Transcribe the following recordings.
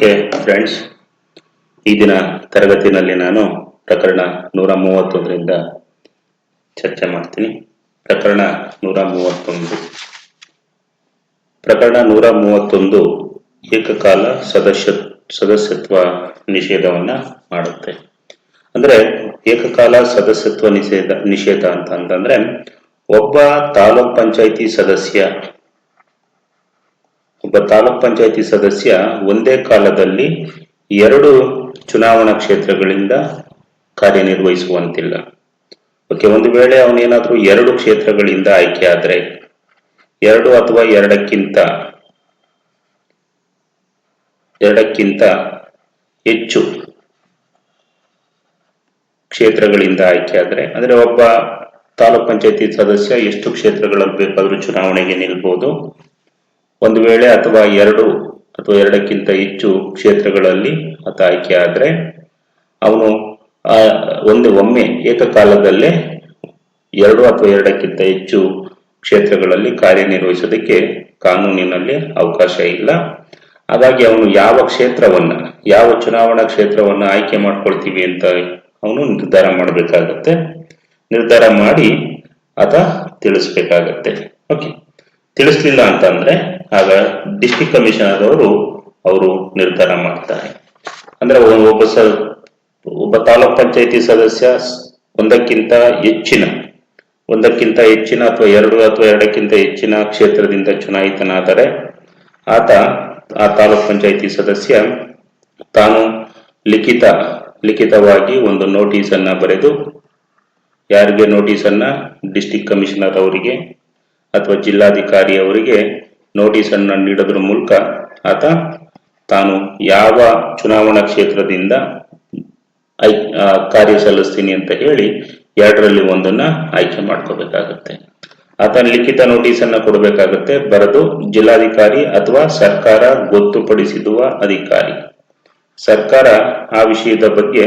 Okay friends, ಈ ದಿನ ತರಗತಿನಲ್ಲಿ ನಾನು ಪ್ರಕರಣ 131ರಿಂದ ಚರ್ಚೆ ಮಾಡ್ತೀನಿ. ಪ್ರಕರಣ 131. ಪ್ರಕರಣ 131 ಏಕಕಾಲ ಸದಸ್ಯತ್ವ ನಿಷೇಧವನ್ನ ಮಾಡುತ್ತೆ. ಅಂದ್ರೆ ಏಕಕಾಲ ಸದಸ್ಯತ್ವ ನಿಷೇಧ ಅಂತಂದ್ರೆ ಒಬ್ಬ ತಾಲೂಕ್ ಪಂಚಾಯಿತಿ ಸದಸ್ಯ ಒಂದೇ ಕಾಲದಲ್ಲಿ 2 ಚುನಾವಣಾ ಕ್ಷೇತ್ರಗಳಿಂದ ಕಾರ್ಯನಿರ್ವಹಿಸುವಂತಿಲ್ಲ. ಓಕೆ, ಒಂದು ವೇಳೆ ಅವನೇನಾದ್ರೂ 2 ಕ್ಷೇತ್ರಗಳಿಂದ ಆಯ್ಕೆ ಆದ್ರೆ 2 ಅಥವಾ ಎರಡಕ್ಕಿಂತ ಹೆಚ್ಚು ಕ್ಷೇತ್ರಗಳಿಂದ ಆಯ್ಕೆ ಆದ್ರೆ, ಅಂದ್ರೆ ಒಬ್ಬ ತಾಲೂಕ್ ಪಂಚಾಯತಿ ಸದಸ್ಯ ಎಷ್ಟು ಕ್ಷೇತ್ರಗಳಲ್ಲಿ ಬೇಕಾದ್ರೂ ಚುನಾವಣೆಗೆ ನಿಲ್ಬಹುದು. ಒಂದು ವೇಳೆ ಅಥವಾ 2 ಅಥವಾ ಎರಡಕ್ಕಿಂತ ಹೆಚ್ಚು ಕ್ಷೇತ್ರಗಳಲ್ಲಿ ಆತ ಆಯ್ಕೆ ಆದ್ರೆ ಅವನು ಒಮ್ಮೆ ಏಕಕಾಲದಲ್ಲೇ 2 ಅಥವಾ ಎರಡಕ್ಕಿಂತ ಹೆಚ್ಚು ಕ್ಷೇತ್ರಗಳಲ್ಲಿ ಕಾರ್ಯನಿರ್ವಹಿಸೋದಕ್ಕೆ ಕಾನೂನಿನಲ್ಲಿ ಅವಕಾಶ ಇಲ್ಲ. ಹಾಗಾಗಿ ಅವನು ಯಾವ ಚುನಾವಣಾ ಕ್ಷೇತ್ರವನ್ನ ಆಯ್ಕೆ ಮಾಡ್ಕೊಳ್ತೀವಿ ಅಂತ ಅವನು ನಿರ್ಧಾರ ಮಾಡಬೇಕಾಗತ್ತೆ. ನಿರ್ಧಾರ ಮಾಡಿ ಆತ ತಿಳಿಸ್ಬೇಕಾಗತ್ತೆ. ಓಕೆ, ತಿಳಿಸ್ಲಿಲ್ಲ ಅಂತಂದ್ರೆ ಆಗ ಡಿಸ್ಟ್ರಿಕ್ಟ್ ಕಮಿಷನರ್ ಅವರು ನಿರ್ಧಾರ ಮಾಡ್ತಾರೆ. ಅಂದ್ರೆ ಒಬ್ಬ ತಾಲೂಕ್ ಪಂಚಾಯತಿ ಸದಸ್ಯ ಒಂದಕ್ಕಿಂತ ಹೆಚ್ಚಿನ ಅಥವಾ 2 ಅಥವಾ ಎರಡಕ್ಕಿಂತ ಹೆಚ್ಚಿನ ಕ್ಷೇತ್ರದಿಂದ ಚುನಾಯಿತನಾದರೆ ಆತ ಆ ತಾಲೂಕ್ ಪಂಚಾಯತಿ ಸದಸ್ಯ ತಾನು ಲಿಖಿತವಾಗಿ ಒಂದು ನೋಟಿಸ್ ಅನ್ನ ಬರೆದು, ಯಾರಿಗೆ ನೋಟಿಸ್ ಅನ್ನ? ಡಿಸ್ಟ್ರಿಕ್ಟ್ ಕಮಿಷನರ್ ಅವರಿಗೆ ಅಥವಾ ಜಿಲ್ಲಾಧಿಕಾರಿ ಅವರಿಗೆ ನೋಟಿಸ್ ಅನ್ನ ನೀಡೋದ್ರ ಮೂಲಕ ಆತ ತಾನು ಯಾವ ಚುನಾವಣಾ ಕ್ಷೇತ್ರದಿಂದ ಕಾರ್ಯ ಸಲ್ಲಿಸ್ತೀನಿ ಅಂತ ಹೇಳಿ 2ರಲ್ಲಿ ಒಂದನ್ನ ಆಯ್ಕೆ ಮಾಡ್ಕೋಬೇಕಾಗತ್ತೆ. ಆತ ಲಿಖಿತ ನೋಟಿಸ್ ಅನ್ನ ಕೊಡಬೇಕಾಗತ್ತೆ, ಬರೆದು ಜಿಲ್ಲಾಧಿಕಾರಿ ಅಥವಾ ಸರ್ಕಾರ ಗೊತ್ತುಪಡಿಸಿರುವ ಅಧಿಕಾರಿ. ಸರ್ಕಾರ ಆ ವಿಷಯದ ಬಗ್ಗೆ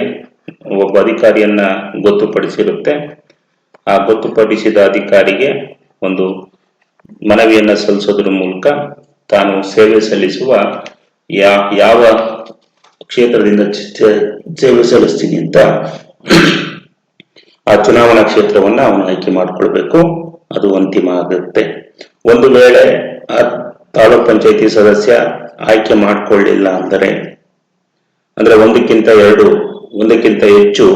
ಒಬ್ಬ ಅಧಿಕಾರಿಯನ್ನ ಗೊತ್ತುಪಡಿಸಿರುತ್ತೆ. ಆ ಗೊತ್ತುಪಡಿಸಿದ ಅಧಿಕಾರಿಗೆ ಒಂದು ಮನವಿಯನ್ನ ಸಲ್ಲಿಸೋದ್ರ ಮೂಲಕ ತಾನು ಸೇವೆ ಸಲ್ಲಿಸುವ ಯಾವ ಕ್ಷೇತ್ರದಿಂದ ಸೇವೆ ಸಲ್ಲಿಸ್ತೀನಿ ಅಂತ ಆ ಚುನಾವಣಾ ಕ್ಷೇತ್ರವನ್ನ ಅವನು ಆಯ್ಕೆ ಮಾಡ್ಕೊಳ್ಬೇಕು. ಅದು ಅಂತಿಮ ಆಗುತ್ತೆ. ಒಂದು ವೇಳೆ ಆ ತಾಲೂಕ್ ಪಂಚಾಯತಿ ಸದಸ್ಯ ಆಯ್ಕೆ ಮಾಡ್ಕೊಳ್ಳಿಲ್ಲ ಅಂದ್ರೆ ಒಂದಕ್ಕಿಂತ ಹೆಚ್ಚು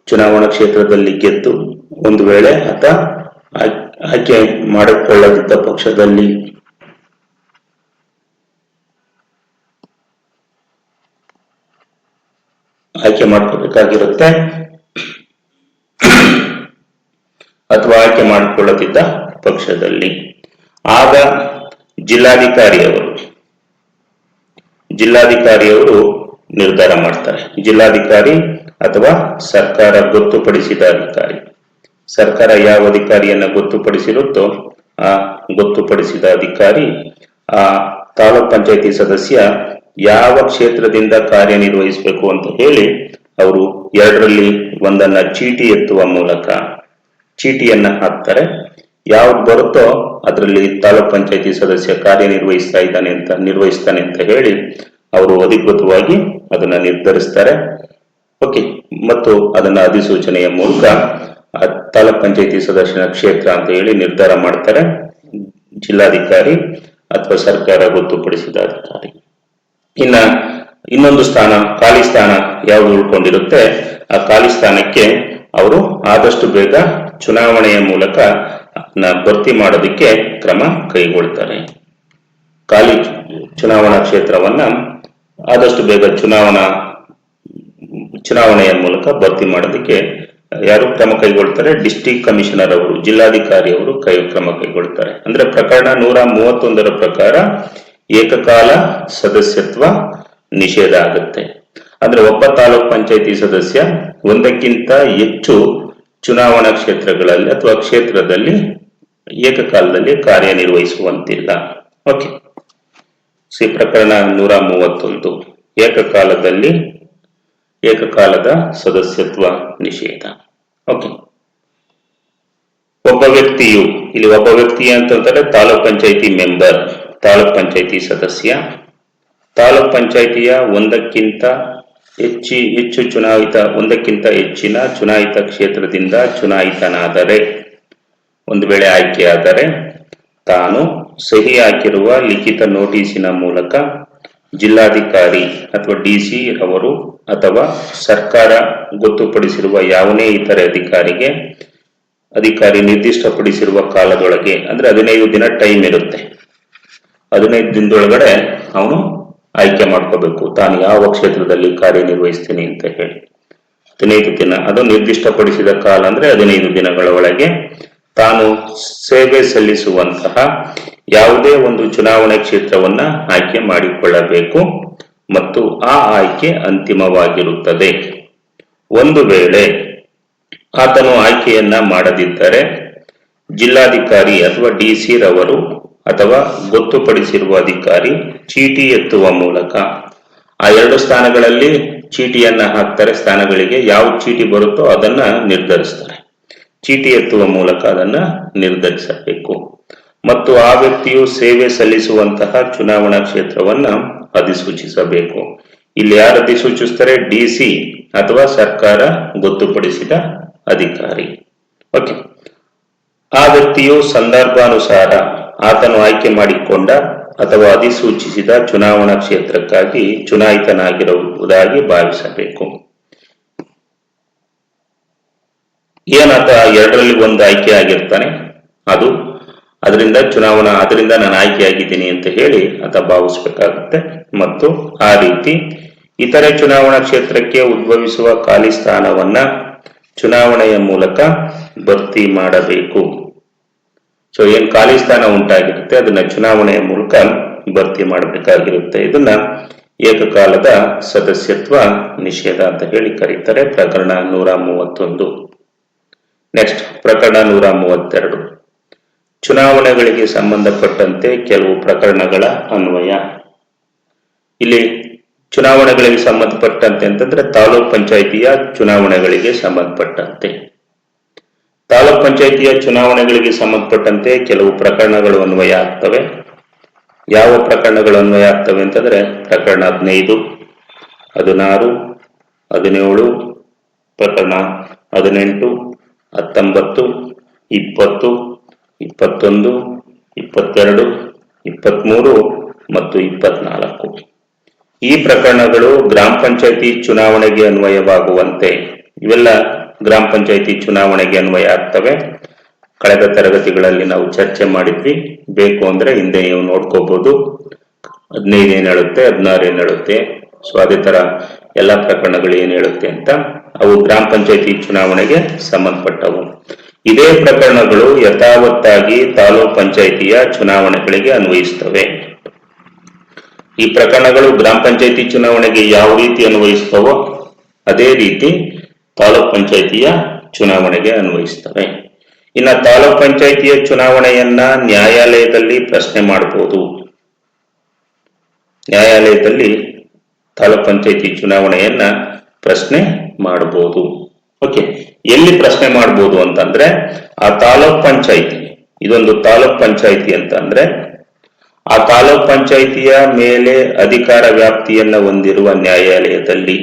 ಚುನಾವಣಾ ಕ್ಷೇತ್ರದಲ್ಲಿ ಗೆದ್ದು ಒಂದು ವೇಳೆ ಆತ ಆಯ್ಕೆ ಮಾಡಿಕೊಳ್ಳದಿದ್ದ ಪಕ್ಷದಲ್ಲಿ ಆಯ್ಕೆ ಮಾಡ್ಕೋಬೇಕಾಗಿರುತ್ತೆ. ಅಥವಾ ಆಯ್ಕೆ ಮಾಡಿಕೊಳ್ಳದಿದ್ದ ಪಕ್ಷದಲ್ಲಿ ಆಗ ಜಿಲ್ಲಾಧಿಕಾರಿಯವರು ನಿರ್ಧಾರ ಮಾಡ್ತಾರೆ. ಜಿಲ್ಲಾಧಿಕಾರಿ ಅಥವಾ ಸರ್ಕಾರ ಗೊತ್ತುಪಡಿಸಿದ ಅಧಿಕಾರಿ. ಸರ್ಕಾರ ಯಾವ ಅಧಿಕಾರಿಯನ್ನ ಗೊತ್ತುಪಡಿಸಿರುತ್ತೋ ಆ ಗೊತ್ತುಪಡಿಸಿದ ಅಧಿಕಾರಿ ಆ ತಾಲೂಕ್ ಪಂಚಾಯತಿ ಸದಸ್ಯ ಯಾವ ಕ್ಷೇತ್ರದಿಂದ ಕಾರ್ಯನಿರ್ವಹಿಸಬೇಕು ಅಂತ ಹೇಳಿ ಅವರು 2ರಲ್ಲಿ ಒಂದನ್ನ ಚೀಟಿ ಎತ್ತುವ ಮೂಲಕ ಚೀಟಿಯನ್ನ ಹಾಕ್ತಾರೆ. ಯಾವ್ದು ಬರುತ್ತೋ ಅದರಲ್ಲಿ ತಾಲೂಕ್ ಪಂಚಾಯತಿ ಸದಸ್ಯ ನಿರ್ವಹಿಸ್ತಾನೆ ಅಂತ ಹೇಳಿ ಅವರು ಅಧಿಕೃತವಾಗಿ ಅದನ್ನ ನಿರ್ಧರಿಸ್ತಾರೆ. ಓಕೆ, ಮತ್ತು ಅದನ್ನ ಅಧಿಸೂಚನೆಯ ಮೂಲಕ ತಾಲೂಕ್ ಪಂಚಾಯತಿ ಸದಸ್ಯನ ಕ್ಷೇತ್ರ ಅಂತ ಹೇಳಿ ನಿರ್ಧಾರ ಮಾಡ್ತಾರೆ ಜಿಲ್ಲಾಧಿಕಾರಿ ಅಥವಾ ಸರ್ಕಾರ ಗೊತ್ತುಪಡಿಸಿದ ಅಧಿಕಾರಿ. ಇನ್ನೊಂದು ಖಾಲಿ ಸ್ಥಾನ ಯಾವುದು ಉಳ್ಕೊಂಡಿರುತ್ತೆ, ಆ ಖಾಲಿ ಸ್ಥಾನಕ್ಕೆ ಅವರು ಆದಷ್ಟು ಬೇಗ ಚುನಾವಣೆಯ ಮೂಲಕ ಭರ್ತಿ ಮಾಡೋದಕ್ಕೆ ಕ್ರಮ ಕೈಗೊಳ್ತಾರೆ. ಖಾಲಿ ಚುನಾವಣಾ ಕ್ಷೇತ್ರವನ್ನ ಆದಷ್ಟು ಬೇಗ ಚುನಾವಣೆಯ ಮೂಲಕ ಭರ್ತಿ ಮಾಡೋದಕ್ಕೆ ಯಾರು ಕ್ರಮ ಕೈಗೊಳ್ತಾರೆ? ಡಿಸ್ಟ್ರಿಕ್ಟ್ ಕಮಿಷನರ್ ಅವರು, ಜಿಲ್ಲಾಧಿಕಾರಿ ಅವರು ಕ್ರಮ ಕೈಗೊಳ್ತಾರೆ. ಅಂದ್ರೆ ಪ್ರಕರಣ 131ರ ಪ್ರಕಾರ ಏಕಕಾಲ ಸದಸ್ಯತ್ವ ನಿಷೇಧ ಆಗುತ್ತೆ. ಅಂದ್ರೆ ಒಬ್ಬ ತಾಲೂಕ್ ಪಂಚಾಯತಿ ಸದಸ್ಯ ಒಂದಕ್ಕಿಂತ ಹೆಚ್ಚು ಚುನಾವಣಾ ಕ್ಷೇತ್ರಗಳಲ್ಲಿ ಅಥವಾ ಕ್ಷೇತ್ರದಲ್ಲಿ ಏಕಕಾಲದಲ್ಲಿ ಕಾರ್ಯನಿರ್ವಹಿಸುವಂತಿಲ್ಲ. ಓಕೆ, ಪ್ರಕರಣ 131 ಏಕಕಾಲದ ಸದಸ್ಯತ್ವ ನಿಷೇಧ. ಓಕೆ, ಒಬ್ಬ ವ್ಯಕ್ತಿ ಅಂತಂದ್ರೆ ತಾಲೂಕ್ ಪಂಚಾಯತಿ ಮೆಂಬರ್, ತಾಲೂಕ್ ಪಂಚಾಯತಿ ಸದಸ್ಯ ತಾಲೂಕ್ ಪಂಚಾಯಿತಿಯ ಒಂದಕ್ಕಿಂತ ಹೆಚ್ಚಿನ ಚುನಾಯಿತ ಕ್ಷೇತ್ರದಿಂದ ಚುನಾಯಿತನಾದರೆ, ಒಂದು ವೇಳೆ ಆಯ್ಕೆಯಾದರೆ, ತಾನು ಸಹಿ ಹಾಕಿರುವ ಲಿಖಿತ ನೋಟಿಸಿನ ಮೂಲಕ ಜಿಲ್ಲಾಧಿಕಾರಿ ಅಥವಾ ಡಿಸಿ ರವರು ಅಥವಾ ಸರ್ಕಾರ ಗೊತ್ತುಪಡಿಸಿರುವ ಯಾವುದೇ ಇತರೆ ಅಧಿಕಾರಿ ನಿರ್ದಿಷ್ಟಪಡಿಸಿರುವ ಕಾಲದೊಳಗೆ, ಅಂದ್ರೆ 15 ದಿನ ಟೈಮ್ ಇರುತ್ತೆ, 15 ದಿನದೊಳಗಡೆ ಅವನು ಆಯ್ಕೆ ಮಾಡ್ಕೋಬೇಕು ತಾನು ಯಾವ ಕ್ಷೇತ್ರದಲ್ಲಿ ಕಾರ್ಯನಿರ್ವಹಿಸ್ತೀನಿ ಅಂತ ಹೇಳಿ. 15 ದಿನ, ಅದು ನಿರ್ದಿಷ್ಟಪಡಿಸಿದ ಕಾಲ ಅಂದ್ರೆ 15 ದಿನಗಳ ಒಳಗೆ ತಾನು ಸೇವೆ ಸಲ್ಲಿಸುವಂತಹ ಯಾವುದೇ ಒಂದು ಚುನಾವಣೆ ಕ್ಷೇತ್ರವನ್ನ ಆಯ್ಕೆ ಮಾಡಿಕೊಳ್ಳಬೇಕು ಮತ್ತು ಆ ಆಯ್ಕೆ ಅಂತಿಮವಾಗಿರುತ್ತದೆ. ಒಂದು ವೇಳೆ ಆತನು ಆಯ್ಕೆಯನ್ನ ಮಾಡದಿದ್ದರೆ ಜಿಲ್ಲಾಧಿಕಾರಿ ಅಥವಾ ಡಿಸಿ ರವರು ಅಥವಾ ಗೊತ್ತುಪಡಿಸಿರುವ ಅಧಿಕಾರಿ ಚೀಟಿ ಎತ್ತುವ ಮೂಲಕ ಆ 2 ಸ್ಥಾನಗಳಲ್ಲಿ ಚೀಟಿಯನ್ನ ಹಾಕ್ತಾರೆ. ಸ್ಥಾನಗಳಿಗೆ ಯಾವ ಚೀಟಿ ಬರುತ್ತೋ ಅದನ್ನ ನಿರ್ಧರಿಸ್ತಾರೆ. ಚೀಟಿ ಎತ್ತುವ ಮೂಲಕ ಅದನ್ನ ನಿರ್ಧರಿಸಬೇಕು ಮತ್ತು ಆ ವ್ಯಕ್ತಿಯು ಸೇವೆ ಸಲ್ಲಿಸುವಂತಹ ಚುನಾವಣಾ ಕ್ಷೇತ್ರವನ್ನ ಅಧಿಸೂಚಿಸಬೇಕು. ಇಲ್ಲಿ ಯಾರು ಅಧಿಸೂಚಿಸ್ತಾರೆ? ಡಿಸಿ ಅಥವಾ ಸರ್ಕಾರ ಗೊತ್ತುಪಡಿಸಿದ ಅಧಿಕಾರಿ. ಓಕೆ, ಆ ವ್ಯಕ್ತಿಯು ಸಂದರ್ಭಾನುಸಾರ ಆತನು ಆಯ್ಕೆ ಮಾಡಿಕೊಂಡ ಅಥವಾ ಅಧಿಸೂಚಿಸಿದ ಚುನಾವಣಾ ಕ್ಷೇತ್ರಕ್ಕಾಗಿ ಚುನಾಯಿತನಾಗಿರುವುದಾಗಿ ಭಾವಿಸಬೇಕು. ಏನಾತ 2ರಲ್ಲಿ ಒಂದು ಆಯ್ಕೆ ಆಗಿರ್ತಾನೆ, ಅದರಿಂದ ನಾನು ಆಯ್ಕೆಯಾಗಿದ್ದೀನಿ ಅಂತ ಹೇಳಿ ಆತ ಭಾವಿಸ್ಬೇಕಾಗುತ್ತೆ. ಮತ್ತು ಆ ರೀತಿ ಇತರೆ ಚುನಾವಣಾ ಕ್ಷೇತ್ರಕ್ಕೆ ಉದ್ಭವಿಸುವ ಖಾಲಿ ಸ್ಥಾನವನ್ನ ಚುನಾವಣೆಯ ಮೂಲಕ ಭರ್ತಿ ಮಾಡಬೇಕು. ಸೊ ಏನ್ ಖಾಲಿ ಸ್ಥಾನ ಉಂಟಾಗಿರುತ್ತೆ ಅದನ್ನ ಚುನಾವಣೆಯ ಮೂಲಕ ಭರ್ತಿ ಮಾಡಬೇಕಾಗಿರುತ್ತೆ. ಇದನ್ನ ಏಕಕಾಲದ ಸದಸ್ಯತ್ವ ನಿಷೇಧ ಅಂತ ಹೇಳಿ ಕರೀತಾರೆ. ಪ್ರಕರಣ 131. ನೆಕ್ಸ್ಟ್ ಪ್ರಕರಣ 132, ಚುನಾವಣೆಗಳಿಗೆ ಸಂಬಂಧಪಟ್ಟಂತೆ ಕೆಲವು ಪ್ರಕರಣಗಳ ಅನ್ವಯ. ಇಲ್ಲಿ ಚುನಾವಣೆಗಳಿಗೆ ಸಂಬಂಧಪಟ್ಟಂತೆ ಅಂತಂದ್ರೆ ತಾಲೂಕ್ ಪಂಚಾಯಿತಿಯ ಚುನಾವಣೆಗಳಿಗೆ ಸಂಬಂಧಪಟ್ಟಂತೆ. ತಾಲೂಕ್ ಪಂಚಾಯಿತಿಯ ಚುನಾವಣೆಗಳಿಗೆ ಸಂಬಂಧಪಟ್ಟಂತೆ ಕೆಲವು ಪ್ರಕರಣಗಳು ಅನ್ವಯ ಆಗ್ತವೆ. ಯಾವ ಪ್ರಕರಣಗಳು ಅನ್ವಯ ಆಗ್ತವೆ ಅಂತಂದ್ರೆ ಪ್ರಕರಣ 15, 16, 17, ಪ್ರಕರಣ 18, 19, 20, 21, 22, 23 ಮತ್ತು 24. ಈ ಪ್ರಕರಣಗಳು ಗ್ರಾಮ ಪಂಚಾಯಿತಿ ಚುನಾವಣೆಗೆ ಅನ್ವಯವಾಗುವಂತೆ, ಇವೆಲ್ಲ ಗ್ರಾಮ ಪಂಚಾಯಿತಿ ಚುನಾವಣೆಗೆ ಅನ್ವಯ ಆಗ್ತವೆ. ಕಳೆದ ತರಗತಿಗಳಲ್ಲಿ ನಾವು ಚರ್ಚೆ ಮಾಡಿದ್ವಿ. ಬೇಕು ಅಂದ್ರೆ ಹಿಂದೆ ನೀವು ನೋಡ್ಕೋಬಹುದು. 15 ಏನ್ ಹೇಳುತ್ತೆ, 16 ಏನ್ ಹೇಳುತ್ತೆ, ಸೊ ಅದೇ ತರ ಎಲ್ಲ ಪ್ರಕರಣಗಳು ಏನ್ ಹೇಳುತ್ತೆ ಅಂತ, ಅವು ಗ್ರಾಮ ಪಂಚಾಯಿತಿ ಚುನಾವಣೆಗೆ ಸಂಬಂಧಪಟ್ಟವು. ಇದೇ ಪ್ರಕರಣಗಳು ಯಥಾವತ್ತಾಗಿ ತಾಲೂಕ್ ಪಂಚಾಯಿತಿಯ ಚುನಾವಣೆಗಳಿಗೆ ಅನ್ವಯಿಸ್ತವೆ. ಈ ಪ್ರಕರಣಗಳು ಗ್ರಾಮ ಪಂಚಾಯಿತಿ ಚುನಾವಣೆಗೆ ಯಾವ ರೀತಿ ಅನ್ವಯಿಸ್ತವೋ ಅದೇ ರೀತಿ ತಾಲೂಕ್ ಪಂಚಾಯಿತಿಯ ಚುನಾವಣೆಗೆ ಅನ್ವಯಿಸ್ತವೆ. ಇನ್ನು ತಾಲೂಕ್ ಪಂಚಾಯಿತಿಯ ಚುನಾವಣೆಯನ್ನ ನ್ಯಾಯಾಲಯದಲ್ಲಿ ಪ್ರಶ್ನೆ ಮಾಡಬಹುದು. ನ್ಯಾಯಾಲಯದಲ್ಲಿ ತಾಲೂಕ್ ಪಂಚಾಯಿತಿ ಚುನಾವಣೆಯನ್ನ ಪ್ರಶ್ನೆ ಮಾಡಬಹುದು. ಓಕೆ, ಎಲ್ಲಿ ಪ್ರಶ್ನೆ ಮಾಡಬಹುದು ಅಂತಂದ್ರೆ ಆ ತಾಲೂಕ್ ಪಂಚಾಯಿತಿ, ಇದೊಂದು ತಾಲೂಕ್ ಪಂಚಾಯಿತಿ ಅಂತಂದ್ರೆ ಆ ತಾಲೂಕ್ ಪಂಚಾಯಿತಿಯ ಮೇಲೆ ಅಧಿಕಾರ ವ್ಯಾಪ್ತಿಯನ್ನ ಹೊಂದಿರುವ ನ್ಯಾಯಾಲಯದಲ್ಲಿ,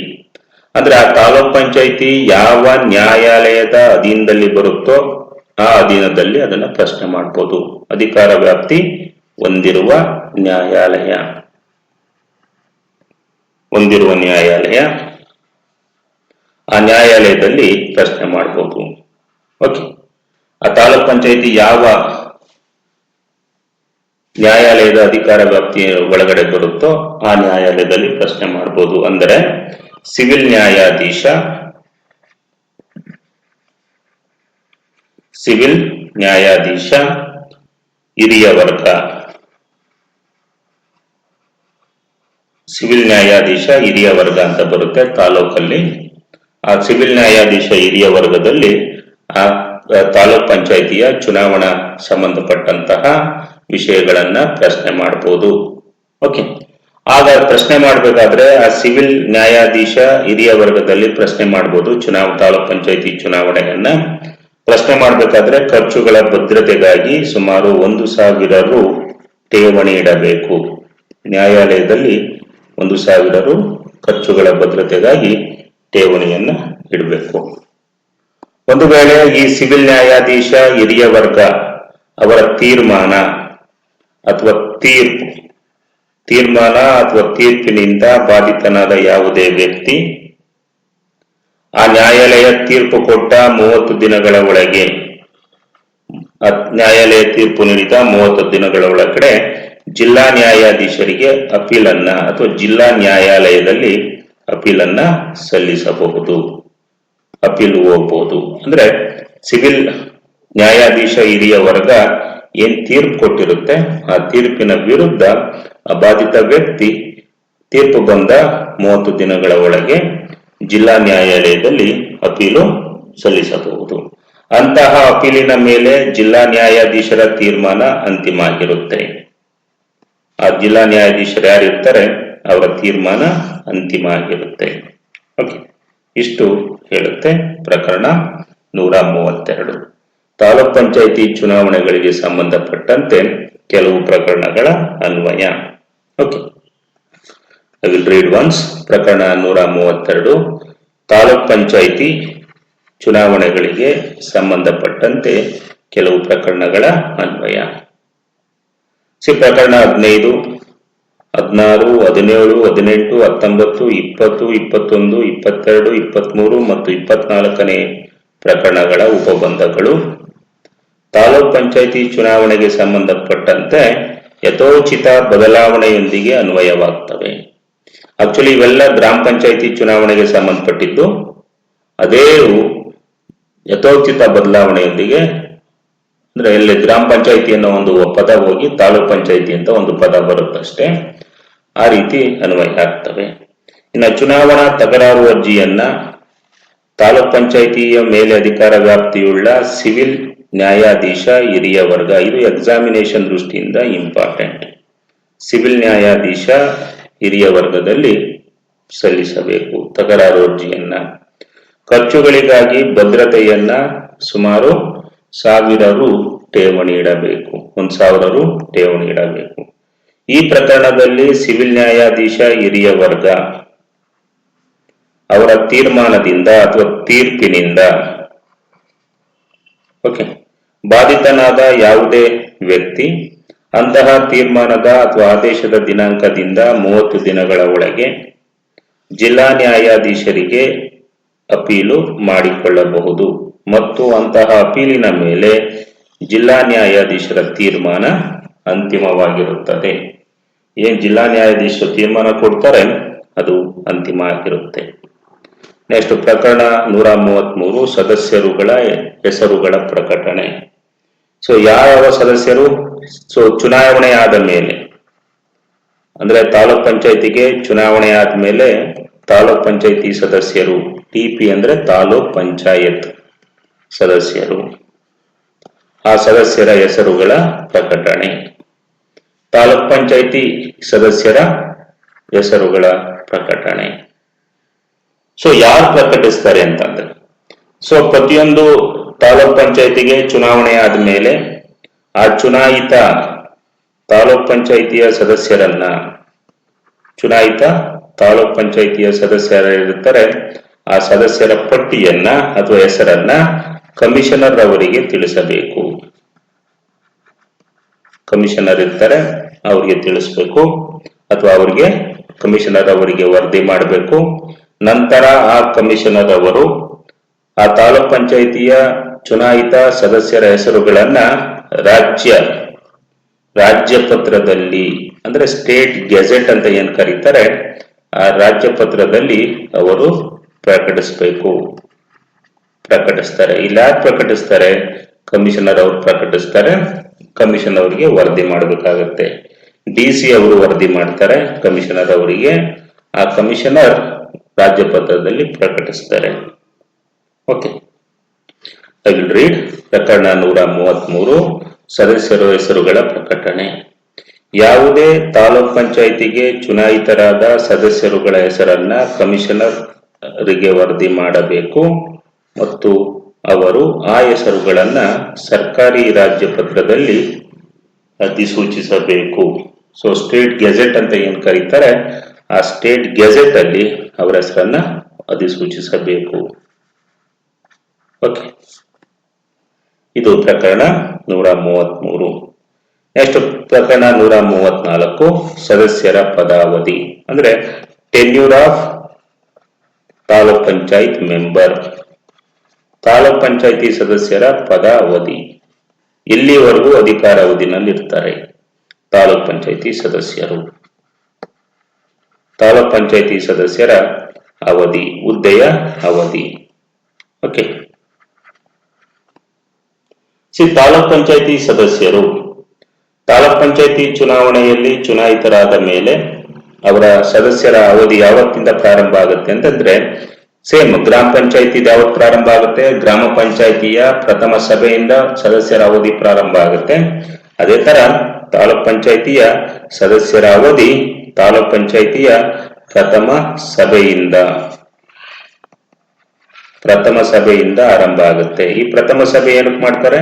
ಅಂದ್ರೆ ಆ ತಾಲೂಕ್ ಪಂಚಾಯಿತಿ ಯಾವ ನ್ಯಾಯಾಲಯದ ಅಧೀನದಲ್ಲಿ ಬರುತ್ತೋ ಆ ಅಧೀನದಲ್ಲಿ ಅದನ್ನ ಪ್ರಶ್ನೆ ಮಾಡಬಹುದು. ಅಧಿಕಾರ ವ್ಯಾಪ್ತಿ ಹೊಂದಿರುವ ನ್ಯಾಯಾಲಯ ಆ ನ್ಯಾಯಾಲಯದಲ್ಲಿ ಪ್ರಶ್ನೆ ಮಾಡಬಹುದು. ಓಕೆ, ಆ ತಾಲೂಕ್ ಪಂಚಾಯಿತಿ ಯಾವ ನ್ಯಾಯಾಲಯದ ಅಧಿಕಾರ ವ್ಯಾಪ್ತಿಯ ಒಳಗಡೆ ಬರುತ್ತೋ ಆ ನ್ಯಾಯಾಲಯದಲ್ಲಿ ಪ್ರಶ್ನೆ ಮಾಡಬಹುದು. ಅಂದರೆ ಸಿವಿಲ್ ನ್ಯಾಯಾಧೀಶ, ಹಿರಿಯ ವರ್ಗ, ಸಿವಿಲ್ ನ್ಯಾಯಾಧೀಶ ಹಿರಿಯ ವರ್ಗ ಅಂತ ಬರುತ್ತೆ ತಾಲೂಕಲ್ಲಿ. ಆ ಸಿವಿಲ್ ನ್ಯಾಯಾಧೀಶ ಹಿರಿಯ ವರ್ಗದಲ್ಲಿ ಆ ತಾಲೂಕ್ ಪಂಚಾಯಿತಿಯ ಚುನಾವಣಾ ಸಂಬಂಧಪಟ್ಟಂತಹ ವಿಷಯಗಳನ್ನ ಪ್ರಶ್ನೆ ಮಾಡಬಹುದು. ಓಕೆ, ಆಗ ಪ್ರಶ್ನೆ ಮಾಡಬೇಕಾದ್ರೆ ಆ ಸಿವಿಲ್ ನ್ಯಾಯಾಧೀಶ ಹಿರಿಯ ವರ್ಗದಲ್ಲಿ ಪ್ರಶ್ನೆ ಮಾಡಬಹುದು. ತಾಲೂಕ್ ಪಂಚಾಯಿತಿ ಚುನಾವಣೆಯನ್ನ ಪ್ರಶ್ನೆ ಮಾಡಬೇಕಾದ್ರೆ ಖರ್ಚುಗಳ ಭದ್ರತೆಗಾಗಿ ಸುಮಾರು 1,000 ರು ಠೇವಣಿ ಇಡಬೇಕು. ನ್ಯಾಯಾಲಯದಲ್ಲಿ 1,000 ರು ಖರ್ಚುಗಳ ಭದ್ರತೆಗಾಗಿ ಠೇವಣಿಯನ್ನ ಇಡಬೇಕು. ಒಂದು ವೇಳೆ ಈ ಸಿವಿಲ್ ನ್ಯಾಯಾಧೀಶ ಹಿರಿಯ ವರ್ಗ ಅವರ ತೀರ್ಮಾನ ಅಥವಾ ತೀರ್ಪಿನಿಂದ ಬಾಧಿತನಾದ ಯಾವುದೇ ವ್ಯಕ್ತಿ ಆ ನ್ಯಾಯಾಲಯ ತೀರ್ಪು ಕೊಟ್ಟ 30 ದಿನಗಳ ಒಳಗೆ ನ್ಯಾಯಾಲಯ ತೀರ್ಪು ನೀಡಿದ 30 ದಿನಗಳ ಒಳಗಡೆ ಜಿಲ್ಲಾ ನ್ಯಾಯಾಧೀಶರಿಗೆ ಅಪೀಲನ್ನ ಅಥವಾ ಜಿಲ್ಲಾ ನ್ಯಾಯಾಲಯದಲ್ಲಿ ಅಪೀಲನ್ನ ಸಲ್ಲಿಸಬಹುದು, ಅಪೀಲ್ ಹೋಗಬಹುದು. ಅಂದ್ರೆ ಸಿವಿಲ್ ನ್ಯಾಯಾಧೀಶ ಹಿರಿಯ ವರ್ಗ ಏನ್ ತೀರ್ಪು ಕೊಟ್ಟಿರುತ್ತೆ ಆ ತೀರ್ಪಿನ ವಿರುದ್ಧ ಬಾಧಿತ ವ್ಯಕ್ತಿ ತೀರ್ಪು ಬಂದ 30 ದಿನಗಳ ಒಳಗೆ ಜಿಲ್ಲಾ ನ್ಯಾಯಾಲಯದಲ್ಲಿ ಅಪೀಲು ಸಲ್ಲಿಸಬಹುದು. ಅಂತಹ ಅಪೀಲಿನ ಮೇಲೆ ಜಿಲ್ಲಾ ನ್ಯಾಯಾಧೀಶರ ತೀರ್ಮಾನ ಅಂತಿಮ ಆಗಿರುತ್ತೆ. ಆ ಜಿಲ್ಲಾ ನ್ಯಾಯಾಧೀಶರು ಯಾರಿರ್ತಾರೆ ಅವರ ತೀರ್ಮಾನ ಅಂತಿಮ ಆಗಿರುತ್ತೆ. ಓಕೆ, ಇಷ್ಟು ಹೇಳುತ್ತೆ ಪ್ರಕರಣ 132 ತಾಲೂಕ್ ಪಂಚಾಯಿತಿ ಚುನಾವಣೆಗಳಿಗೆ ಸಂಬಂಧಪಟ್ಟಂತೆ ಕೆಲವು ಪ್ರಕರಣಗಳ ಅನ್ವಯ. Okay, I will read once. ಪ್ರಕರಣ 132 ತಾಲೂಕ್ ಪಂಚಾಯಿತಿ ಚುನಾವಣೆಗಳಿಗೆ ಸಂಬಂಧಪಟ್ಟಂತೆ ಕೆಲವು ಪ್ರಕರಣಗಳ ಅನ್ವಯ. ಪ್ರಕರಣ 15, 16, 17, 18, 19, 20, 21, 22, 23 ಮತ್ತು 24ನೇ ಪ್ರಕರಣಗಳ ಉಪಬಂಧಗಳು ತಾಲೂಕ್ ಪಂಚಾಯಿತಿ ಚುನಾವಣೆಗೆ ಸಂಬಂಧಪಟ್ಟಂತೆ ಯಥೋಚಿತ ಬದಲಾವಣೆಯೊಂದಿಗೆ ಅನ್ವಯವಾಗ್ತವೆ. ಆಕ್ಚುಲಿ ಇವೆಲ್ಲ ಗ್ರಾಮ ಪಂಚಾಯಿತಿ ಚುನಾವಣೆಗೆ ಸಂಬಂಧಪಟ್ಟಿದ್ದು, ಅದೇ ಯಥೋಚಿತ ಬದಲಾವಣೆಯೊಂದಿಗೆ ಅಂದ್ರೆ ಇಲ್ಲಿ ಗ್ರಾಮ ಪಂಚಾಯಿತಿ ಅನ್ನೋ ಒಂದು ಪದ ಹೋಗಿ ತಾಲೂಕ್ ಪಂಚಾಯಿತಿ ಅಂತ ಒಂದು ಪದ ಬರುತ್ತಷ್ಟೇ, ಆ ರೀತಿ ಅನ್ವಯ ಆಗ್ತವೆ. ಇನ್ನು ಚುನಾವಣಾ ತಕರಾರು ಅರ್ಜಿಯನ್ನ ತಾಲೂಕ್ ಪಂಚಾಯಿತಿಯ ಮೇಲೆ ಅಧಿಕಾರ ವ್ಯಾಪ್ತಿಯುಳ್ಳ ಸಿವಿಲ್ ನ್ಯಾಯಾಧೀಶ ಹಿರಿಯ ವರ್ಗ, ಇದು ಎಕ್ಸಾಮಿನೇಷನ್ ದೃಷ್ಟಿಯಿಂದ ಇಂಪಾರ್ಟೆಂಟ್. ಸಿವಿಲ್ ನ್ಯಾಯಾಧೀಶ ಹಿರಿಯ ವರ್ಗದಲ್ಲಿ ಸಲ್ಲಿಸಬೇಕು ತಕರಾರು ಅರ್ಜಿಯನ್ನ. ಖರ್ಚುಗಳಿಗಾಗಿ ಭದ್ರತೆಯನ್ನ ಸುಮಾರು 1,000 ರು ಠೇವಣಿ ಇಡಬೇಕು, 1,000 ರು ಠೇವಣಿ ಇಡಬೇಕು. ಈ ಪ್ರಕರಣದಲ್ಲಿ ಸಿವಿಲ್ ನ್ಯಾಯಾಧೀಶ ಹಿರಿಯ ವರ್ಗ ಅವರ ತೀರ್ಮಾನದಿಂದ ಅಥವಾ ತೀರ್ಪಿನಿಂದ ಓಕೆ ಬಾಧಿತನಾದ ಯಾವುದೇ ವ್ಯಕ್ತಿ ಅಂತಹ ತೀರ್ಮಾನದ ಅಥವಾ ಆದೇಶದ ದಿನಾಂಕದಿಂದ 30 ದಿನಗಳ ಒಳಗೆ ಜಿಲ್ಲಾ ನ್ಯಾಯಾಧೀಶರಿಗೆ ಅಪೀಲು ಮಾಡಿಕೊಳ್ಳಬಹುದು ಮತ್ತು ಅಂತಹ ಅಪೀಲಿನ ಮೇಲೆ ಜಿಲ್ಲಾ ನ್ಯಾಯಾಧೀಶರ ತೀರ್ಮಾನ ಅಂತಿಮವಾಗಿರುತ್ತದೆ. ಏನ್ ಜಿಲ್ಲಾ ನ್ಯಾಯಾಧೀಶರು ತೀರ್ಮಾನ ಕೊಡ್ತಾರೆ ಅದು ಅಂತಿಮ ಆಗಿರುತ್ತೆ. ನೆಕ್ಸ್ಟ್ ಪ್ರಕರಣ 133 ಸದಸ್ಯರುಗಳ ಹೆಸರುಗಳ ಪ್ರಕಟಣೆ. ಯಾವ ಸದಸ್ಯರು ಚುನಾವಣೆ ಆದ ಮೇಲೆ ಅಂದ್ರೆ ತಾಲೂಕ್ ಪಂಚಾಯಿತಿಗೆ ಚುನಾವಣೆ ಆದ್ಮೇಲೆ ತಾಲೂಕ್ ಪಂಚಾಯಿತಿ ಸದಸ್ಯರು, TP ಅಂದ್ರೆ ತಾಲೂಕ್ ಪಂಚಾಯತ್ ಸದಸ್ಯರು, ಆ ಸದಸ್ಯರ ಹೆಸರುಗಳ ಪ್ರಕಟಣೆ. ತಾಲೂಕ್ ಪಂಚಾಯಿತಿ ಸದಸ್ಯರ ಹೆಸರುಗಳ ಪ್ರಕಟಣೆ. ಯಾರು ಪ್ರಕಟಿಸ್ತಾರೆ ಅಂತಂದ್ರೆ ಪ್ರತಿಯೊಂದು ತಾಲೂಕ್ ಪಂಚಾಯಿತಿಗೆ ಚುನಾವಣೆ ಆದ್ಮೇಲೆ ಆ ಚುನಾಯಿತ ತಾಲೂಕ್ ಪಂಚಾಯಿತಿಯ ಸದಸ್ಯರನ್ನ ಚುನಾಯಿತ ತಾಲೂಕ್ ಪಂಚಾಯಿತಿಯ ಸದಸ್ಯರಿರ್ತಾರೆ, ಆ ಸದಸ್ಯರ ಪಟ್ಟಿಯನ್ನ ಅಥವಾ ಹೆಸರನ್ನ ಕಮಿಷನರ್ ಅವರಿಗೆ ತಿಳಿಸಬೇಕು. ಕಮಿಷನರ್ ಇರ್ತಾರೆ, ಅವರಿಗೆ ತಿಳಿಸ್ಬೇಕು ಅಥವಾ ಅವರಿಗೆ ಕಮಿಷನರ್ ಅವರಿಗೆ ವರದಿ ಮಾಡಬೇಕು. ನಂತರ ಆ ಕಮಿಷನರ್ ಅವರು ಆ ತಾಲೂಕ್ ಪಂಚಾಯಿತಿಯ ಚುನಾಯಿತ ಸದಸ್ಯರ ಹೆಸರುಗಳನ್ನ ರಾಜ್ಯ ಪತ್ರದಲ್ಲಿ ಅಂದ್ರೆ ಸ್ಟೇಟ್ ಗೆಜೆಟ್ ಅಂತ ಏನ್ ಕರೀತಾರೆ, ಆ ರಾಜ್ಯ ಪತ್ರದಲ್ಲಿ ಅವರು ಪ್ರಕಟಿಸ್ತಾರೆ. ಇಲ್ಲಿ ಯಾರು ಪ್ರಕಟಿಸ್ತಾರೆ? ಕಮಿಷನರ್ ಅವರು ಪ್ರಕಟಿಸ್ತಾರೆ. ಕಮಿಷನ್ ಅವರಿಗೆ ವರದಿ ಮಾಡಬೇಕಾಗತ್ತೆ. DC ಅವರು ವರದಿ ಮಾಡ್ತಾರೆ ಕಮಿಷನರ್ ಅವರಿಗೆ, ಆ ಕಮಿಷನರ್ ರಾಜ್ಯ ಪತ್ರದಲ್ಲಿ ಪ್ರಕಟಿಸ್ತಾರೆ. Okay, I will read. ಪ್ರಕರಣ 133 ಸದಸ್ಯರ ಹೆಸರುಗಳ ಪ್ರಕಟಣೆ. ಯಾವುದೇ ತಾಲೂಕ್ ಪಂಚಾಯಿತಿಗೆ ಚುನಾಯಿತರಾದ ಸದಸ್ಯರುಗಳ ಹೆಸರನ್ನ ಕಮಿಷನರ್ಗೆ ವರದಿ ಮಾಡಬೇಕು ಮತ್ತು ಅವರು ಆ ಹೆಸರುಗಳನ್ನ ಸರ್ಕಾರಿ ರಾಜ್ಯ ಪತ್ರದಲ್ಲಿ ಅಧಿಸೂಚಿಸಬೇಕು. ಸ್ಟೇಟ್ ಗೆಜೆಟ್ ಅಂತ ಏನ್ ಕರೀತಾರೆ ಆ ಸ್ಟೇಟ್ ಗೆಜೆಟ್ ಅಲ್ಲಿ ಅವರ ಹೆಸರನ್ನ ಅಧಿಸೂಚಿಸಬೇಕು. ಓಕೆ, ಇದು ಪ್ರಕರಣ 133. ನೆಕ್ಸ್ಟ್ ಪ್ರಕರಣ 134, ಸದಸ್ಯರ ಪದಾವಧಿ ಅಂದ್ರೆ tenure of taluk panchayat member. Taluk ಪಂಚಾಯತಿ ಸದಸ್ಯರ ಪದ ಅವಧಿ, ಎಲ್ಲಿವರೆಗೂ ಅಧಿಕಾರಾವಧಿನಲ್ಲಿ ಇರ್ತಾರೆ ತಾಲೂಕ್ ಪಂಚಾಯತಿ ಸದಸ್ಯರು. ತಾಲೂಕ್ ಪಂಚಾಯತಿ ಸದಸ್ಯರ ಅವಧಿ, ಹುದ್ದೆಯ ಅವಧಿ. ಓಕೆ, ತಾಲೂಕ್ ಪಂಚಾಯತಿ ಸದಸ್ಯರು ತಾಲೂಕ್ ಪಂಚಾಯತಿ ಚುನಾವಣೆಯಲ್ಲಿ ಚುನಾಯಿತರಾದ ಮೇಲೆ ಅವರ ಸದಸ್ಯರ ಅವಧಿ ಯಾವತ್ತಿಂದ ಪ್ರಾರಂಭ ಆಗುತ್ತೆ ಅಂತಂದ್ರೆ, ಸೇಮ್ ಗ್ರಾಮ ಪಂಚಾಯತಿ ಯಾವತ್ತು ಪ್ರಾರಂಭ ಆಗುತ್ತೆ, ಗ್ರಾಮ ಪಂಚಾಯತಿಯ ಪ್ರಥಮ ಸಭೆಯಿಂದ ಸದಸ್ಯರ ಅವಧಿ ಪ್ರಾರಂಭ ಆಗುತ್ತೆ. ಅದೇ ತರ ತಾಲೂಕ್ ಪಂಚಾಯತಿಯ ಸದಸ್ಯರ ಅವಧಿ ತಾಲೂಕ್ ಪಂಚಾಯತಿಯ ಪ್ರಥಮ ಸಭೆಯಿಂದ ಆರಂಭ ಆಗುತ್ತೆ. ಈ ಪ್ರಥಮ ಸಭೆ ಏನಕ್ಕೆ ಮಾಡ್ತಾರೆ?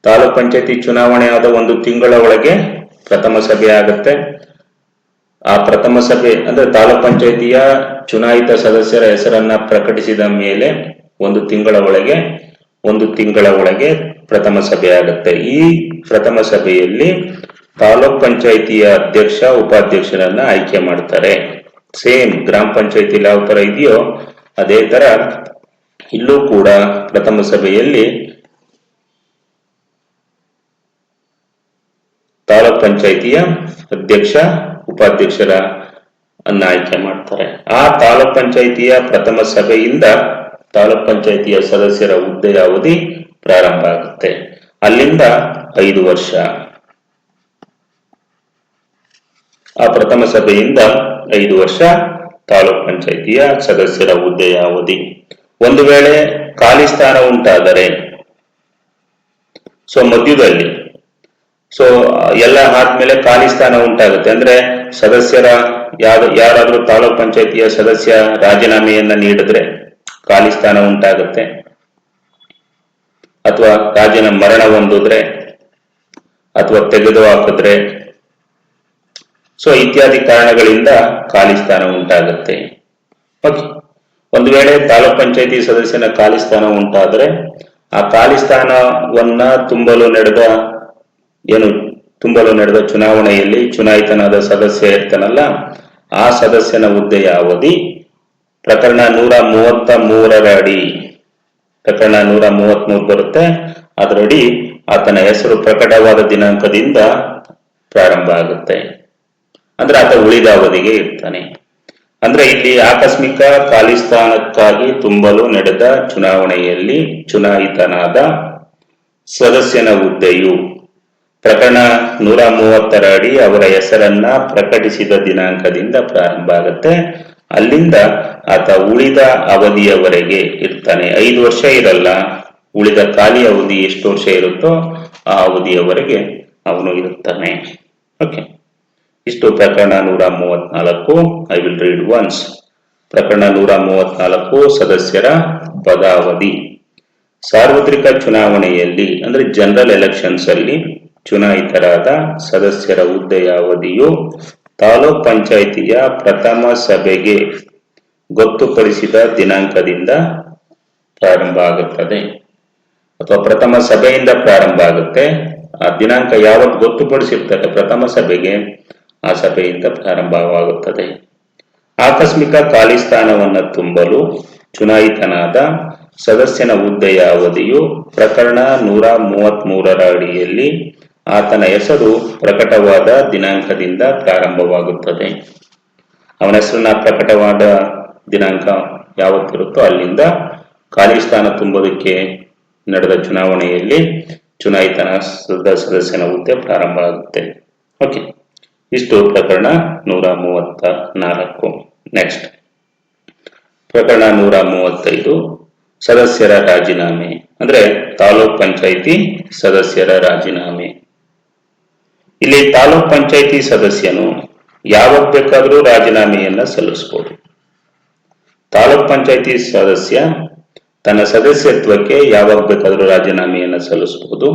ತಾಲೂಕ್ ಪಂಚಾಯತಿ ಚುನಾವಣೆ ಆದ 1 ತಿಂಗಳ ಒಳಗೆ ಪ್ರಥಮ ಸಭೆ ಆಗುತ್ತೆ. ಆ ಪ್ರಥಮ ಸಭೆ ಅಂದ್ರೆ ತಾಲೂಕ್ ಪಂಚಾಯತಿಯ ಚುನಾಯಿತ ಸದಸ್ಯರ ಹೆಸರನ್ನ ಪ್ರಕಟಿಸಿದ ಮೇಲೆ 1 ತಿಂಗಳ ಒಳಗೆ ಪ್ರಥಮ ಸಭೆ ಆಗುತ್ತೆ. ಈ ಪ್ರಥಮ ಸಭೆಯಲ್ಲಿ ತಾಲೂಕ್ ಪಂಚಾಯತಿಯ ಅಧ್ಯಕ್ಷ ಉಪಾಧ್ಯಕ್ಷರನ್ನ ಆಯ್ಕೆ ಮಾಡ್ತಾರೆ. ಸೇಮ್ ಗ್ರಾಮ ಪಂಚಾಯತಿ ಯಾವ ತರ ಇದೆಯೋ ಅದೇ ತರ ಇಲ್ಲೂ ಕೂಡ ಪ್ರಥಮ ಸಭೆಯಲ್ಲಿ ತಾಲೂಕ್ ಪಂಚಾಯತಿಯ ಅಧ್ಯಕ್ಷ ಉಪಾಧ್ಯಕ್ಷರ ಆಯ್ಕೆ ಮಾಡ್ತಾರೆ. ಆ ತಾಲೂಕ್ ಪಂಚಾಯತಿಯ ಪ್ರಥಮ ಸಭೆಯಿಂದ ತಾಲೂಕ್ ಪಂಚಾಯತಿಯ ಸದಸ್ಯರ ಹುದ್ದೆಯ ಅವಧಿ ಪ್ರಾರಂಭ ಆಗುತ್ತೆ. ಅಲ್ಲಿಂದ 5 ವರ್ಷ. ಆ ಪ್ರಥಮ ಸಭೆಯಿಂದ 5 ವರ್ಷ ತಾಲೂಕ್ ಪಂಚಾಯತಿಯ ಸದಸ್ಯರ ಹುದ್ದೆಯ ಅವಧಿ. ಒಂದು ವೇಳೆ ಖಾಲಿ ಸ್ಥಾನ ಉಂಟಾದರೆ, ಮಧ್ಯದಲ್ಲಿ ಎಲ್ಲ ಆದ್ಮೇಲೆ ಖಾಲಿ ಸ್ಥಾನ ಉಂಟಾಗುತ್ತೆ ಅಂದ್ರೆ ಸದಸ್ಯರ ಯಾರಾದ್ರೂ ತಾಲೂಕ್ ಪಂಚಾಯತಿಯ ಸದಸ್ಯ ರಾಜೀನಾಮೆಯನ್ನ ನೀಡಿದ್ರೆ ಖಾಲಿ ಸ್ಥಾನ ಉಂಟಾಗುತ್ತೆ, ಅಥವಾ ಮರಣ ಹೊಂದಿದ್ರೆ, ಅಥವಾ ತೆಗೆದು ಹಾಕಿದ್ರೆ, ಇತ್ಯಾದಿ ಕಾರಣಗಳಿಂದ ಖಾಲಿ ಸ್ಥಾನ ಉಂಟಾಗುತ್ತೆ. ಓಕೆ, ಒಂದು ವೇಳೆ ತಾಲೂಕ್ ಪಂಚಾಯತಿ ಸದಸ್ಯನ ಖಾಲಿ ಸ್ಥಾನ ಉಂಟಾದ್ರೆ ಆ ಖಾಲಿ ಸ್ಥಾನವನ್ನ ತುಂಬಲು ನಡೆದ ಚುನಾವಣೆಯಲ್ಲಿ ಚುನಾಯಿತನಾದ ಸದಸ್ಯ ಇರ್ತಾನಲ್ಲ, ಆ ಸದಸ್ಯನ ಹುದ್ದೆಯ ಅವಧಿ ಪ್ರಕರಣ 133 ಅಡಿ, ಪ್ರಕರಣ 133 ಬರುತ್ತೆ, ಅದರಡಿ ಆತನ ಹೆಸರು ಪ್ರಕಟವಾದ ದಿನಾಂಕದಿಂದ ಪ್ರಾರಂಭ ಆಗುತ್ತೆ. ಅಂದ್ರೆ ಆತ ಉಳಿದ ಅವಧಿಗೆ ಇರ್ತಾನೆ. ಅಂದ್ರೆ ಇಲ್ಲಿ ಆಕಸ್ಮಿಕ ಖಾಲಿ ಸ್ಥಾನಕ್ಕಾಗಿ ತುಂಬಲು ನಡೆದ ಚುನಾವಣೆಯಲ್ಲಿ ಚುನಾಯಿತನಾದ ಸದಸ್ಯನ ಹುದ್ದೆಯು ಪ್ರಕರಣ 130 ಅಡಿ ಅವರ ಹೆಸರನ್ನ ಪ್ರಕಟಿಸಿದ ದಿನಾಂಕದಿಂದ ಪ್ರಾರಂಭ ಆಗುತ್ತೆ. ಅಲ್ಲಿಂದ ಆತ ಉಳಿದ ಅವಧಿಯವರೆಗೆ ಇರ್ತಾನೆ. 5 ವರ್ಷ ಇರಲ್ಲ, ಉಳಿದ ಖಾಲಿ ಅವಧಿ ಎಷ್ಟು ವರ್ಷ ಇರುತ್ತೋ ಆ ಅವಧಿಯವರೆಗೆ ಅವನು ಇರುತ್ತಾನೆ. ಓಕೆ, ಇಷ್ಟು ಪ್ರಕರಣ 134. I will read once. ಪ್ರಕರಣ 134 ಸದಸ್ಯರ ಪದಾವಧಿ. ಸಾರ್ವತ್ರಿಕ ಚುನಾವಣೆಯಲ್ಲಿ ಅಂದ್ರೆ ಜನರಲ್ ಎಲೆಕ್ಷನ್ಸ್ ಅಲ್ಲಿ ಚುನಾಯಿತರಾದ ಸದಸ್ಯರ ಹುದ್ದೆಯ ಅವಧಿಯು ತಾಲೂಕ್ ಪಂಚಾಯಿತಿಯ ಪ್ರಥಮ ಸಭೆಗೆ ಗೊತ್ತುಪಡಿಸಿದ ದಿನಾಂಕದಿಂದ ಪ್ರಾರಂಭ ಆಗುತ್ತದೆ, ಅಥವಾ ಪ್ರಥಮ ಸಭೆಯಿಂದ ಪ್ರಾರಂಭ ಆಗುತ್ತೆ. ಆ ದಿನಾಂಕ ಯಾವತ್ತು ಗೊತ್ತುಪಡಿಸಿರ್ತಾರೆ ಪ್ರಥಮ ಸಭೆಗೆ, ಆ ಸಭೆಯಿಂದ ಪ್ರಾರಂಭವಾಗುತ್ತದೆ. ಆಕಸ್ಮಿಕ ಖಾಲಿ ಸ್ಥಾನವನ್ನು ತುಂಬಲು ಚುನಾಯಿತನಾದ ಸದಸ್ಯನ ಹುದ್ದೆಯ ಅವಧಿಯು ಪ್ರಕರಣ 133 ಅಡಿಯಲ್ಲಿ ಆತನ ಹೆಸರು ಪ್ರಕಟವಾದ ದಿನಾಂಕದಿಂದ ಪ್ರಾರಂಭವಾಗುತ್ತದೆ. ಅವನ ಹೆಸರನ್ನ ಪ್ರಕಟವಾದ ದಿನಾಂಕ ಯಾವತ್ತಿರುತ್ತೋ ಅಲ್ಲಿಂದ ಖಾಲಿ ಸ್ಥಾನ ತುಂಬೋದಕ್ಕೆ ನಡೆದ ಚುನಾವಣೆಯಲ್ಲಿ ಚುನಾಯಿತನ ಸದಸ್ಯನ ಹುದ್ದೆ ಪ್ರಾರಂಭ ಆಗುತ್ತೆ. ಓಕೆ, ಇಷ್ಟು ಪ್ರಕರಣ 134. ನೆಕ್ಸ್ಟ್ ಪ್ರಕರಣ 135 ಸದಸ್ಯರ ರಾಜೀನಾಮೆ ಅಂದ್ರೆ ತಾಲೂಕ್ ಪಂಚಾಯಿತಿ ಸದಸ್ಯರ ರಾಜೀನಾಮೆ. ಇಲ್ಲಿ ತಾಲೂಕ್ ಪಂಚಾಯಿತಿ ಸದಸ್ಯನು ಯಾವಾಗ ಬೇಕಾದರೂ ರಾಜೀನಾಮೆಯನ್ನ ಸಲ್ಲಿಸಬಹುದು. ತಾಲೂಕ್ ಪಂಚಾಯಿತಿ ಸದಸ್ಯ ತನ್ನ ಸದಸ್ಯತ್ವಕ್ಕೆ ಯಾವಾಗ ಬೇಕಾದರೂ ರಾಜೀನಾಮೆಯನ್ನ ಸಲ್ಲಿಸಬಹುದು.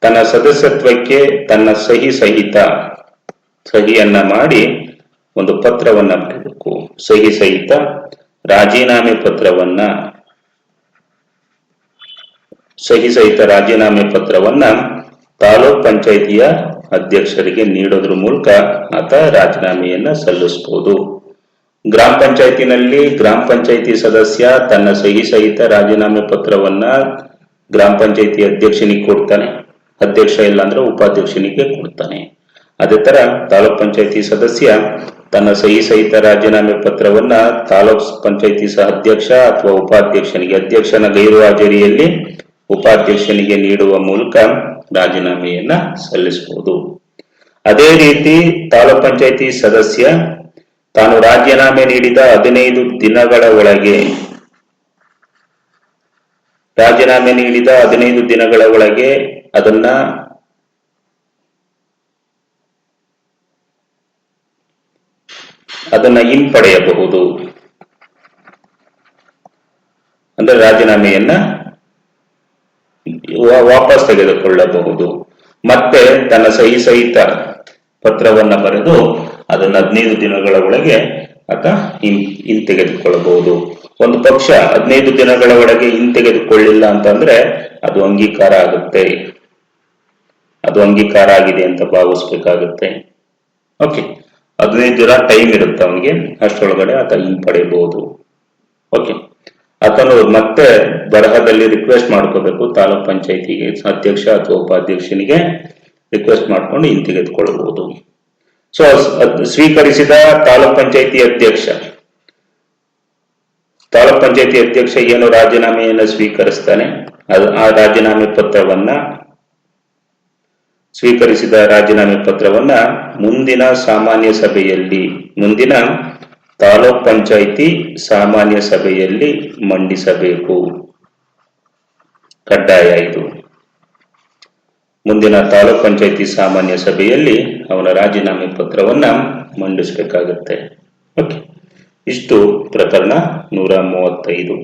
ತನ್ನ ಸದಸ್ಯತ್ವಕ್ಕೆ ತನ್ನ ಸಹಿಯನ್ನ ಮಾಡಿ ಒಂದು ಪತ್ರವನ್ನ ಬರೀಬೇಕು. ಸಹಿ ಸಹಿತ ರಾಜೀನಾಮೆ ಪತ್ರವನ್ನ ತಾಲೂಕ್ ಪಂಚಾಯಿತಿಯ ಅಧ್ಯಕ್ಷರಿಗೆ ನೀಡೋದ್ರ ಮೂಲಕ ಆತ ರಾಜೀನಾಮೆಯನ್ನ ಸಲ್ಲಿಸಬಹುದು. ಗ್ರಾಮ ಪಂಚಾಯತಿನಲ್ಲಿ ಗ್ರಾಮ ಪಂಚಾಯತಿ ಸದಸ್ಯ ತನ್ನ ಸಹಿ ಸಹಿತ ರಾಜೀನಾಮೆ ಪತ್ರವನ್ನ ಗ್ರಾಮ ಪಂಚಾಯತಿ ಅಧ್ಯಕ್ಷನಿಗೆ ಕೊಡ್ತಾನೆ. ಅಧ್ಯಕ್ಷ ಇಲ್ಲ ಅಂದ್ರೆ ಉಪಾಧ್ಯಕ್ಷನಿಗೆ ಕೊಡ್ತಾನೆ. ಅದೇ ತರ ತಾಲೂಕ್ ಪಂಚಾಯತಿ ಸದಸ್ಯ ತನ್ನ ಸಹಿ ಸಹಿತ ರಾಜೀನಾಮೆ ಪತ್ರವನ್ನ ತಾಲೂಕ್ ಪಂಚಾಯತಿ ಅಧ್ಯಕ್ಷ ಅಥವಾ ಉಪಾಧ್ಯಕ್ಷನಿಗೆ, ಅಧ್ಯಕ್ಷನ ಗೈರು ಹಾಜರಿಯಲ್ಲಿ ಉಪಾಧ್ಯಕ್ಷನಿಗೆ ನೀಡುವ ಮೂಲಕ ರಾಜೀನಾಮೆಯನ್ನ ಸಲ್ಲಿಸಬಹುದು. ಅದೇ ರೀತಿ ತಾಲೂಕ್ ಪಂಚಾಯತಿ ಸದಸ್ಯ ತಾನು ರಾಜೀನಾಮೆ ನೀಡಿದ 15 ದಿನಗಳ ಒಳಗೆ ಅದನ್ನ ಹಿಂಪಡೆಯಬಹುದು. ಅಂದ್ರೆ ರಾಜೀನಾಮೆಯನ್ನ ವಾಪಸ್ ತೆಗೆದುಕೊಳ್ಳಬಹುದು. ಮತ್ತೆ ತನ್ನ ಸಹಿ ಸಹಿತ ಪತ್ರವನ್ನ ಬರೆದು ಅದನ್ನ 15 ದಿನಗಳ ಒಳಗೆ ಆತ ಹಿಂತೆಗೆದುಕೊಳ್ಳಬಹುದು. ಒಂದು ಪಕ್ಷ 15 ದಿನಗಳ ಒಳಗೆ ಹಿಂತೆಗೆದುಕೊಳ್ಳಿಲ್ಲ ಅಂತಂದ್ರೆ ಅದು ಅಂಗೀಕಾರ ಆಗುತ್ತೆ, ಅದು ಅಂಗೀಕಾರ ಆಗಿದೆ ಅಂತ ಭಾವಿಸ್ಬೇಕಾಗುತ್ತೆ. ಓಕೆ, 15 ದಿನ ಟೈಮ್ ಇರುತ್ತೆ ಅವನಿಗೆ, ಅಷ್ಟರೊಳಗಡೆ ಆತ ಹಿಂಪಡೆಯಬಹುದು. ಓಕೆ, ಆತನು ಮತ್ತೆ ಬರಹದಲ್ಲಿ ರಿಕ್ವೆಸ್ಟ್ ಮಾಡ್ಕೋಬೇಕು ತಾಲೂಕ್ ಪಂಚಾಯತಿಗೆ ಅಧ್ಯಕ್ಷ ಅಥವಾ ಉಪಾಧ್ಯಕ್ಷನಿಗೆ ರಿಕ್ವೆಸ್ಟ್ ಮಾಡ್ಕೊಂಡು ಹಿಂತೆಗೆದುಕೊಳ್ಳಬಹುದು. ಸೊ ಸ್ವೀಕರಿಸಿದ ತಾಲೂಕ್ ಪಂಚಾಯತಿ ಅಧ್ಯಕ್ಷ ಏನು ರಾಜೀನಾಮೆಯನ್ನು ಸ್ವೀಕರಿಸ್ತಾನೆ, ಆ ರಾಜೀನಾಮೆ ಪತ್ರವನ್ನ ಸ್ವೀಕರಿಸಿದ ರಾಜೀನಾಮೆ ಪತ್ರವನ್ನ ಮುಂದಿನ ತಾಲೂಕ್ ಪಂಚಾಯಿತಿ ಸಾಮಾನ್ಯ ಸಭೆಯಲ್ಲಿ ಮಂಡಿಸಬೇಕು. ಕಡ್ಡಾಯ ಇದು. ಮುಂದಿನ ತಾಲೂಕ್ ಪಂಚಾಯಿತಿ ಸಾಮಾನ್ಯ ಸಭೆಯಲ್ಲಿ ಅವನ ರಾಜೀನಾಮೆ ಪತ್ರವನ್ನ ಮಂಡಿಸಬೇಕಾಗತ್ತೆ. ಓಕೆ, ಇಷ್ಟು ಪ್ರಕರಣ 135.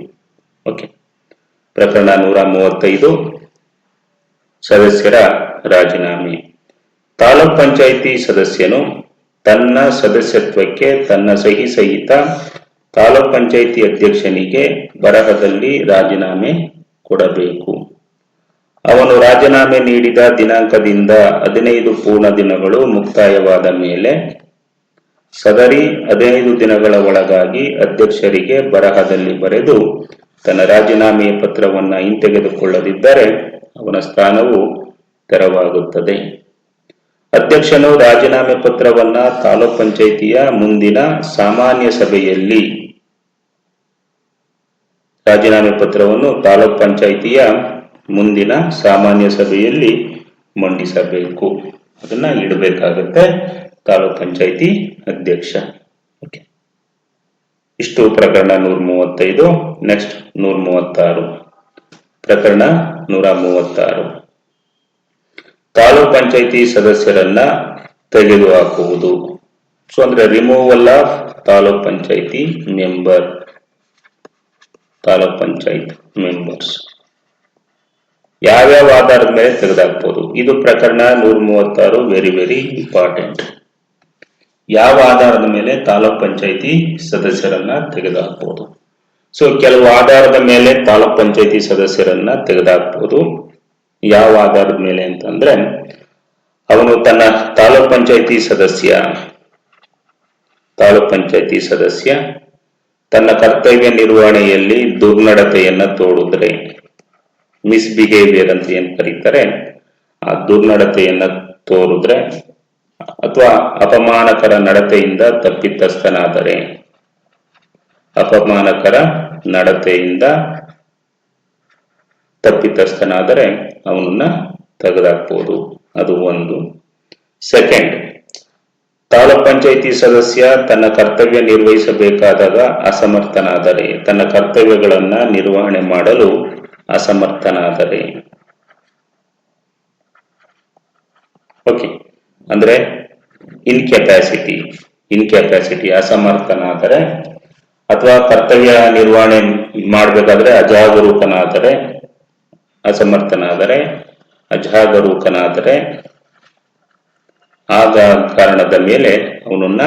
ಓಕೆ, ಪ್ರಕರಣ 135 ಸದಸ್ಯರ ರಾಜೀನಾಮೆ. ತಾಲೂಕ್ ಪಂಚಾಯಿತಿ ಸದಸ್ಯನು ತನ್ನ ಸದಸ್ಯತ್ವಕ್ಕೆ ತನ್ನ ಸಹಿ ಸಹಿತ ತಾಲೂಕ್ ಪಂಚಾಯಿತಿ ಅಧ್ಯಕ್ಷನಿಗೆ ಬರಹದಲ್ಲಿ ರಾಜೀನಾಮೆ ಕೊಡಬೇಕು. ಅವನು ರಾಜೀನಾಮೆ ನೀಡಿದ ದಿನಾಂಕದಿಂದ 15 ಪೂರ್ಣ ದಿನಗಳು ಮುಕ್ತಾಯವಾದ ಮೇಲೆ ಸದರಿ 15 ದಿನಗಳ ಒಳಗಾಗಿ ಅಧ್ಯಕ್ಷರಿಗೆ ಬರಹದಲ್ಲಿ ಬರೆದು ತನ್ನ ರಾಜೀನಾಮೆಯ ಪತ್ರವನ್ನ ಹಿಂತೆಗೆದುಕೊಳ್ಳದಿದ್ದರೆ ಅವನ ಸ್ಥಾನವು ತೆರವಾಗುತ್ತದೆ. ಅಧ್ಯಕ್ಷನು ರಾಜೀನಾಮೆ ಪತ್ರವನ್ನ ತಾಲೂಕ್ ಪಂಚಾಯಿತಿಯ ಮುಂದಿನ ಸಾಮಾನ್ಯ ಸಭೆಯಲ್ಲಿ ಮಂಡಿಸಬೇಕು. ಅದನ್ನ ಇಡಬೇಕಾಗತ್ತೆ ತಾಲೂಕ್ ಪಂಚಾಯಿತಿ ಅಧ್ಯಕ್ಷ. ಓಕೆ, ಇಷ್ಟು ಪ್ರಕರಣ 135. ನೆಕ್ಸ್ಟ್ 136. ಪ್ರಕರಣ 136 ತಾಲೂಕ್ ಪಂಚಾಯಿತಿ ಸದಸ್ಯರನ್ನ ತೆಗೆದುಹಾಕುವುದು. ಸೊ ಅಂದ್ರೆ removal of taluk panchayat members. ಯಾವ್ಯಾವ ಆಧಾರದ ಮೇಲೆ ತೆಗೆದುಹಾಕ್ಬಹುದು? ಇದು ಪ್ರಕರಣ 136 ವೆರಿ ವೆರಿ ಇಂಪಾರ್ಟೆಂಟ್. ಯಾವ ಆಧಾರದ ಮೇಲೆ ತಾಲೂಕ್ ಪಂಚಾಯಿತಿ ಸದಸ್ಯರನ್ನ ತೆಗೆದುಹಾಕಬಹುದು? ಸೊ ಕೆಲವು ಆಧಾರದ ಮೇಲೆ ತಾಲೂಕ್ ಪಂಚಾಯಿತಿ ಸದಸ್ಯರನ್ನ ತೆಗೆದುಹಾಕಬಹುದು. ಯಾವ ಆಧಾರದ ಮೇಲೆ ಅಂತಂದ್ರೆ, ಅವನು ತನ್ನ ತಾಲೂಕ್ ಪಂಚಾಯಿತಿ ಸದಸ್ಯ ತನ್ನ ಕರ್ತವ್ಯ ನಿರ್ವಹಣೆಯಲ್ಲಿ ದುರ್ನಡತೆಯನ್ನ ತೋರಿದ್ರೆ, ಮಿಸ್ಬಿಹೇವಿಯರ್ ಅಂತ ಏನ್ ಕರೀತಾರೆ, ಆ ದುರ್ನಡತೆಯನ್ನ ತೋರಿದ್ರೆ ಅಥವಾ ಅಪಮಾನಕರ ನಡತೆಯಿಂದ ತಪ್ಪಿತಸ್ಥನಾದರೆ ಅವನನ್ನ ತೆಗೆದುಹಾಕಬಹುದು. ಅದು ಒಂದು. ಸೆಕೆಂಡ್, ತಾಲೂಕ್ ಪಂಚಾಯಿತಿ ಸದಸ್ಯ ತನ್ನ ಕರ್ತವ್ಯ ನಿರ್ವಹಿಸಬೇಕಾದಾಗ ಅಸಮರ್ಥನಾದರೆ, ತನ್ನ ಕರ್ತವ್ಯಗಳನ್ನ ನಿರ್ವಹಣೆ ಮಾಡಲು ಅಸಮರ್ಥನಾದರೆ, ಓಕೆ, ಅಂದ್ರೆ ಇನ್ಕೆಪಾಸಿಟಿ ಅಸಮರ್ಥನಾದರೆ, ಅಥವಾ ಕರ್ತವ್ಯ ನಿರ್ವಹಣೆ ಮಾಡಬೇಕಾದ್ರೆ ಅಜಾಗರೂಕನಾದರೆ ಆಗ ಕಾರಣದ ಮೇಲೆ ಅವನನ್ನ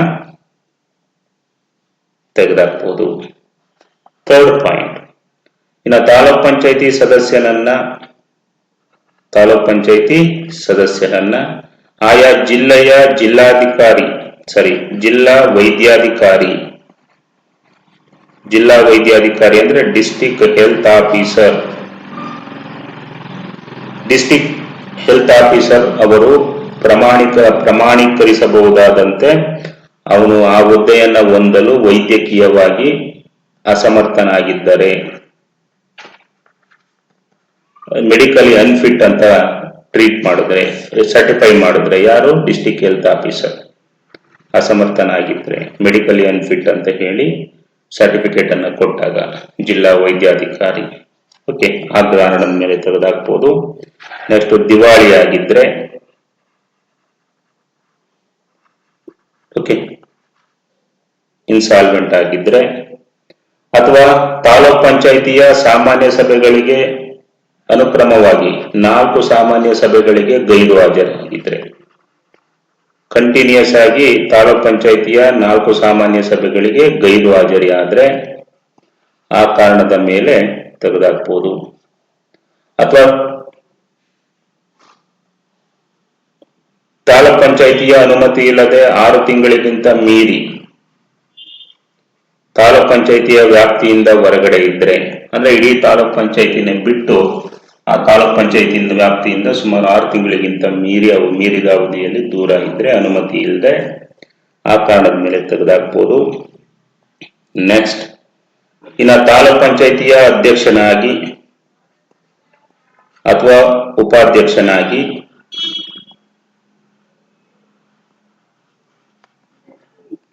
ತೆಗೆದಾಕ್ಬೋದು. ಥರ್ಡ್ ಪಾಯಿಂಟ್, ಇನ್ನು ತಾಲೂಕ್ ಪಂಚಾಯತಿ ಸದಸ್ಯನನ್ನ ಆಯಾ ಜಿಲ್ಲೆಯ ಜಿಲ್ಲಾ ವೈದ್ಯಾಧಿಕಾರಿ ಅಂದ್ರೆ ಡಿಸ್ಟಿಕ್ ಹೆಲ್ತ್ ಆಫೀಸರ್ ಅವರು ಪ್ರಮಾಣೀಕರಿಸಬಹುದಾದಂತೆ ಅವನು ಆ ಹುದ್ದೆಯನ್ನ ಹೊಂದಲು ವೈದ್ಯಕೀಯವಾಗಿ ಅಸಮರ್ಥನಾಗಿದ್ದರೆ, ಮೆಡಿಕಲಿ ಅನ್ಫಿಟ್ ಅಂತ ಸರ್ಟಿಫೈ ಮಾಡಿದ್ರೆ, ಯಾರು ಡಿಸ್ಟಿಕ್ ಹೆಲ್ತ್ ಆಫೀಸರ್ ಅಸಮರ್ಥನಾಗಿದ್ರೆ ಮೆಡಿಕಲಿ ಅನ್ಫಿಟ್ ಅಂತ ಹೇಳಿ ಸರ್ಟಿಫಿಕೇಟ್ ಅನ್ನ ಕೊಟ್ಟಾಗ ಜಿಲ್ಲಾ ವೈದ್ಯಾಧಿಕಾರಿ, ಓಕೆ, ಆ ಕಾರಣದ ಮೇಲೆ ತೆಗೆದಾಕ್ಬೋದು. ನೆಕ್ಸ್ಟ್ ದಿವಾಳಿ ಆಗಿದ್ರೆ, ಓಕೆ, ಇನ್ಸಾಲ್ವೆಂಟ್ ಆಗಿದ್ರೆ, ಅಥವಾ ತಾಲೂಕ್ ಪಂಚಾಯಿತಿಯ ಸಾಮಾನ್ಯ ಸಭೆಗಳಿಗೆ ಅನುಕ್ರಮವಾಗಿ 4 ಸಾಮಾನ್ಯ ಸಭೆಗಳಿಗೆ ಗೈರು ಹಾಜರಾಗಿದ್ರೆ, ಕಂಟಿನ್ಯೂಸ್ ಆಗಿ ತಾಲೂಕ್ ಪಂಚಾಯಿತಿಯ 4 ಸಾಮಾನ್ಯ ಸಭೆಗಳಿಗೆ ಗೈರು ಹಾಜರಿ ಆದ್ರೆ ಆ ಕಾರಣದ ಮೇಲೆ ತೆಗೆದಾಕ್ಬೋದು. ಅಥವಾ ತಾಲೂಕ್ ಪಂಚಾಯಿತಿಯ ಅನುಮತಿ ಇಲ್ಲದೆ 6 ತಿಂಗಳಿಗಿಂತ ಮೀರಿ ತಾಲೂಕ್ ಪಂಚಾಯಿತಿಯ ವ್ಯಾಪ್ತಿಯಿಂದ ಹೊರಗಡೆ ಇದ್ರೆ, ಅಂದ್ರೆ ಇಡೀ ತಾಲೂಕ್ ಪಂಚಾಯಿತಿನೇ ಬಿಟ್ಟು ಆ ತಾಲೂಕ್ ಪಂಚಾಯಿತಿಯಿಂದ ವ್ಯಾಪ್ತಿಯಿಂದ ಸುಮಾರು 6 ತಿಂಗಳಿಗಿಂತ ಮೀರಿದ ಅವಧಿಯಲ್ಲಿ ದೂರ ಇದ್ರೆ, ಅನುಮತಿ ಇಲ್ಲದೆ, ಆ ಕಾರಣದ ಮೇಲೆ ತೆಗೆದಾಕ್ಬೋದು. ನೆಕ್ಸ್ಟ್, ಇನ್ನು ತಾಲೂಕ್ ಪಂಚಾಯಿತಿಯ ಅಧ್ಯಕ್ಷನಾಗಿ ಅಥವಾ ಉಪಾಧ್ಯಕ್ಷನಾಗಿ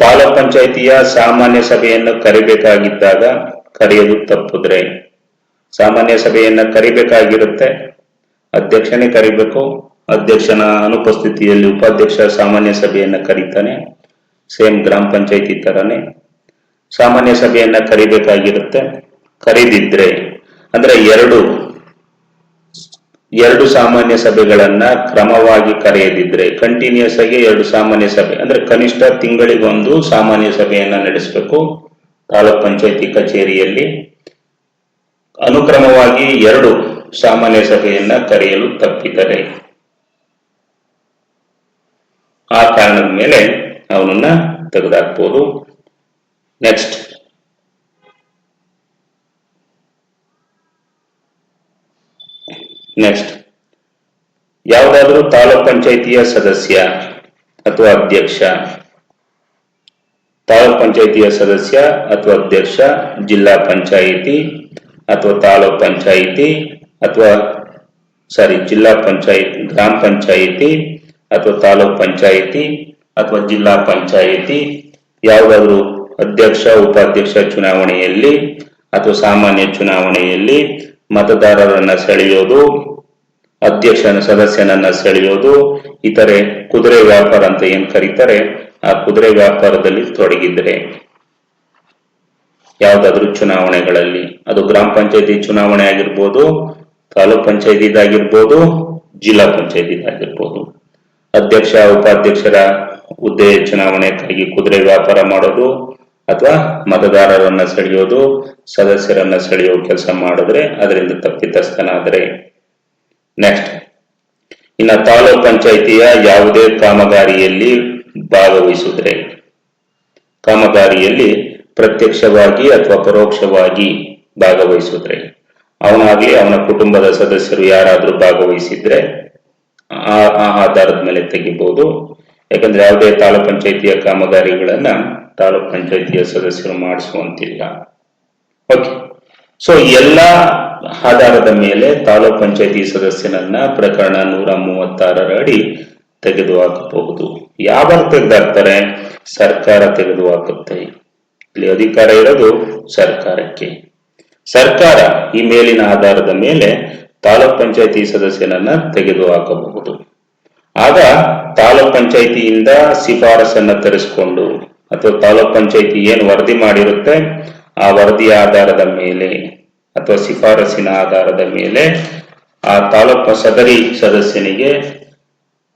ತಾಲೂಕ್ ಪಂಚಾಯಿತಿಯ ಸಾಮಾನ್ಯ ಸಭೆಯನ್ನು ಕರಿಬೇಕಾಗಿದ್ದಾಗ ಕರೆಯಲು ತಪ್ಪಿದ್ರೆ, ಸಾಮಾನ್ಯ ಸಭೆಯನ್ನ ಕರಿಬೇಕಾಗಿರುತ್ತೆ, ಅಧ್ಯಕ್ಷನೇ ಕರಿಬೇಕು, ಅಧ್ಯಕ್ಷನ ಅನುಪಸ್ಥಿತಿಯಲ್ಲಿ ಉಪಾಧ್ಯಕ್ಷ ಸಾಮಾನ್ಯ ಸಭೆಯನ್ನ ಕರೀತಾನೆ, ಸೇಮ್ ಗ್ರಾಮ ಪಂಚಾಯಿತಿ ತರನೇ ಸಾಮಾನ್ಯ ಸಭೆಯನ್ನ ಕರಿಬೇಕಾಗಿರುತ್ತೆ. ಕರೀದಿದ್ರೆ ಅಂದ್ರೆ ಎರಡು ಸಾಮಾನ್ಯ ಸಭೆಗಳನ್ನ ಕ್ರಮವಾಗಿ ಕರೆಯದಿದ್ರೆ, ಕಂಟಿನ್ಯೂಸ್ ಆಗಿ 2 ಸಾಮಾನ್ಯ ಸಭೆ ಅಂದ್ರೆ ಕನಿಷ್ಠ ತಿಂಗಳಿಗೊಂದು ಸಾಮಾನ್ಯ ಸಭೆಯನ್ನ ನಡೆಸಬೇಕು ತಾಲೂಕ್ ಪಂಚಾಯಿತಿ ಕಚೇರಿಯಲ್ಲಿ. ಅನುಕ್ರಮವಾಗಿ 2 ಸಾಮಾನ್ಯ ಸಭೆಯನ್ನ ಕರೆಯಲು ತಪ್ಪಿದರೆ ಆ ಕಾರಣದ ಮೇಲೆ ಅವನನ್ನ ತೆಗೆದಾಕ್ಬೋದು. ನೆಕ್ಸ್ಟ್, ಯಾವುದಾದ್ರೂ ತಾಲೂಕ್ ಪಂಚಾಯಿತಿಯ ಸದಸ್ಯ ಅಥವಾ ಅಧ್ಯಕ್ಷ, ತಾಲೂಕ್ ಪಂಚಾಯಿತಿಯ ಸದಸ್ಯ ಅಥವಾ ಅಧ್ಯಕ್ಷ ಜಿಲ್ಲಾ ಪಂಚಾಯಿತಿ ಅಥವಾ ತಾಲೂಕ್ ಪಂಚಾಯಿತಿ ಅಥವಾ ಜಿಲ್ಲಾ ಪಂಚಾಯಿತಿ, ಗ್ರಾಮ ಪಂಚಾಯಿತಿ ಅಥವಾ ತಾಲೂಕ್ ಪಂಚಾಯಿತಿ ಅಥವಾ ಜಿಲ್ಲಾ ಪಂಚಾಯಿತಿ ಯಾವುದಾದ್ರೂ ಅಧ್ಯಕ್ಷ ಉಪಾಧ್ಯಕ್ಷ ಚುನಾವಣೆಯಲ್ಲಿ ಅಥವಾ ಸಾಮಾನ್ಯ ಚುನಾವಣೆಯಲ್ಲಿ ಮತದಾರರನ್ನ ಸೆಳೆಯೋದು, ಸದಸ್ಯನನ್ನ ಸೆಳೆಯೋದು, ಇತರೆ ಕುದುರೆ ವ್ಯಾಪಾರ ಅಂತ ಏನ್ ಕರೀತಾರೆ ಆ ಕುದುರೆ ವ್ಯಾಪಾರದಲ್ಲಿ ತೊಡಗಿದ್ರೆ, ಯಾವ್ದಾದ್ರು ಚುನಾವಣೆಗಳಲ್ಲಿ, ಅದು ಗ್ರಾಮ ಪಂಚಾಯತಿ ಚುನಾವಣೆ ಆಗಿರ್ಬೋದು, ತಾಲೂಕ್ ಪಂಚಾಯತಿದಾಗಿರ್ಬೋದು, ಜಿಲ್ಲಾ ಪಂಚಾಯತಿದಾಗಿರ್ಬೋದು, ಅಧ್ಯಕ್ಷ ಉಪಾಧ್ಯಕ್ಷರ ಹುದ್ದೆ ಚುನಾವಣೆಗಾಗಿ ಕುದುರೆ ವ್ಯಾಪಾರ ಮಾಡೋದು ಅಥವಾ ಮತದಾರರನ್ನ ಸೆಳೆಯೋದು, ಸದಸ್ಯರನ್ನ ಸೆಳೆಯೋ ಕೆಲಸ ಮಾಡಿದ್ರೆ ಅದರಿಂದ ತಪ್ಪಿತಸ್ಥನಾದ್ರೆ. ನೆಕ್ಸ್ಟ್, ಇನ್ನು ತಾಲೂಕ್ ಪಂಚಾಯಿತಿಯ ಯಾವುದೇ ಕಾಮಗಾರಿಯಲ್ಲಿ ಭಾಗವಹಿಸಿದ್ರೆ, ಕಾಮಗಾರಿಯಲ್ಲಿ ಪ್ರತ್ಯಕ್ಷವಾಗಿ ಅಥವಾ ಪರೋಕ್ಷವಾಗಿ ಭಾಗವಹಿಸಿದ್ರೆ, ಅವನಾಗ್ಲಿ ಅವನ ಕುಟುಂಬದ ಸದಸ್ಯರು ಯಾರಾದ್ರೂ ಭಾಗವಹಿಸಿದ್ರೆ ಆ ಆಧಾರದ ಮೇಲೆ ತೆಗಿಬಹುದು. ಯಾಕಂದ್ರೆ ಯಾವುದೇ ತಾಲೂಕ್ ಪಂಚಾಯಿತಿಯ ಕಾಮಗಾರಿಗಳನ್ನ ತಾಲೂಕ್ ಪಂಚಾಯಿತಿಯ ಸದಸ್ಯರು ಮಾಡಿಸುವಂತಿಲ್ಲ. ಓಕೆ, ಸೊ ಎಲ್ಲ ಆಧಾರದ ಮೇಲೆ ತಾಲೂಕ್ ಪಂಚಾಯಿತಿ ಸದಸ್ಯನನ್ನ ಪ್ರಕರಣ 136 ಅಡಿ ತೆಗೆದುಹಾಕಬಹುದು. ಯಾವಾಗ ತೆಗೆದುಹಾಕ್ತಾರೆ? ಸರ್ಕಾರ ತೆಗೆದುಹಾಕುತ್ತೆ. ಇಲ್ಲಿ ಅಧಿಕಾರ ಇರೋದು ಸರ್ಕಾರಕ್ಕೆ. ಸರ್ಕಾರ ಈ ಮೇಲಿನ ಆಧಾರದ ಮೇಲೆ ತಾಲೂಕ್ ಪಂಚಾಯಿತಿ ಸದಸ್ಯನನ್ನ ತೆಗೆದುಹಾಕಬಹುದು. ಆಗ ತಾಲೂಕ್ ಪಂಚಾಯಿತಿಯಿಂದ ಶಿಫಾರಸನ್ನ ತರಿಸಿಕೊಂಡು ಅಥವಾ ತಾಲೂಕ್ ಪಂಚಾಯಿತಿ ಏನು ವರದಿ ಮಾಡಿರುತ್ತೆ ಆ ವರದಿಯ ಆಧಾರದ ಮೇಲೆ ಅಥವಾ ಶಿಫಾರಸಿನ ಆಧಾರದ ಮೇಲೆ ಆ ತಾಲೂಕು ಸದರಿ ಸದಸ್ಯನಿಗೆ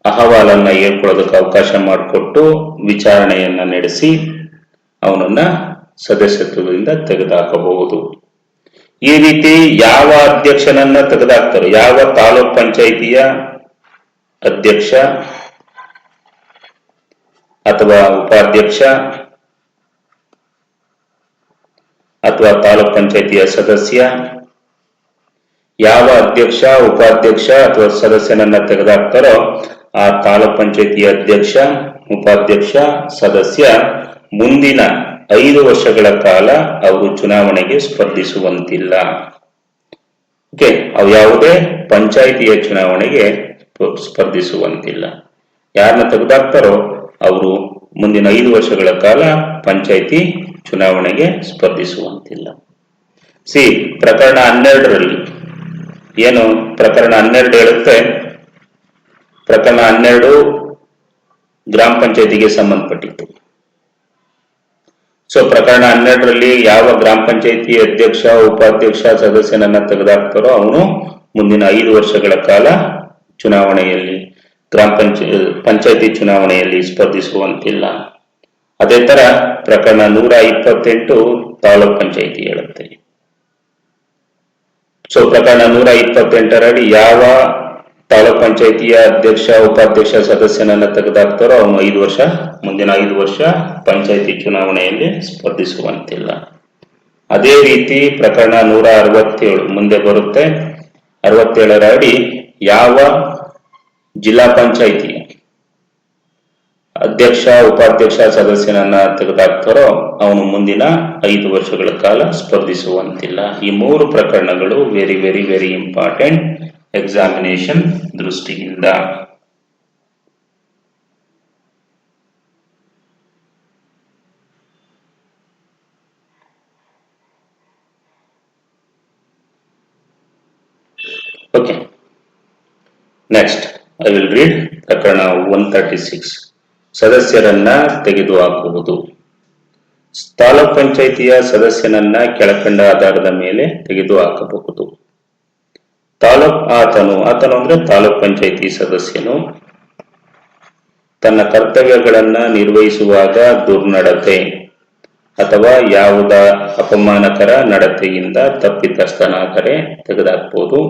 ಅಹವಾಲನ್ನ ಏರ್ಕೊಳ್ಳೋದಕ್ಕೆ ಅವಕಾಶ ಮಾಡಿಕೊಟ್ಟು ವಿಚಾರಣೆಯನ್ನ ನಡೆಸಿ ಅವನನ್ನ ಸದಸ್ಯತ್ವದಿಂದ ತೆಗೆದುಹಾಕಬಹುದು. ಈ ರೀತಿ ಯಾವ ಅಧ್ಯಕ್ಷನನ್ನ ತೆಗೆದುಹಾಕ್ತಾರೆ, ಯಾವ ತಾಲೂಕ್ ಪಂಚಾಯಿತಿಯ ಅಧ್ಯಕ್ಷ ಅಥವಾ ಉಪಾಧ್ಯಕ್ಷ ಅಥವಾ ತಾಲೂಕ್ ಪಂಚಾಯಿತಿಯ ಸದಸ್ಯ, ಯಾವ ಅಧ್ಯಕ್ಷ ಉಪಾಧ್ಯಕ್ಷ ಅಥವಾ ಸದಸ್ಯನನ್ನ ತೆಗೆದುಹಾಕ್ತಾರೋ ಆ ತಾಲೂಕ್ ಪಂಚಾಯಿತಿಯ ಅಧ್ಯಕ್ಷ ಉಪಾಧ್ಯಕ್ಷ ಸದಸ್ಯ ಮುಂದಿನ 5 ವರ್ಷಗಳ ಕಾಲ ಅವರು ಚುನಾವಣೆಗೆ ಸ್ಪರ್ಧಿಸುವಂತಿಲ್ಲ. ಓಕೆ, ಅವು ಯಾವುದೇ ಪಂಚಾಯಿತಿಯ ಚುನಾವಣೆಗೆ ಸ್ಪರ್ಧಿಸುವಂತಿಲ್ಲ. ಯಾರನ್ನ ತೆಗೆದುಹಾಕ್ತಾರೋ ಅವರು ಮುಂದಿನ 5 ವರ್ಷಗಳ ಕಾಲ ಪಂಚಾಯಿತಿ ಚುನಾವಣೆಗೆ ಸ್ಪರ್ಧಿಸುವಂತಿಲ್ಲ. ಪ್ರಕರಣ 12ರಲ್ಲಿ ಏನು ಪ್ರಕರಣ 12 ಹೇಳುತ್ತೆ, ಪ್ರಕರಣ 12 ಗ್ರಾಮ ಪಂಚಾಯಿತಿಗೆ ಸಂಬಂಧಪಟ್ಟಿತ್ತು. ಪ್ರಕರಣ 12ರಲ್ಲಿ ಯಾವ ಗ್ರಾಮ ಪಂಚಾಯಿತಿ ಅಧ್ಯಕ್ಷ ಉಪಾಧ್ಯಕ್ಷ ಸದಸ್ಯನನ್ನ ತೆಗೆದುಹಾಕ್ತಾರೋ ಅವನು ಮುಂದಿನ 5 ವರ್ಷಗಳ ಕಾಲ ಚುನಾವಣೆಯಲ್ಲಿ ಪಂಚಾಯಿತಿ ಚುನಾವಣೆಯಲ್ಲಿ ಸ್ಪರ್ಧಿಸುವಂತಿಲ್ಲ. ಅದೇ ತರ ಪ್ರಕರಣ 128 ತಾಲೂಕ್ ಪಂಚಾಯಿತಿ ಹೇಳುತ್ತೆ. ಪ್ರಕರಣ 128ರಡಿ ಯಾವ ತಾಲೂಕ್ ಪಂಚಾಯಿತಿಯ ಅಧ್ಯಕ್ಷ ಉಪಾಧ್ಯಕ್ಷ ಸದಸ್ಯನನ್ನ ತೆಗೆದುಹಾಕ್ತಾರೋ ಅವನು ಮುಂದಿನ 5 ವರ್ಷ ಪಂಚಾಯಿತಿ ಚುನಾವಣೆಯಲ್ಲಿ ಸ್ಪರ್ಧಿಸುವಂತಿಲ್ಲ. ಅದೇ ರೀತಿ ಪ್ರಕರಣ 167 ಮುಂದೆ ಬರುತ್ತೆ. 67ರಡಿ ಯಾವ ಜಿಲ್ಲಾ ಪಂಚಾಯಿತಿಯ ಅಧ್ಯಕ್ಷ ಉಪಾಧ್ಯಕ್ಷ ಸದಸ್ಯನನ್ನ ತೆಗೆದುಹಾಕ್ತಾರೋ ಅವನು ಮುಂದಿನ 5 ವರ್ಷಗಳ ಕಾಲ ಸ್ಪರ್ಧಿಸುವಂತಿಲ್ಲ. ಈ 3 ಪ್ರಕರಣಗಳು very very very important examination ದೃಷ್ಟಿಯಿಂದ. Okay, next I will read ಪ್ರಕರಣ 136 ಸದಸ್ಯರನ್ನ ತೆಗೆದುಹಾಕುವುದು. ತಾಲೂಕ್ ಪಂಚಾಯಿತಿಯ ಸದಸ್ಯನನ್ನ ಕೆಳಕಂಡ ಆಧಾರದ ಮೇಲೆ ತೆಗೆದುಹಾಕಬಹುದು. ಆತನು ಅಂದ್ರೆ ತಾಲೂಕ್ ಪಂಚಾಯಿತಿ ಸದಸ್ಯನು ತನ್ನ ಕರ್ತವ್ಯಗಳನ್ನ ನಿರ್ವಹಿಸುವಾಗ ದುರ್ನಡತೆ ಅಥವಾ ಯಾವುದ ಅಪಮಾನಕರ ನಡತೆಯಿಂದ ತಪ್ಪಿತಸ್ಥನಾದರೆ ತೆಗೆದುಹಾಕಬಹುದು.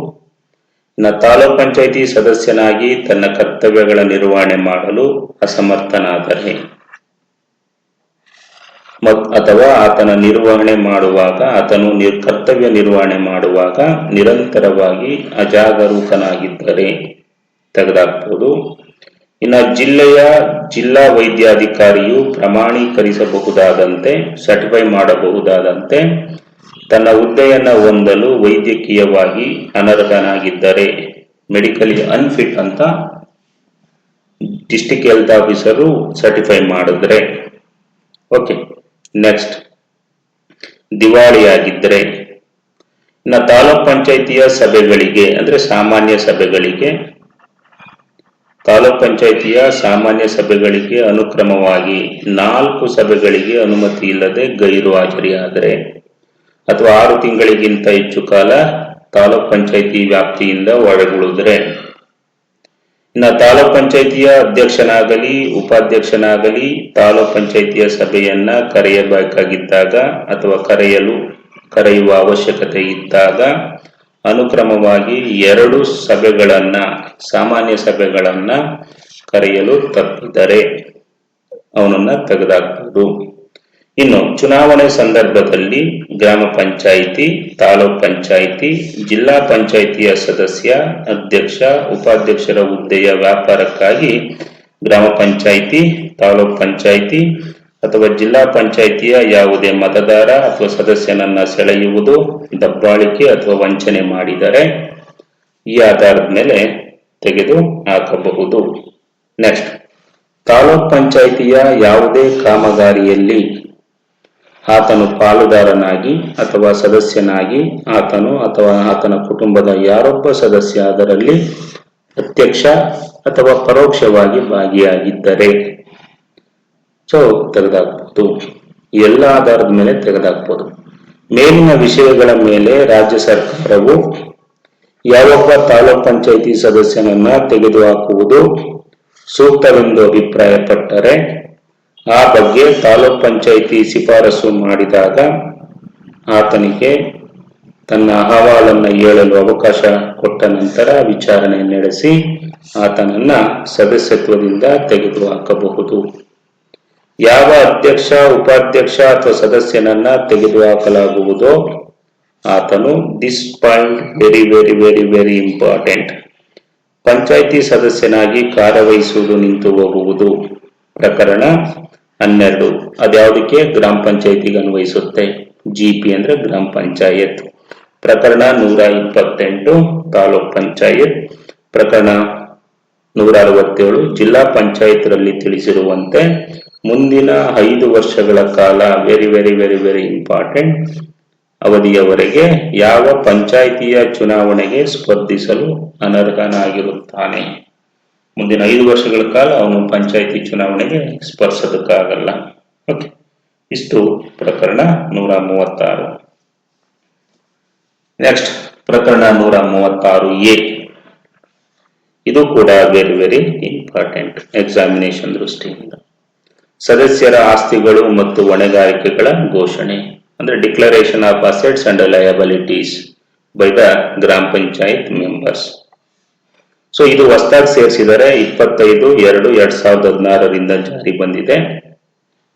ತಾಲೂಕ್ ಪಂಚಾಯಿತಿ ಸದಸ್ಯನಾಗಿ ತನ್ನ ಕರ್ತವ್ಯಗಳ ನಿರ್ವಹಣೆ ಮಾಡಲು ಅಸಮರ್ಥನಾದರೆ ಅಥವಾ ಆತನ ನಿರ್ವಹಣೆ ಮಾಡುವಾಗ ಕರ್ತವ್ಯ ನಿರ್ವಹಣೆ ಮಾಡುವಾಗ ನಿರಂತರವಾಗಿ ಅಜಾಗರೂಕನಾಗಿದ್ದರೆ ತೆಗೆದುಹಾಕಬಹುದು. ಜಿಲ್ಲಾ ವೈದ್ಯಾಧಿಕಾರಿಯು ಪ್ರಮಾಣೀಕರಿಸಬಹುದಾದಂತೆ ಸರ್ಟಿಫೈ ಮಾಡಬಹುದಾದಂತೆ ತನ್ನ ಹುದ್ದೆಯನ್ನ ಹೊಂದಲು ವೈದ್ಯಕೀಯವಾಗಿ ಅನರ್ಹನಾಗಿದ್ದರೆ ಮೆಡಿಕಲಿ ಅನ್ಫಿಟ್ ಅಂತ ಡಿಸ್ಟ್ರಿಕ್ಟ್ ಹೆಲ್ತ್ ಆಫೀಸರು ಸರ್ಟಿಫೈ ಮಾಡಿದ್ರೆ. ಓಕೆ, ನೆಕ್ಸ್ಟ್ ದಿವಾಳಿಯಾಗಿದ್ದರೆ ತಾಲೂಕ್ ಪಂಚಾಯಿತಿಯ ಸಭೆಗಳಿಗೆ ಅಂದ್ರೆ ತಾಲೂಕ್ ಪಂಚಾಯಿತಿಯ ಸಾಮಾನ್ಯ ಸಭೆಗಳಿಗೆ ಅನುಕ್ರಮವಾಗಿ 4 ಸಭೆಗಳಿಗೆ ಅನುಮತಿ ಇಲ್ಲದೆ ಗೈರು ಹಾಜರಿಯಾದರೆ ಅಥವಾ 6 ತಿಂಗಳಿಗಿಂತ ಹೆಚ್ಚು ಕಾಲ ತಾಲೂಕ್ ಪಂಚಾಯಿತಿ ವ್ಯಾಪ್ತಿಯಿಂದ ಹೊರಗುಳಿದ್ರೆ ತಾಲೂಕ್ ಪಂಚಾಯಿತಿಯ ಅಧ್ಯಕ್ಷನಾಗಲಿ ಉಪಾಧ್ಯಕ್ಷನಾಗಲಿ ತಾಲೂಕ್ ಪಂಚಾಯಿತಿಯ ಸಭೆಯನ್ನ ಕರೆಯಬೇಕಾಗಿದ್ದಾಗ ಅಥವಾ ಕರೆಯುವ ಅವಶ್ಯಕತೆ ಇದ್ದಾಗ ಅನುಕ್ರಮವಾಗಿ 2 ಸಭೆಗಳನ್ನ ಸಾಮಾನ್ಯ ಸಭೆಗಳನ್ನ ಕರೆಯಲು ತಪ್ಪಿದರೆ ಅವನನ್ನ ತೆಗೆದುಹಾಕಬಹುದು. ಇನ್ನು ಚುನಾವಣೆ ಸಂದರ್ಭದಲ್ಲಿ ಗ್ರಾಮ ಪಂಚಾಯಿತಿ ತಾಲೂಕ್ ಪಂಚಾಯಿತಿ ಜಿಲ್ಲಾ ಪಂಚಾಯಿತಿಯ ಸದಸ್ಯ ಅಧ್ಯಕ್ಷ ಉಪಾಧ್ಯಕ್ಷರ ಹುದ್ದೆಯ ವ್ಯಾಪಾರಕ್ಕಾಗಿ ಗ್ರಾಮ ಪಂಚಾಯಿತಿ ತಾಲೂಕ್ ಪಂಚಾಯಿತಿ ಅಥವಾ ಜಿಲ್ಲಾ ಪಂಚಾಯಿತಿಯ ಯಾವುದೇ ಮತದಾರ ಅಥವಾ ಸದಸ್ಯನನ್ನ ಸೆಳೆಯುವುದು ದಬ್ಬಾಳಿಕೆ ಅಥವಾ ವಂಚನೆ ಮಾಡಿದರೆ ಈ ಆಧಾರದ ಮೇಲೆ ತೆಗೆದು ಹಾಕಬಹುದು. ನೆಕ್ಸ್ಟ್, ತಾಲೂಕ್ ಪಂಚಾಯಿತಿಯ ಯಾವುದೇ ಕಾಮಗಾರಿಯಲ್ಲಿ ಆತನು ಪಾಲುದಾರನಾಗಿ ಅಥವಾ ಸದಸ್ಯನಾಗಿ ಆತನು ಅಥವಾ ಆತನ ಕುಟುಂಬದ ಯಾರೊಬ್ಬ ಸದಸ್ಯ ಅದರಲ್ಲಿ ಪ್ರತ್ಯಕ್ಷ ಅಥವಾ ಪರೋಕ್ಷವಾಗಿ ಭಾಗಿಯಾಗಿದ್ದರೆ ತೆಗೆದುಹಾಕಬಹುದು. ಎಲ್ಲ ಆಧಾರದ ಮೇಲೆ ತೆಗೆದುಹಾಕಬಹುದು. ಮೇಲಿನ ವಿಷಯಗಳ ಮೇಲೆ ರಾಜ್ಯ ಸರ್ಕಾರವು ಯಾವೊಬ್ಬ ತಾಲೂಕ್ ಪಂಚಾಯಿತಿ ಸದಸ್ಯನನ್ನ ತೆಗೆದುಹಾಕುವುದು ಸೂಕ್ತವೆಂದು ಅಭಿಪ್ರಾಯಪಟ್ಟರೆ ಆ ಬಗ್ಗೆ ತಾಲೂಕ್ ಪಂಚಾಯಿತಿ ಶಿಫಾರಸು ಮಾಡಿದಾಗ ಆತನಿಗೆ ತನ್ನ ಅಹವಾಲನ್ನು ಹೇಳಲು ಅವಕಾಶ ಕೊಟ್ಟ ನಂತರ ವಿಚಾರಣೆ ನಡೆಸಿ ಆತನನ್ನ ಸದಸ್ಯತ್ವದಿಂದ ತೆಗೆದುಹಾಕಬಹುದು. ಯಾವ ಅಧ್ಯಕ್ಷ, ಉಪಾಧ್ಯಕ್ಷ ಅಥವಾ ಸದಸ್ಯನನ್ನ ತೆಗೆದುಹಾಕಲಾಗುವುದೋ ಆತನು, this point very very very very important, ಪಂಚಾಯಿತಿ ಸದಸ್ಯನಾಗಿ ಕಾರ್ಯವಹಿಸುವುದು ನಿಂತು ಹೋಗುವುದು. ಪ್ರಕರಣ 12 ಅದ್ಯಾವುದಕ್ಕೆ? ಗ್ರಾಮ ಪಂಚಾಯಿತಿಗೆ ಅನ್ವಯಿಸುತ್ತೆ. GP ಅಂದ್ರೆ ಗ್ರಾಮ ಪಂಚಾಯತ್. ಪ್ರಕರಣ 128 ತಾಲೂಕ್ ಪಂಚಾಯತ್. ಪ್ರಕರಣ 167 ಜಿಲ್ಲಾ ಪಂಚಾಯತ್ ರಲ್ಲಿ ತಿಳಿಸಿರುವಂತೆ ಮುಂದಿನ 5 ವರ್ಷಗಳ ಕಾಲ very very very very important ಅವಧಿಯವರೆಗೆ ಯಾವ ಪಂಚಾಯಿತಿಯ ಚುನಾವಣೆಗೆ ಸ್ಪರ್ಧಿಸಲು ಅನರ್ಹನಾಗಿರುತ್ತಾನೆ. ಮುಂದಿನ 5 ವರ್ಷಗಳ ಕಾಲ ಅವನು ಪಂಚಾಯಿತಿ ಚುನಾವಣೆಗೆ ಸ್ಪರ್ಶೋದಕ್ಕಾಗಲ್ಲ. ಓಕೆ, ಇಷ್ಟು ಪ್ರಕರಣ 136. ನೆಕ್ಸ್ಟ್ ಪ್ರಕರಣ 136A. ಇದು ಕೂಡ ವೆರಿ ವೆರಿ ಇಂಪಾರ್ಟೆಂಟ್ ಎಕ್ಸಾಮಿನೇಷನ್ ದೃಷ್ಟಿಯಿಂದ. ಸದಸ್ಯರ ಆಸ್ತಿಗಳು ಮತ್ತು ಹೊಣೆಗಾರಿಕೆಗಳ ಘೋಷಣೆ, ಅಂದ್ರೆ declaration of assets and liabilities by the ಗ್ರಾಮ ಪಂಚಾಯತ್ ಮೆಂಬರ್ಸ್. ಸೊ ಇದು ಹೊಸದಾಗಿ ಸೇರಿಸಿದರೆ 25/2/2016 ಜಾರಿ ಬಂದಿದೆ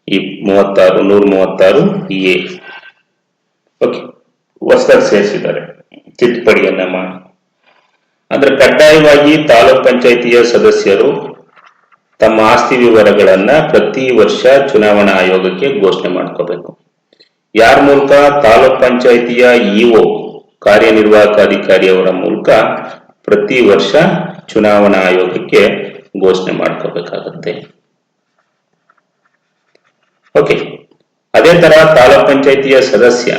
ಈ 136A. ಓಕೆ, ಹೊಸದಾಗಿ ಸೇರಿಸಿದ್ದಾರೆ, ತಿದ್ದುಪಡಿಯನ್ನ ಮಾಡಿ. ಅಂದ್ರೆ ಕಡ್ಡಾಯವಾಗಿ ತಾಲೂಕ್ ಪಂಚಾಯಿತಿಯ ಸದಸ್ಯರು ತಮ್ಮ ಆಸ್ತಿ ವಿವರಗಳನ್ನ ಪ್ರತಿ ವರ್ಷ ಚುನಾವಣಾ ಆಯೋಗಕ್ಕೆ ಘೋಷಣೆ ಮಾಡ್ಕೋಬೇಕು. ಯಾರ ಮೂಲಕ? ತಾಲೂಕ್ ಪಂಚಾಯಿತಿಯ ಇಒ ಕಾರ್ಯನಿರ್ವಾಹಕ ಅಧಿಕಾರಿಯವರ ಮೂಲಕ ಪ್ರತಿ ವರ್ಷ ಚುನಾವಣಾ ಆಯೋಗಕ್ಕೆ ಘೋಷಣೆ ಮಾಡ್ಕೋಬೇಕಾಗತ್ತೆ. ಓಕೆ, ಅದೇ ತರ ತಾಲೂಕ್ ಪಂಚಾಯಿತಿಯ ಸದಸ್ಯ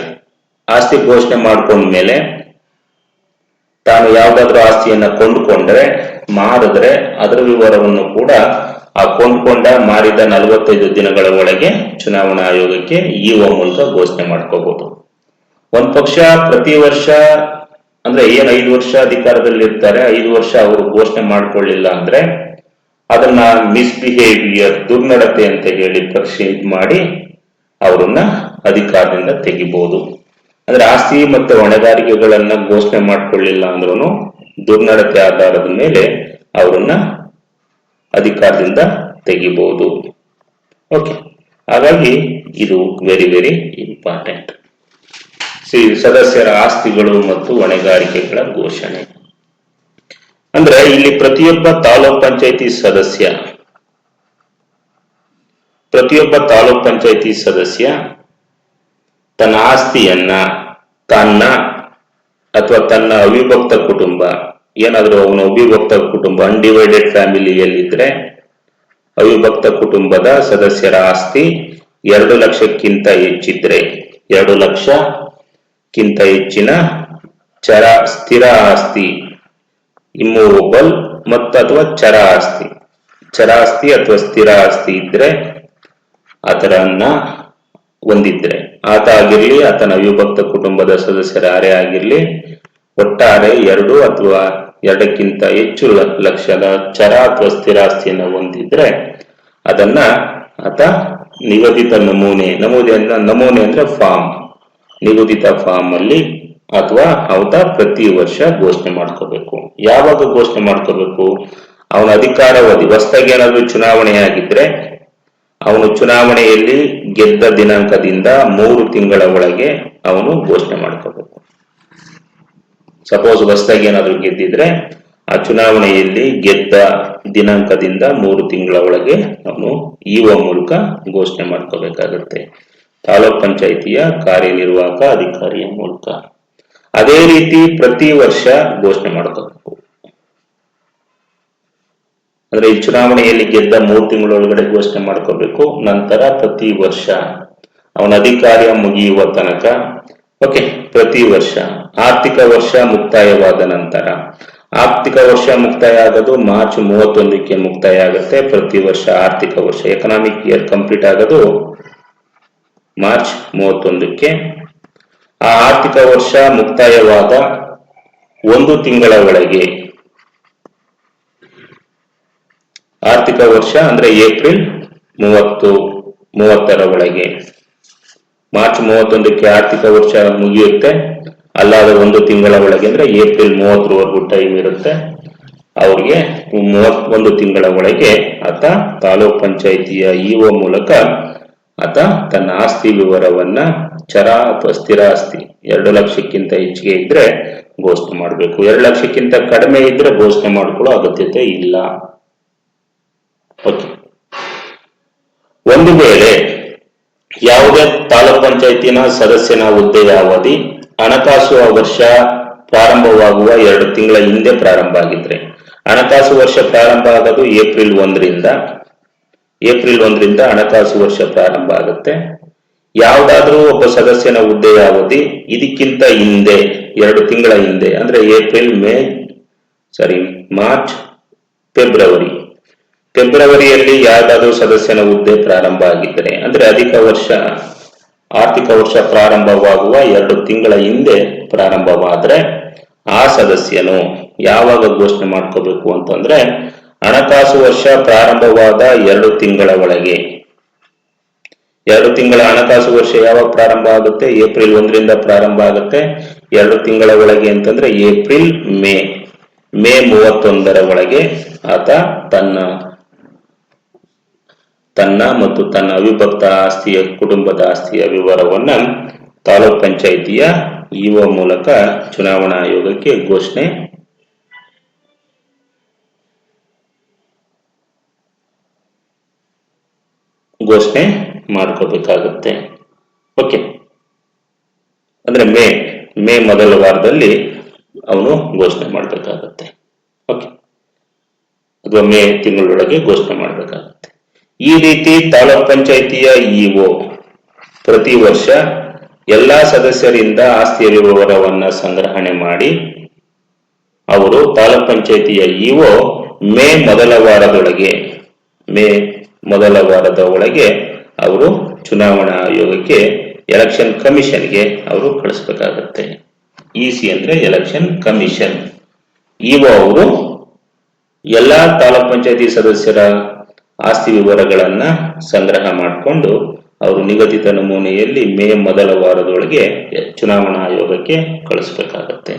ಆಸ್ತಿ ಘೋಷಣೆ ಮಾಡ್ಕೊಂಡ್ಮೇಲೆ ತಾನು ಯಾವ್ದಾದ್ರೂ ಆಸ್ತಿಯನ್ನ ಕೊಂಡುಕೊಂಡ್ರೆ, ಮಾರಿದ್ರೆ ಅದರ ವಿವರವನ್ನು ಕೂಡ ಆ ಕೊಂಡ್ಕೊಂಡ ಮಾರಿದ 45 ದಿನಗಳ ಒಳಗೆ ಚುನಾವಣಾ ಆಯೋಗಕ್ಕೆ ಇಒ ಮೂಲಕ ಘೋಷಣೆ ಮಾಡ್ಕೋಬಹುದು. ಒಂದ್ ಪಕ್ಷ ಪ್ರತಿ ವರ್ಷ, ಅಂದ್ರೆ ಏನ್ 5 ವರ್ಷ ಅಧಿಕಾರದಲ್ಲಿ ಇರ್ತಾರೆ, 5 ವರ್ಷ ಅವರು ಘೋಷಣೆ ಮಾಡ್ಕೊಳ್ಳಿಲ್ಲ ಅಂದ್ರೆ ಅದನ್ನ ಮಿಸ್ಬಿಹೇವಿಯರ್, ದುರ್ನಡತೆ ಅಂತ ಹೇಳಿ ಪರಿಶೀಲನೆ ಮಾಡಿ ಅವರನ್ನ ಅಧಿಕಾರದಿಂದ ತೆಗಿಬಹುದು. ಅಂದ್ರೆ ಆಸ್ತಿ ಮತ್ತು ಹೊಣೆಗಾರಿಕೆಗಳನ್ನ ಘೋಷಣೆ ಮಾಡ್ಕೊಳ್ಳಿಲ್ಲ ಅಂದ್ರೂ ದುರ್ನಡತೆ ಆಧಾರದ ಮೇಲೆ ಅವರನ್ನ ಅಧಿಕಾರದಿಂದ ತೆಗಿಬಹುದು. ಓಕೆ, ಹಾಗಾಗಿ ಇದು ವೆರಿ ವೆರಿ ಇಂಪಾರ್ಟೆಂಟ್. ಸದಸ್ಯರ ಆಸ್ತಿಗಳು ಮತ್ತು ಹೊಣೆಗಾರಿಕೆಗಳ ಘೋಷಣೆ ಅಂದ್ರೆ ಇಲ್ಲಿ ಪ್ರತಿಯೊಬ್ಬ ತಾಲೂಕ್ ಪಂಚಾಯಿತಿ ಸದಸ್ಯ ತನ್ನ ಆಸ್ತಿಯನ್ನ ತನ್ನ ಅಥವಾ ತನ್ನ ಅವಿಭಕ್ತ ಕುಟುಂಬ, ಏನಾದರೂ ಅವನ ಅವಿಭಕ್ತ ಕುಟುಂಬ ಅನ್ಡಿವೈಡೆಡ್ ಫ್ಯಾಮಿಲಿಯಲ್ಲಿದ್ರೆ ಅವಿಭಕ್ತ ಕುಟುಂಬದ ಸದಸ್ಯರ ಆಸ್ತಿ 2 ಲಕ್ಷಕ್ಕಿಂತ ಹೆಚ್ಚಿದ್ರೆ, 2 ಲಕ್ಷಕ್ಕಿಂತ ಹೆಚ್ಚಿನ ಸ್ಥಿರ ಆಸ್ತಿ ಇಮ್ಮೂವಬಲ್ ಮತ್ತು ಅಥವಾ ಚರ ಆಸ್ತಿ ಅಥವಾ ಸ್ಥಿರ ಆಸ್ತಿ ಇದ್ರೆ ಅದರನ್ನ ಹೊಂದಿದ್ರೆ, ಆತ ಆಗಿರ್ಲಿ ಆತನ ಅವಿಭಕ್ತ ಕುಟುಂಬದ ಸದಸ್ಯರ ಯಾರೇ ಆಗಿರ್ಲಿ, ಒಟ್ಟಾರೆ 2 ಅಥವಾ 2ಕ್ಕಿಂತ ಹೆಚ್ಚು ಲಕ್ಷದ ಚರ ಅಥವಾ ಸ್ಥಿರ ಆಸ್ತಿಯನ್ನು ಹೊಂದಿದ್ರೆ ಅದನ್ನ ಆತ ನಿಗದಿತ ನಮೂನೆ ಅಂದ್ರೆ ಫಾರ್ಮ್, ನಿಗದಿತ ಫಾರ್ಮ್ ಅಲ್ಲಿ ಅಥವಾ ಆತ ಪ್ರತಿ ವರ್ಷ ಘೋಷಣೆ ಮಾಡ್ಕೋಬೇಕು. ಯಾವಾಗ ಘೋಷಣೆ ಮಾಡ್ಕೋಬೇಕು? ಅವನ ಅಧಿಕಾರಾವಧಿ ಹೊಸದಾಗಿ ಏನಾದ್ರೂ ಚುನಾವಣೆ ಆಗಿದ್ರೆ ಅವನು ಚುನಾವಣೆಯಲ್ಲಿ ಗೆದ್ದ ದಿನಾಂಕದಿಂದ 3 ತಿಂಗಳ ಒಳಗೆ ಅವನು ಘೋಷಣೆ ಮಾಡ್ಕೋಬೇಕು. ಸಪೋಸ್ ಹೊಸದಾಗಿ ಏನಾದ್ರೂ ಗೆದ್ದಿದ್ರೆ ಆ ಚುನಾವಣೆಯಲ್ಲಿ ಗೆದ್ದ ದಿನಾಂಕದಿಂದ 3 ತಿಂಗಳ ಒಳಗೆ ಅವನು ಇಒ ಮೂಲಕ ಘೋಷಣೆ ಮಾಡ್ಕೋಬೇಕಾಗತ್ತೆ, ತಾಲೂಕ್ ಪಂಚಾಯಿತಿಯ ಕಾರ್ಯನಿರ್ವಾಹಕ ಅಧಿಕಾರಿಯ ಮೂಲಕ. ಅದೇ ರೀತಿ ಪ್ರತಿ ವರ್ಷ ಘೋಷಣೆ ಮಾಡ್ಕೋಬೇಕು. ಅಂದ್ರೆ ಈ ಚುನಾವಣೆಯಲ್ಲಿ ಗೆದ್ದ 3 ತಿಂಗಳೊಳಗಡೆ ಘೋಷಣೆ ಮಾಡ್ಕೋಬೇಕು. ನಂತರ ಪ್ರತಿ ವರ್ಷ ಅವನ ಅಧಿಕಾರ್ಯ ಮುಗಿಯುವ ತನಕ, ಓಕೆ, ಪ್ರತಿ ವರ್ಷ ಆರ್ಥಿಕ ವರ್ಷ ಮುಕ್ತಾಯವಾದ ನಂತರ, ಆರ್ಥಿಕ ವರ್ಷ ಮುಕ್ತಾಯ ಆಗೋದು ಮಾರ್ಚ್ 31ಕ್ಕೆ ಮುಕ್ತಾಯ ಆಗುತ್ತೆ. ಪ್ರತಿ ವರ್ಷ ಆರ್ಥಿಕ ವರ್ಷ ಎಕನಾಮಿಕ್ ಇಯರ್ ಕಂಪ್ಲೀಟ್ ಆಗೋದು ಮಾರ್ಚ್ 31ಕ್ಕೆ. ಆ ಆರ್ಥಿಕ ವರ್ಷ ಮುಕ್ತಾಯವಾದ 1 ತಿಂಗಳ ಒಳಗೆ, ಆರ್ಥಿಕ ವರ್ಷ ಅಂದ್ರೆ ಏಪ್ರಿಲ್ 30 30ರ ಒಳಗೆ, ಮಾರ್ಚ್ 31ಕ್ಕೆ ಆರ್ಥಿಕ ವರ್ಷ ಮುಗಿಯುತ್ತೆ, ಅಲ್ಲಾದ 1 ತಿಂಗಳ ಒಳಗೆ ಅಂದ್ರೆ ಏಪ್ರಿಲ್ 30ರವರೆಗೂ ಟೈಮ್ ಇರುತ್ತೆ. ಅವ್ರಿಗೆ 31 ತಿಂಗಳ ಒಳಗೆ ಆತ ತಾಲೂಕ್ ಪಂಚಾಯಿತಿಯ ಇಒ ಮೂಲಕ ಆತ ತನ್ನ ಆಸ್ತಿ ವಿವರವನ್ನ ಚರ ಅಥವಾ ಸ್ಥಿರ ಆಸ್ತಿ 2 ಲಕ್ಷಕ್ಕಿಂತ ಹೆಚ್ಚಿಗೆ ಇದ್ರೆ ಘೋಷಣೆ ಮಾಡಬೇಕು. 2 ಲಕ್ಷಕ್ಕಿಂತ ಕಡಿಮೆ ಇದ್ರೆ ಘೋಷಣೆ ಮಾಡ್ಕೊಳ್ಳೋ ಅಗತ್ಯತೆ ಇಲ್ಲ. ಓಕೆ. ಒಂದು ವೇಳೆ ಯಾವುದೇ ತಾಲೂಕ್ ಪಂಚಾಯತಿನ ಸದಸ್ಯನ ಹುದ್ದೆಯ ಅವಧಿ ಹಣಕಾಸು ವರ್ಷ ಪ್ರಾರಂಭವಾಗುವ 2 ತಿಂಗಳ ಹಿಂದೆ ಪ್ರಾರಂಭ ಆಗಿದ್ರೆ, ಹಣಕಾಸು ವರ್ಷ ಪ್ರಾರಂಭ ಆಗೋದು ಏಪ್ರಿಲ್ 1ರಿಂದ ಹಣಕಾಸು ವರ್ಷ ಪ್ರಾರಂಭ ಆಗುತ್ತೆ. ಯಾವುದಾದ್ರೂ ಒಬ್ಬ ಸದಸ್ಯನ ಹುದ್ದೆಯ ಅವಧಿ ಇದಕ್ಕಿಂತ ಹಿಂದೆ 2 ತಿಂಗಳ ಹಿಂದೆ ಅಂದ್ರೆ ಮಾರ್ಚ್ ಫೆಬ್ರವರಿಯಲ್ಲಿ ಯಾವುದಾದ್ರೂ ಸದಸ್ಯನ ಹುದ್ದೆ ಪ್ರಾರಂಭ ಆಗಿದ್ದರೆ ಅಂದ್ರೆ ಆರ್ಥಿಕ ವರ್ಷ ಪ್ರಾರಂಭವಾಗುವ 2 ತಿಂಗಳ ಹಿಂದೆ ಪ್ರಾರಂಭವಾದ್ರೆ ಆ ಸದಸ್ಯನು ಯಾವಾಗ ಘೋಷಣೆ ಮಾಡ್ಕೋಬೇಕು ಅಂತಂದ್ರೆ ಹಣಕಾಸು ವರ್ಷ ಪ್ರಾರಂಭವಾದ 2 ತಿಂಗಳ ಒಳಗೆ. 2 ತಿಂಗಳ ಹಣಕಾಸು ವರ್ಷ ಯಾವಾಗ ಪ್ರಾರಂಭ ಆಗುತ್ತೆ? ಏಪ್ರಿಲ್ 1ರಿಂದ ಪ್ರಾರಂಭ ಆಗುತ್ತೆ. 2 ತಿಂಗಳ ಒಳಗೆ ಅಂತಂದ್ರೆ ಏಪ್ರಿಲ್ ಮೇ 31ರ ಒಳಗೆ ಆತ ತನ್ನ ಮತ್ತು ತನ್ನ ಅವಿಭಕ್ತ ಆಸ್ತಿಯ ಕುಟುಂಬದ ಆಸ್ತಿಯ ವಿವರವನ್ನ ತಾಲೂಕ್ ಪಂಚಾಯಿತಿಯ ಇಒ ಮೂಲಕ ಚುನಾವಣಾ ಆಯೋಗಕ್ಕೆ ಘೋಷಣೆ ಮಾಡ್ಕೋಬೇಕಾಗುತ್ತೆ. ಓಕೆ. ಅಂದ್ರೆ ಮೇ ಮೊದಲ ವಾರದಲ್ಲಿ ಅವನು ಘೋಷಣೆ ಮಾಡಬೇಕಾಗತ್ತೆ. ಓಕೆ. ಅಥವಾ ಮೇ ತಿಂಗಳೊಳಗೆ ಘೋಷಣೆ ಮಾಡಬೇಕಾಗುತ್ತೆ. ಈ ರೀತಿ ತಾಲೂಕ್ ಪಂಚಾಯಿತಿಯ ಇಒ ಪ್ರತಿ ವರ್ಷ ಎಲ್ಲಾ ಸದಸ್ಯರಿಂದ ಆಸ್ತಿಯ ವಿವರವನ್ನ ಸಂಗ್ರಹಣೆ ಮಾಡಿ ಅವರು ತಾಲೂಕ್ ಪಂಚಾಯಿತಿಯ ಇಒ ಮೇ ಮೊದಲ ವಾರದ ಒಳಗೆ ಅವರು ಚುನಾವಣಾ ಆಯೋಗಕ್ಕೆ ಎಲೆಕ್ಷನ್ ಕಮಿಷನ್ಗೆ ಅವರು ಕಳಿಸ್ಬೇಕಾಗತ್ತೆ. ಇಸಿ ಅಂದ್ರೆ ಎಲೆಕ್ಷನ್ ಕಮಿಷನ್. ಇಒ ಅವರು ಎಲ್ಲಾ ತಾಲೂಕ್ ಪಂಚಾಯಿತಿ ಸದಸ್ಯರ ಆಸ್ತಿ ವಿವರಗಳನ್ನ ಸಂಗ್ರಹ ಮಾಡಿಕೊಂಡು ಅವರು ನಿಗದಿತ ನಮೂನೆಯಲ್ಲಿ ಮೇ ಮೊದಲ ವಾರದೊಳಗೆ ಚುನಾವಣಾ ಆಯೋಗಕ್ಕೆ ಕಳಿಸ್ಬೇಕಾಗತ್ತೆ.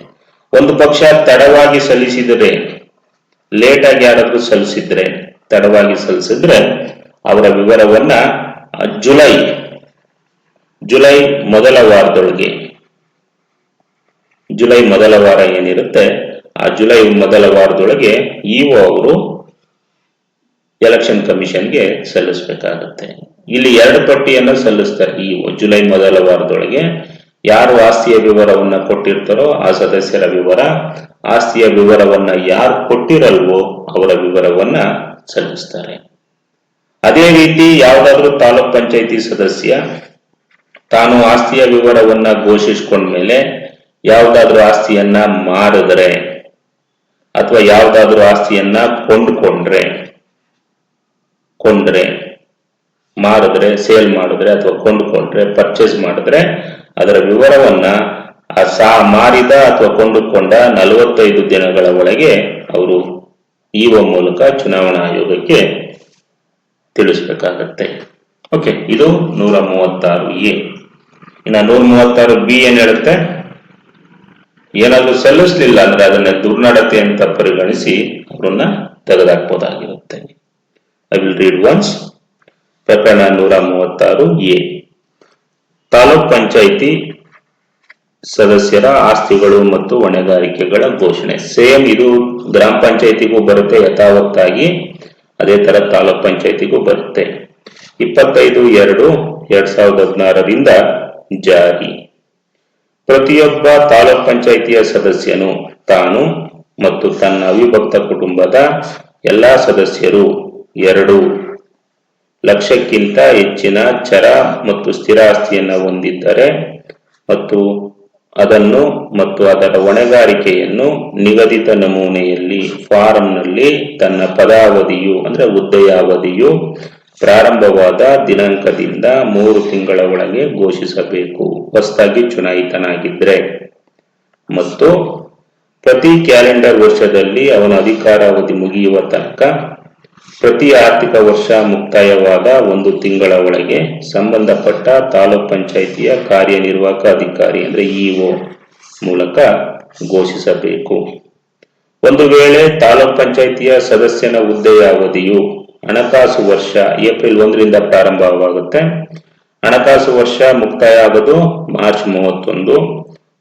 ಒಂದು ಪಕ್ಷ ತಡವಾಗಿ ಸಲ್ಲಿಸಿದರೆ, ಲೇಟ್ ಆಗಿ ಯಾರಾದ್ರೂ ತಡವಾಗಿ ಸಲ್ಲಿಸಿದ್ರೆ ಅವರ ವಿವರವನ್ನ ಜುಲೈ ಮೊದಲ ವಾರ ಏನಿರುತ್ತೆ ಆ ಜುಲೈ ಮೊದಲ ವಾರದೊಳಗೆ ಇಒ ಅವರು ಎಲೆಕ್ಷನ್ ಕಮಿಷನ್ಗೆ ಸಲ್ಲಿಸಬೇಕಾಗತ್ತೆ. ಇಲ್ಲಿ 2 ಪಟ್ಟಿಯನ್ನು ಸಲ್ಲಿಸ್ತಾರೆ ಇಒ. ಜುಲೈ ಮೊದಲ ವಾರದೊಳಗೆ ಯಾರು ಆಸ್ತಿಯ ವಿವರವನ್ನ ಕೊಟ್ಟಿರ್ತಾರೋ ಆ ಸದಸ್ಯರ ವಿವರ, ಆಸ್ತಿಯ ವಿವರವನ್ನ ಯಾರು ಕೊಟ್ಟಿರಲ್ವೋ ಅವರ ವಿವರವನ್ನ ಸಲ್ಲಿಸ್ತಾರೆ. ಅದೇ ರೀತಿ ಯಾವುದಾದ್ರೂ ತಾಲೂಕ್ ಪಂಚಾಯಿತಿ ಸದಸ್ಯ ತಾನು ಆಸ್ತಿಯ ವಿವರವನ್ನ ಘೋಷಿಸಿಕೊಂಡ್ಮೇಲೆ ಯಾವುದಾದ್ರೂ ಆಸ್ತಿಯನ್ನ ಮಾರಿದ್ರೆ ಅಥವಾ ಯಾವುದಾದ್ರೂ ಆಸ್ತಿಯನ್ನ ಮಾರಿದ್ರೆ, ಸೇಲ್ ಮಾಡಿದ್ರೆ ಅಥವಾ ಕೊಂಡುಕೊಂಡ್ರೆ, ಪರ್ಚೇಸ್ ಮಾಡಿದ್ರೆ ಅದರ ವಿವರವನ್ನ ಮಾರಿದ ಅಥವಾ ಕೊಂಡುಕೊಂಡ 45 ದಿನಗಳ ಒಳಗೆ ಅವರು ಇಒ ಮೂಲಕ ಚುನಾವಣಾ ಆಯೋಗಕ್ಕೆ ತಿಳಿಸ್ಬೇಕಾಗತ್ತೆ. ಓಕೆ. ಇದು 136A. ಇನ್ನು 136B ಏನ್ ಹೇಳುತ್ತೆ? ಏನಾದ್ರೂ ಸಲ್ಲಿಸಲಿಲ್ಲ ಅಂದ್ರೆ ಅದನ್ನ ದುರ್ನಡತೆ ಅಂತ ಪರಿಗಣಿಸಿ ಅವರನ್ನ ತೆಗೆದುಹಾಕಬಹುದಾಗಿರುತ್ತೆ. I will read once. ಪ್ರಕರಣ 136A. ತಾಲೂಕ್ ಪಂಚಾಯಿತಿ ಸದಸ್ಯರ ಆಸ್ತಿಗಳು ಮತ್ತು ಹೊಣೆಗಾರಿಕೆಗಳ ಘೋಷಣೆ. ಸೇಮ್ ಇದು ಗ್ರಾಮ ಪಂಚಾಯಿತಿಗೂ ಬರುತ್ತೆ ಯಥಾವತ್ತಾಗಿ, ಅದೇ ತರ ತಾಲೂಕ್ ಪಂಚಾಯಿತಿಗೂ ಬರುತ್ತೆ. 25/2/2016ರಿಂದ ಜಾರಿ. ಪ್ರತಿಯೊಬ್ಬ ತಾಲೂಕ್ ಪಂಚಾಯಿತಿಯ ಸದಸ್ಯನು ತಾನು ಮತ್ತು ತನ್ನ ಅವಿಭಕ್ತ ಕುಟುಂಬದ ಎಲ್ಲಾ ಸದಸ್ಯರು 2 ಲಕ್ಷಕ್ಕಿಂತ ಹೆಚ್ಚಿನ ಚರ ಮತ್ತು ಸ್ಥಿರ ಆಸ್ತಿಯನ್ನು ಹೊಂದಿದ್ದರೆ ಮತ್ತು ಅದನ್ನು ಮತ್ತು ಅದರ ಹೊಣೆಗಾರಿಕೆಯನ್ನು ನಿಗದಿತ ನಮೂನೆಯಲ್ಲಿ ಫಾರಂನಲ್ಲಿ ತನ್ನ ಪದಾವಧಿಯು ಅಂದ್ರೆ ಹುದ್ದೆಯ ಅವಧಿಯು ಪ್ರಾರಂಭವಾದ ದಿನಾಂಕದಿಂದ 3 ತಿಂಗಳ ಒಳಗೆ ಘೋಷಿಸಬೇಕು ಹೊಸದಾಗಿ ಚುನಾಯಿತನಾಗಿದ್ರೆ, ಮತ್ತು ಪ್ರತಿ ಕ್ಯಾಲೆಂಡರ್ ವರ್ಷದಲ್ಲಿ ಅವನ ಅಧಿಕಾರಾವಧಿ ಮುಗಿಯುವ ತನಕ ಪ್ರತಿ ಆರ್ಥಿಕ ವರ್ಷ ಮುಕ್ತಾಯವಾದ 1 ತಿಂಗಳ ಒಳಗೆ ಸಂಬಂಧಪಟ್ಟ ತಾಲೂಕ್ ಪಂಚಾಯಿತಿಯ ಕಾರ್ಯನಿರ್ವಾಹಕ ಅಧಿಕಾರಿ ಅಂದ್ರೆ ಇಒ ಮೂಲಕ ಘೋಷಿಸಬೇಕು. ಒಂದು ವೇಳೆ ತಾಲೂಕ್ ಪಂಚಾಯಿತಿಯ ಸದಸ್ಯನ ಹುದ್ದೆಯ ಅವಧಿಯು ಹಣಕಾಸು ವರ್ಷ ಏಪ್ರಿಲ್ 1ರಿಂದ ಪ್ರಾರಂಭವಾಗುತ್ತೆ. ಹಣಕಾಸು ವರ್ಷ ಮುಕ್ತಾಯ ಆಗೋದು ಮಾರ್ಚ್ 31.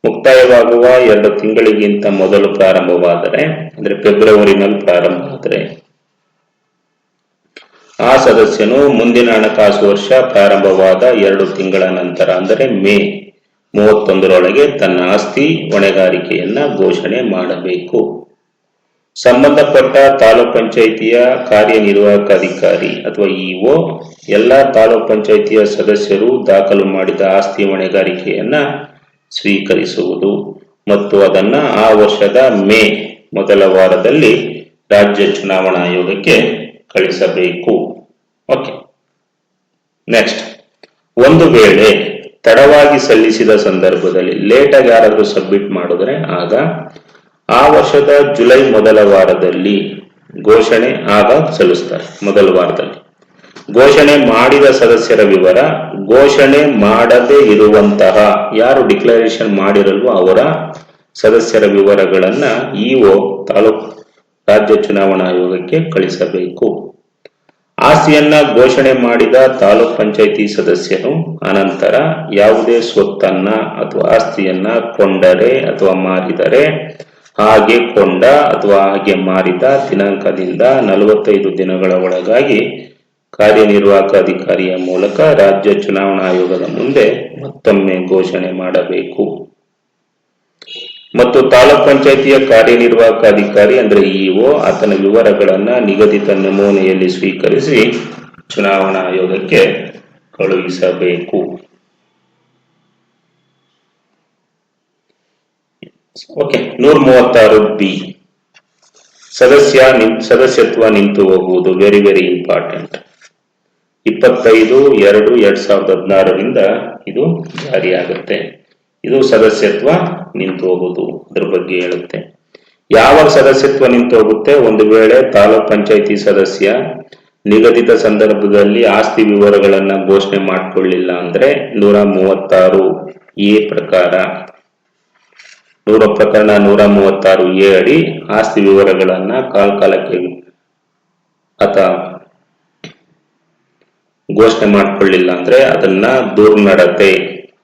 ಮುಕ್ತಾಯವಾಗುವ 2 ತಿಂಗಳಿಗಿಂತ ಮೊದಲು ಪ್ರಾರಂಭವಾದರೆ ಅಂದ್ರೆ ಫೆಬ್ರವರಿನಲ್ಲಿ ಪ್ರಾರಂಭ ಆದರೆ ಆ ಸದಸ್ಯನು ಮುಂದಿನ ಹಣಕಾಸು ವರ್ಷ ಪ್ರಾರಂಭವಾದ 2 ತಿಂಗಳ ನಂತರ ಅಂದರೆ ಮೇ 31ರೊಳಗೆ ತನ್ನ ಆಸ್ತಿ ಹೊಣೆಗಾರಿಕೆಯನ್ನ ಘೋಷಣೆ ಮಾಡಬೇಕು. ಸಂಬಂಧಪಟ್ಟ ತಾಲೂಕ್ ಪಂಚಾಯಿತಿಯ ಕಾರ್ಯನಿರ್ವಾಹಕ ಅಧಿಕಾರಿ ಅಥವಾ ಇಒ ಎಲ್ಲ ತಾಲೂಕ್ ಪಂಚಾಯಿತಿಯ ಸದಸ್ಯರು ದಾಖಲು ಮಾಡಿದ ಆಸ್ತಿ ಹೊಣೆಗಾರಿಕೆಯನ್ನ ಸ್ವೀಕರಿಸುವುದು ಮತ್ತು ಅದನ್ನ ಆ ವರ್ಷದ ಮೇ ಮೊದಲ ವಾರದಲ್ಲಿ ರಾಜ್ಯ ಚುನಾವಣಾ ಆಯೋಗಕ್ಕೆ ಕಳಿಸಬೇಕು. ಓಕೆ, ನೆಕ್ಸ್ಟ್, ಒಂದು ವೇಳೆ ತಡವಾಗಿ ಸಲ್ಲಿಸಿದ ಸಂದರ್ಭದಲ್ಲಿ ಲೇಟಾಗಿ ಯಾರಾದ್ರೂ ಸಬ್ಮಿಟ್ ಮಾಡಿದ್ರೆ ಆಗ ಆ ವರ್ಷದ ಜುಲೈ ಮೊದಲ ವಾರದಲ್ಲಿ ಘೋಷಣೆ ಆಗ ಸಲ್ಲಿಸ್ತಾರೆ. ಮೊದಲ ವಾರದಲ್ಲಿ ಘೋಷಣೆ ಮಾಡಿದ ಸದಸ್ಯರ ವಿವರ, ಘೋಷಣೆ ಮಾಡದೇ ಇರುವಂತಹ ಯಾರು ಡಿಕ್ಲರೇಷನ್ ಮಾಡಿರಲ್ವೋ ಅವರ ಸದಸ್ಯರ ವಿವರಗಳನ್ನ ಇಒ ತಾಲೂಕು ರಾಜ್ಯ ಚುನಾವಣಾ ಆಯೋಗಕ್ಕೆ ಕಳಿಸಬೇಕು. ಆಸ್ತಿಯನ್ನ ಘೋಷಣೆ ಮಾಡಿದ ತಾಲೂಕ್ ಪಂಚಾಯಿತಿ ಸದಸ್ಯನು ಅನಂತರ ಯಾವುದೇ ಸ್ವತ್ತನ್ನ ಅಥವಾ ಆಸ್ತಿಯನ್ನ ಕೊಂಡರೆ ಅಥವಾ ಮಾರಿದರೆ ಹಾಗೆ ಕೊಂಡ ಅಥವಾ ಹಾಗೆ ಮಾರಿದ ದಿನಾಂಕದಿಂದ 45 ದಿನಗಳ ಒಳಗಾಗಿ ಕಾರ್ಯನಿರ್ವಾಹಕ ಅಧಿಕಾರಿಯ ಮೂಲಕ ರಾಜ್ಯ ಚುನಾವಣಾ ಆಯೋಗದ ಮುಂದೆ ಮತ್ತೊಮ್ಮೆ ಘೋಷಣೆ ಮಾಡಬೇಕು. ಮತ್ತು ತಾಲೂಕ್ ಪಂಚಾಯಿತಿಯ ಕಾರ್ಯನಿರ್ವಾಹಕ ಅಧಿಕಾರಿ ಅಂದ್ರೆ ಇಒ ಆತನ ವಿವರಗಳನ್ನ ನಿಗದಿತ ನಮೂನೆಯಲ್ಲಿ ಸ್ವೀಕರಿಸಿ ಚುನಾವಣಾ ಆಯೋಗಕ್ಕೆ ಕಳುಹಿಸಬೇಕು. ಓಕೆ, 136B ಸದಸ್ಯತ್ವ ನಿಂತು ಹೋಗುವುದು. Very very important. 25/2/2016ರಿಂದ ಇದು ಜಾರಿಯಾಗುತ್ತೆ. ಇದು ಸದಸ್ಯತ್ವ ನಿಂತು ಹೋಗುವುದು, ಅದ್ರ ಬಗ್ಗೆ ಹೇಳುತ್ತೆ. ಯಾವಾಗ ಸದಸ್ಯತ್ವ ನಿಂತು ಹೋಗುತ್ತೆ? ಒಂದು ವೇಳೆ ತಾಲೂಕ್ ಪಂಚಾಯಿತಿ ಸದಸ್ಯ ನಿಗದಿತ ಸಂದರ್ಭದಲ್ಲಿ ಆಸ್ತಿ ವಿವರಗಳನ್ನ ಘೋಷಣೆ ಮಾಡಿಕೊಳ್ಳಿಲ್ಲ ಅಂದ್ರೆ 136A ಪ್ರಕಾರ ಪ್ರಕರಣ 136A ಅಡಿ ಆಸ್ತಿ ವಿವರಗಳನ್ನ ಕಾಲಕಾಲಕ್ಕೆ ಅಥವಾ ಘೋಷಣೆ ಮಾಡಿಕೊಳ್ಳಿಲ್ಲ ಅಂದ್ರೆ ಅದನ್ನ ದುರ್ನಡತೆ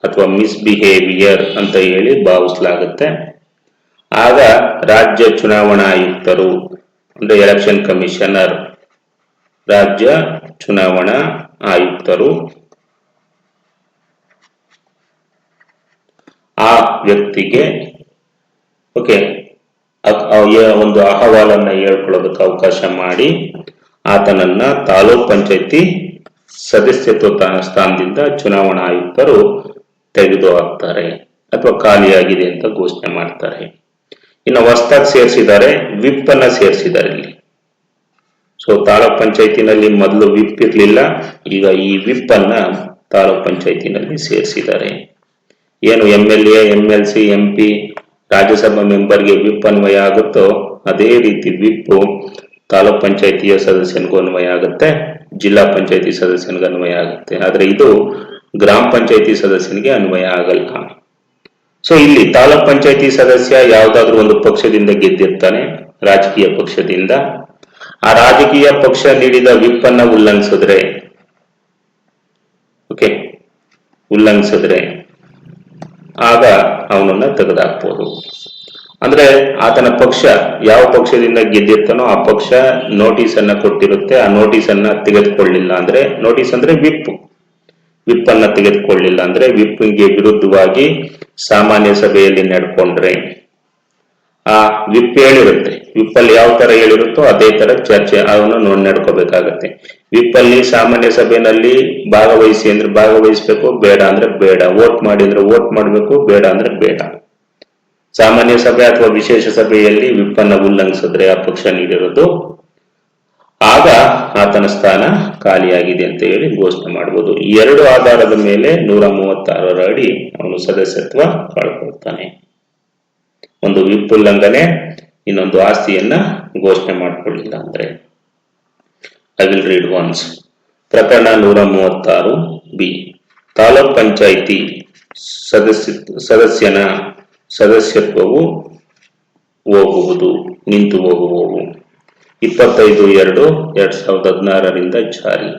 ಅಥವಾ ಮಿಸ್ಬಿಹೇವಿಯರ್ ಅಂತ ಹೇಳಿ ಭಾವಿಸಲಾಗುತ್ತೆ. ಆಗ ರಾಜ್ಯ ಚುನಾವಣಾ ಆಯುಕ್ತರು ಅಂದ್ರೆ ಎಲೆಕ್ಷನ್ ಕಮಿಷನರ್, ರಾಜ್ಯ ಚುನಾವಣಾ ಆಯುಕ್ತರು ಆ ವ್ಯಕ್ತಿಗೆ ಒಂದು ಅಹವಾಲನ್ನ ಹೇಳ್ಕೊಳ್ಳೋದಕ್ಕೆ ಅವಕಾಶ ಮಾಡಿ ಆತನನ್ನ ತಾಲೂಕ್ ಪಂಚಾಯಿತಿ ಸದಸ್ಯತ್ವ ಸ್ಥಾನದಿಂದ ಚುನಾವಣಾ ಆಯುಕ್ತರು ತೆಗೆದು ಹಾಕ್ತಾರೆ ಅಥವಾ ಖಾಲಿಯಾಗಿದೆ ಅಂತ ಘೋಷಣೆ ಮಾಡ್ತಾರೆ. ಇನ್ನು ಹೊಸದಾಗಿ ಸೇರಿಸಿದ್ದಾರೆ, ವಿಪ್ ಅನ್ನ ಸೇರಿಸಿದ್ದಾರೆ ಇಲ್ಲಿ. ಸೊ ತಾಲೂಕ್ ಪಂಚಾಯತಿನಲ್ಲಿ ಮೊದಲು ವಿಪ್ ಇರ್ಲಿಲ್ಲ, ಈಗ ಈ ವಿಪ್ ಅನ್ನ ತಾಲೂಕ್ ಪಂಚಾಯತಿನಲ್ಲಿ ಸೇರಿಸಿದ್ದಾರೆ. ಏನು MLA, MLC, MP, ರಾಜ್ಯಸಭಾ ಮೆಂಬರ್ಗೆ ವಿಪ್ ಅನ್ವಯ ಆಗುತ್ತೋ ಅದೇ ರೀತಿ ವಿಪ್ ತಾಲೂಕ್ ಪಂಚಾಯತಿಯ ಸದಸ್ಯನಿಗೂ ಅನ್ವಯ ಆಗುತ್ತೆ, ಜಿಲ್ಲಾ ಪಂಚಾಯತಿ ಸದಸ್ಯನಿಗೆ ಅನ್ವಯ ಆಗುತ್ತೆ. ಆದ್ರೆ ಇದು ಗ್ರಾಮ ಪಂಚಾಯತಿ ಸದಸ್ಯನಿಗೆ ಅನ್ವಯ ಆಗಲ್ಲ. ಸೊ ಇಲ್ಲಿ ತಾಲೂಕ್ ಪಂಚಾಯತಿ ಸದಸ್ಯ ಯಾವ್ದಾದ್ರು ಒಂದು ಪಕ್ಷದಿಂದ ಗೆದ್ದಿರ್ತಾನೆ, ರಾಜಕೀಯ ಪಕ್ಷದಿಂದ. ಆ ರಾಜಕೀಯ ಪಕ್ಷ ನೀಡಿದ ವಿಪ್ ಅನ್ನ ಉಲ್ಲಂಘಿಸಿದ್ರೆ ಆಗ ಅವನನ್ನ ತೆಗೆದುಹಾಕ್ಬೋದು. ಅಂದ್ರೆ ಆತನ ಪಕ್ಷ ಯಾವ ಪಕ್ಷದಿಂದ ಗೆದ್ದಿರ್ತಾನೋ ಆ ಪಕ್ಷ ನೋಟಿಸ್ ಅನ್ನ ಕೊಟ್ಟಿರುತ್ತೆ, ಆ ನೋಟಿಸ್ ಅನ್ನ ತೆಗೆದುಕೊಳ್ಳಿಲ್ಲ ಅಂದ್ರೆ, ನೋಟಿಸ್ ಅಂದ್ರೆ ವಿಪ್ ಅನ್ನ ತೆಗೆದುಕೊಳ್ಳಿಲ್ಲ ಅಂದ್ರೆ, ವಿಪ್ಗೆ ವಿರುದ್ಧವಾಗಿ ಸಾಮಾನ್ಯ ಸಭೆಯಲ್ಲಿ ನಡ್ಕೊಂಡ್ರೆ ಆ ವಿಪ್ ಹೇಳಿರುತ್ತೆ, ವಿಪ್ ಅಲ್ಲಿ ಯಾವ ತರ ಹೇಳಿರುತ್ತೋ ಅದೇ ತರ ಚರ್ಚೆ ಅವನು ನಡ್ಕೋಬೇಕಾಗತ್ತೆ. ವಿಪ್ ಅಲ್ಲಿ ಸಾಮಾನ್ಯ ಸಭೆಯಲ್ಲಿ ಭಾಗವಹಿಸಿ ಅಂದ್ರೆ ಭಾಗವಹಿಸ್ಬೇಕು, ಬೇಡ ಅಂದ್ರೆ ಬೇಡ, ವೋಟ್ ಮಾಡಿ ಅಂದ್ರೆ ವೋಟ್ ಮಾಡ್ಬೇಕು, ಬೇಡ ಅಂದ್ರೆ ಬೇಡ. ಸಾಮಾನ್ಯ ಸಭೆ ಅಥವಾ ವಿಶೇಷ ಸಭೆಯಲ್ಲಿ ವಿಪ್ ಅನ್ನ ಉಲ್ಲಂಘಿಸಿದ್ರೆ ಆ ಪಕ್ಷ ನೀಡಿರೋದು, ಆಗ ಆತನ ಸ್ಥಾನ ಖಾಲಿಯಾಗಿದೆ ಅಂತ ಹೇಳಿ ಘೋಷಣೆ ಮಾಡಬಹುದು. ಈ ಎರಡು ಆಧಾರದ ಮೇಲೆ 136 ಅಡಿ ಅವನು ಸದಸ್ಯತ್ವ ಕಳ್ಕೊಳ್ತಾನೆ. ಒಂದು ವಿಪ್ ಉಲ್ಲಂಘನೆ, ಇನ್ನೊಂದು ಆಸ್ತಿಯನ್ನ ಘೋಷಣೆ ಮಾಡಿಕೊಳ್ಳಿಲ್ಲ ಅಂದ್ರೆ. I will read once. ಪ್ರಕರಣ 136 ಬಿ. ತಾಲೂಕ್ ಪಂಚಾಯಿತಿ ಸದಸ್ಯನ ಸದಸ್ಯತ್ವವು ಹೋಗುವುದು, ನಿಂತು ಹೋಗುವವು. 25/2/2016 ಜಾರಿ.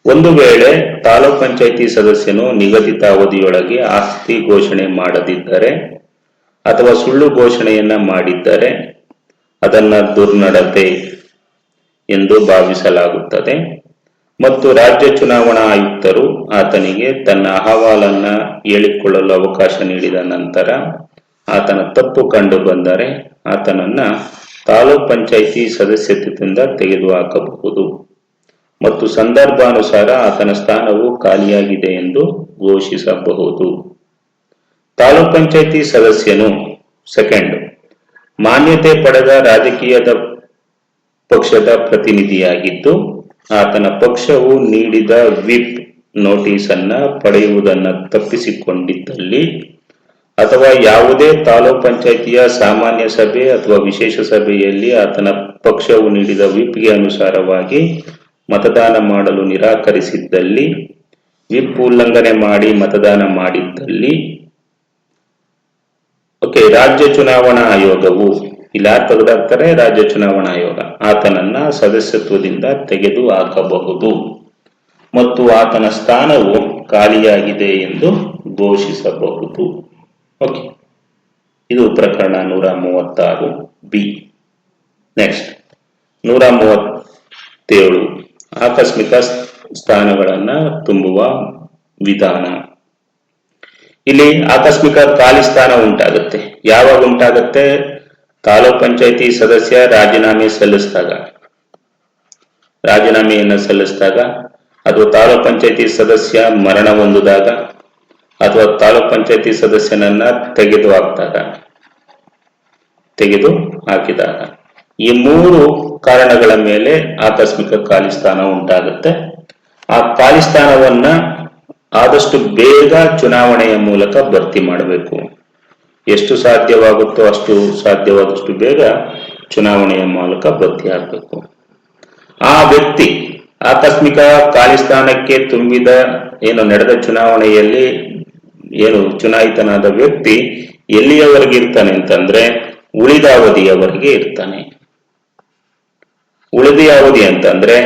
ಒಂದು ವೇಳೆ ತಾಲೂಕ್ ಪಂಚಾಯಿತಿ ಸದಸ್ಯನು ನಿಗದಿತ ಅವಧಿಯೊಳಗೆ ಆಸ್ತಿ ಘೋಷಣೆ ಮಾಡದಿದ್ದರೆ ಅಥವಾ ಸುಳ್ಳು ಘೋಷಣೆಯನ್ನ ಮಾಡಿದ್ದರೆ ಅದನ್ನ ದುರ್ನಡತೆ ಎಂದು ಭಾವಿಸಲಾಗುತ್ತದೆ ಮತ್ತು ರಾಜ್ಯ ಚುನಾವಣಾ ಆಯುಕ್ತರು ಆತನಿಗೆ ತನ್ನ ಅಹವಾಲನ್ನ ಹೇಳಿಕೊಳ್ಳಲು ಅವಕಾಶ ನೀಡಿದ ನಂತರ ಆತನ ತಪ್ಪು ಕಂಡು ಬಂದರೆ ಆತನನ್ನ ತಾಲೂಕ್ ಪಂಚಾಯಿತಿ ಸದಸ್ಯತ್ವದಿಂದ ತೆಗೆದುಹಾಕಬಹುದು ಮತ್ತು ಸಂದರ್ಭಾನುಸಾರ ಆತನ ಸ್ಥಾನವು ಖಾಲಿಯಾಗಿದೆ ಎಂದು ಘೋಷಿಸಬಹುದು. ತಾಲೂಕ್ ಪಂಚಾಯಿತಿ ಸದಸ್ಯನು ಸೆಕೆಂಡ್ ಮಾನ್ಯತೆ ಪಡೆದ ರಾಜಕೀಯದ ಪಕ್ಷದ ಪ್ರತಿನಿಧಿಯಾಗಿದ್ದು ಆತನ ಪಕ್ಷವು ನೀಡಿದ ವಿಪ್ ನೋಟಿಸ್ ಅನ್ನ ಪಡೆಯುವುದನ್ನು ತಪ್ಪಿಸಿಕೊಂಡಿದ್ದಲ್ಲಿ ಅಥವಾ ಯಾವುದೇ ತಾಲೂಕ್ ಪಂಚಾಯಿತಿಯ ಸಾಮಾನ್ಯ ಸಭೆ ಅಥವಾ ವಿಶೇಷ ಸಭೆಯಲ್ಲಿ ಆತನ ಪಕ್ಷವು ನೀಡಿದ ವಿಪ್ಗೆ ಅನುಸಾರವಾಗಿ ಮತದಾನ ಮಾಡಲು ನಿರಾಕರಿಸಿದ್ದಲ್ಲಿ, ವಿಪ್ ಉಲ್ಲಂಘನೆ ಮಾಡಿ ಮತದಾನ ಮಾಡಿದ್ದಲ್ಲಿ ರಾಜ್ಯ ಚುನಾವಣಾ ಆಯೋಗವು ಇಲ್ಲಿ ತೆಗೆದಾಕ್ತಾರೆ ರಾಜ್ಯ ಚುನಾವಣಾ ಆಯೋಗ ಆತನನ್ನ ಸದಸ್ಯತ್ವದಿಂದ ತೆಗೆದು ಹಾಕಬಹುದು ಮತ್ತು ಆತನ ಸ್ಥಾನವು ಖಾಲಿಯಾಗಿದೆ ಎಂದು ಘೋಷಿಸಬಹುದು. ಓಕೆ, ಇದು ಪ್ರಕರಣ 136 ಬಿ. ನೆಕ್ಸ್ಟ್ 137 ಆಕಸ್ಮಿಕ ಸ್ಥಾನಗಳನ್ನ ತುಂಬುವ ವಿಧಾನ. ಇಲ್ಲಿ ಆಕಸ್ಮಿಕ ಖಾಲಿ ಸ್ಥಾನ ಉಂಟಾಗುತ್ತೆ. ಯಾವಾಗ ಉಂಟಾಗುತ್ತೆ? ತಾಲೂಕ್ ಪಂಚಾಯಿತಿ ಸದಸ್ಯ ರಾಜೀನಾಮೆಯನ್ನು ಸಲ್ಲಿಸಿದಾಗ ಅಥವಾ ತಾಲೂಕ್ ಪಂಚಾಯಿತಿ ಸದಸ್ಯ ಮರಣ ಹೊಂದಿದಾಗ ಅಥವಾ ತಾಲೂಕ್ ಪಂಚಾಯಿತಿ ಸದಸ್ಯನನ್ನ ತೆಗೆದು ಹಾಕಿದಾಗ ಈ 3 ಕಾರಣಗಳ ಮೇಲೆ ಆಕಸ್ಮಿಕ ಖಾಲಿ ಸ್ಥಾನ ಉಂಟಾಗುತ್ತೆ. ಆ ಖಾಲಿ ಸ್ಥಾನವನ್ನ ಆದಷ್ಟು ಬೇಗ ಚುನಾವಣೆಯ ಮೂಲಕ ಭರ್ತಿ ಮಾಡಬೇಕು. ಎಷ್ಟು ಸಾಧ್ಯವಾಗುತ್ತೋ ಅಷ್ಟು ಸಾಧ್ಯವಾದಷ್ಟು ಬೇಗ ಚುನಾವಣೆಯ ಮೂಲಕ ಭರ್ತಿ ಆಗಬೇಕು. ಆ ವ್ಯಕ್ತಿ ಆಕಸ್ಮಿಕ ಖಾಲಿ ಸ್ಥಾನಕ್ಕೆ ತುಂಬಿದ ನಡೆದ ಚುನಾವಣೆಯಲ್ಲಿ ಚುನಾಯಿತನಾದ ವ್ಯಕ್ತಿ ಎಲ್ಲಿಯವರೆಗೆ ಇರ್ತಾನೆ ಅಂತಂದ್ರೆ ಉಳಿದ ಅವಧಿಯವರೆಗೆ ಇರ್ತಾನೆ. ಉಳಿದ ಅವಧಿ ಅಂತಂದ್ರೆ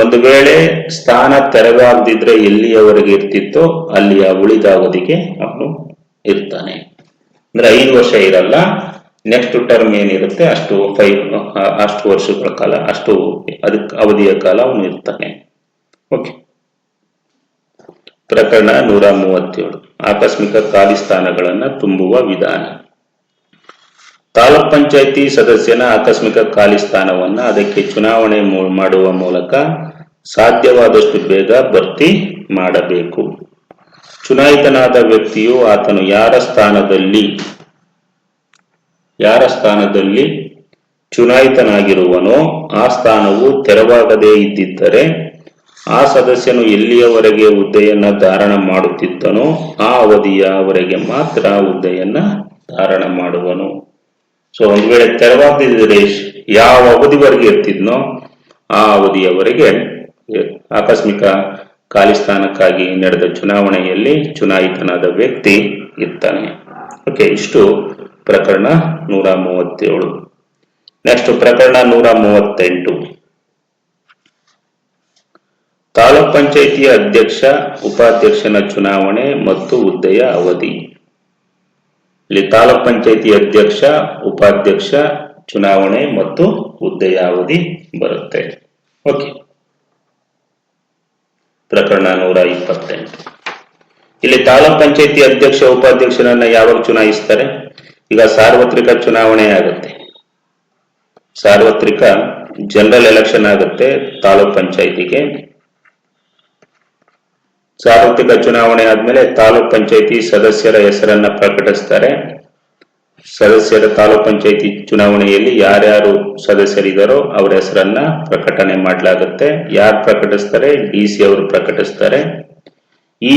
ಒಂದು ವೇಳೆ ಸ್ಥಾನ ತೆರವಾಗದಿದ್ರೆ ಎಲ್ಲಿಯವರೆಗೆ ಇರ್ತಿತ್ತೋ ಅಲ್ಲಿಯ ಉಳಿದ ಅವಧಿಗೆ ಅವನು ಇರ್ತಾನೆ. ಅಂದ್ರೆ 5 ವರ್ಷ ಇರಲ್ಲ, ನೆಕ್ಸ್ಟ್ ಟರ್ಮ್ ಏನಿರುತ್ತೆ ಅಷ್ಟು ವರ್ಷಗಳ ಕಾಲ, ಅಷ್ಟು ಅವಧಿಯ ಕಾಲ ಅವನು ಇರ್ತಾನೆ. ಓಕೆ. ಪ್ರಕರಣ 137 ಆಕಸ್ಮಿಕ ಖಾಲಿ ಸ್ಥಾನಗಳನ್ನ ತುಂಬುವ ವಿಧಾನ. ತಾಲೂಕ್ ಪಂಚಾಯಿತಿ ಸದಸ್ಯನ ಆಕಸ್ಮಿಕ ಖಾಲಿ ಸ್ಥಾನವನ್ನ ಅದಕ್ಕೆ ಚುನಾವಣೆ ಮಾಡುವ ಮೂಲಕ ಸಾಧ್ಯವಾದಷ್ಟು ಬೇಗ ಭರ್ತಿ ಮಾಡಬೇಕು. ಚುನಾಯಿತನಾದ ವ್ಯಕ್ತಿಯು ಆತನು ಯಾರ ಸ್ಥಾನದಲ್ಲಿ ಚುನಾಯಿತನಾಗಿರುವನೋ ಆ ಸ್ಥಾನವು ತೆರವಾಗದೇ ಇದ್ದಿದ್ದರೆ ಆ ಸದಸ್ಯನು ಎಲ್ಲಿಯವರೆಗೆ ಹುದ್ದೆಯನ್ನ ಧಾರಣ ಮಾಡುತ್ತಿದ್ದನೋ ಆ ಅವಧಿಯವರೆಗೆ ಮಾತ್ರ ಹುದ್ದೆಯನ್ನ ಧಾರಣ ಮಾಡುವನು. ಸೊ ಒಂದು ವೇಳೆ ತೆರವಾಗದಿದ್ದರೆ ಯಾವ ಅವಧಿವರೆಗೆ ಇರ್ತಿದ್ನೋ ಆ ಅವಧಿಯವರೆಗೆ ಆಕಸ್ಮಿಕ ಖಾಲಿ ಸ್ಥಾನಕ್ಕಾಗಿ ನಡೆದ ಚುನಾವಣೆಯಲ್ಲಿ ಚುನಾಯಿತನಾದ ವ್ಯಕ್ತಿ ಇರ್ತಾನೆ. ಓಕೆ, ಇಷ್ಟು ಪ್ರಕರಣ 137. ನೆಕ್ಸ್ಟ್ ಪ್ರಕರಣ 138 ತಾಲೂಕ್ ಪಂಚಾಯಿತಿಯ ಅಧ್ಯಕ್ಷ ಉಪಾಧ್ಯಕ್ಷನ ಚುನಾವಣೆ ಮತ್ತು ಹುದ್ದೆಯ ಅವಧಿ. ಇಲ್ಲಿ ತಾಲೂಕ್ ಪಂಚಾಯಿತಿ ಅಧ್ಯಕ್ಷ ಉಪಾಧ್ಯಕ್ಷ ಚುನಾವಣೆ ಮತ್ತು ಹುದ್ದೆಯ ಅವಧಿ ಬರುತ್ತೆ. ಓಕೆ. ಪ್ರಕರಣ 128 ಇಲ್ಲಿ ತಾಲೂಕ್ ಪಂಚಾಯಿತಿ ಅಧ್ಯಕ್ಷ ಉಪಾಧ್ಯಕ್ಷರನ್ನ ಯಾವಾಗ ಚುನಾಯಿಸ್ತಾರೆ? ಈಗ ಸಾರ್ವತ್ರಿಕ ಚುನಾವಣೆ ಆಗುತ್ತೆ. ಸಾರ್ವತ್ರಿಕ ಜನರಲ್ ಎಲೆಕ್ಷನ್ ಆಗುತ್ತೆ ತಾಲೂಕ್ ಪಂಚಾಯಿತಿಗೆ. ಸಾರ್ವತ್ರಿಕ ಚುನಾವಣೆ ಆದ್ಮೇಲೆ ತಾಲೂಕ್ ಪಂಚಾಯಿತಿ ಸದಸ್ಯರ ಹೆಸರನ್ನ ಪ್ರಕಟಿಸ್ತಾರೆ. ಸದಸ್ಯರ ತಾಲೂಕ್ ಪಂಚಾಯಿತಿ ಚುನಾವಣೆಯಲ್ಲಿ ಯಾರ್ಯಾರು ಸದಸ್ಯರಿದ್ದಾರೋ ಅವರ ಹೆಸರನ್ನ ಪ್ರಕಟಣೆ ಮಾಡಲಾಗುತ್ತೆ. ಯಾರು ಪ್ರಕಟಿಸ್ತಾರೆ? DC ಅವರು ಪ್ರಕಟಿಸ್ತಾರೆ. ಈ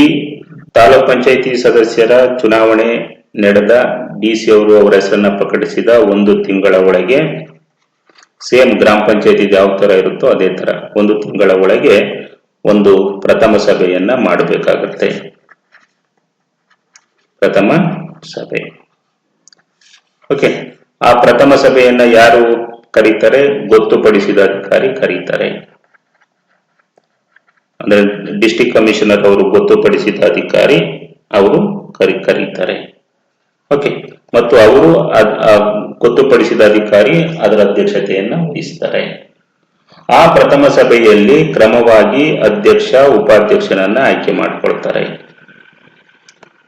ತಾಲೂಕ್ ಪಂಚಾಯಿತಿ ಸದಸ್ಯರ ಚುನಾವಣೆ ನಡೆದ DC ಅವರು ಅವರ ಹೆಸರನ್ನ ಪ್ರಕಟಿಸಿದ 1 ತಿಂಗಳ ಒಳಗೆ ಸೇಮ್ ಗ್ರಾಮ ಪಂಚಾಯತಿ ಯಾವ ತರ ಇರುತ್ತೋ ಅದೇ ತರ 1 ತಿಂಗಳ ಒಳಗೆ ಒಂದು ಪ್ರಥಮ ಸಭೆಯನ್ನ ಮಾಡಬೇಕಾಗುತ್ತೆ. ಪ್ರಥಮ ಸಭೆ. ಓಕೆ. ಆ ಪ್ರಥಮ ಸಭೆಯನ್ನ ಯಾರು ಕರೀತಾರೆ? ಗೊತ್ತುಪಡಿಸಿದ ಅಧಿಕಾರಿ ಕರೀತಾರೆ. ಅಂದ್ರೆ ಡಿಸ್ಟ್ರಿಕ್ಟ್ ಕಮಿಷನರ್ ಅವರು ಗೊತ್ತುಪಡಿಸಿದ ಅಧಿಕಾರಿ ಅವರು ಕರೀತಾರೆ. ಓಕೆ. ಮತ್ತು ಅವರು ಗೊತ್ತುಪಡಿಸಿದ ಅಧಿಕಾರಿ ಅದರ ಅಧ್ಯಕ್ಷತೆಯನ್ನು ವಹಿಸ್ತಾರೆ. ಆ ಪ್ರಥಮ ಸಭೆಯಲ್ಲಿ ಕ್ರಮವಾಗಿ ಅಧ್ಯಕ್ಷ ಉಪಾಧ್ಯಕ್ಷನನ್ನ ಆಯ್ಕೆ ಮಾಡಿಕೊಳ್ತಾರೆ.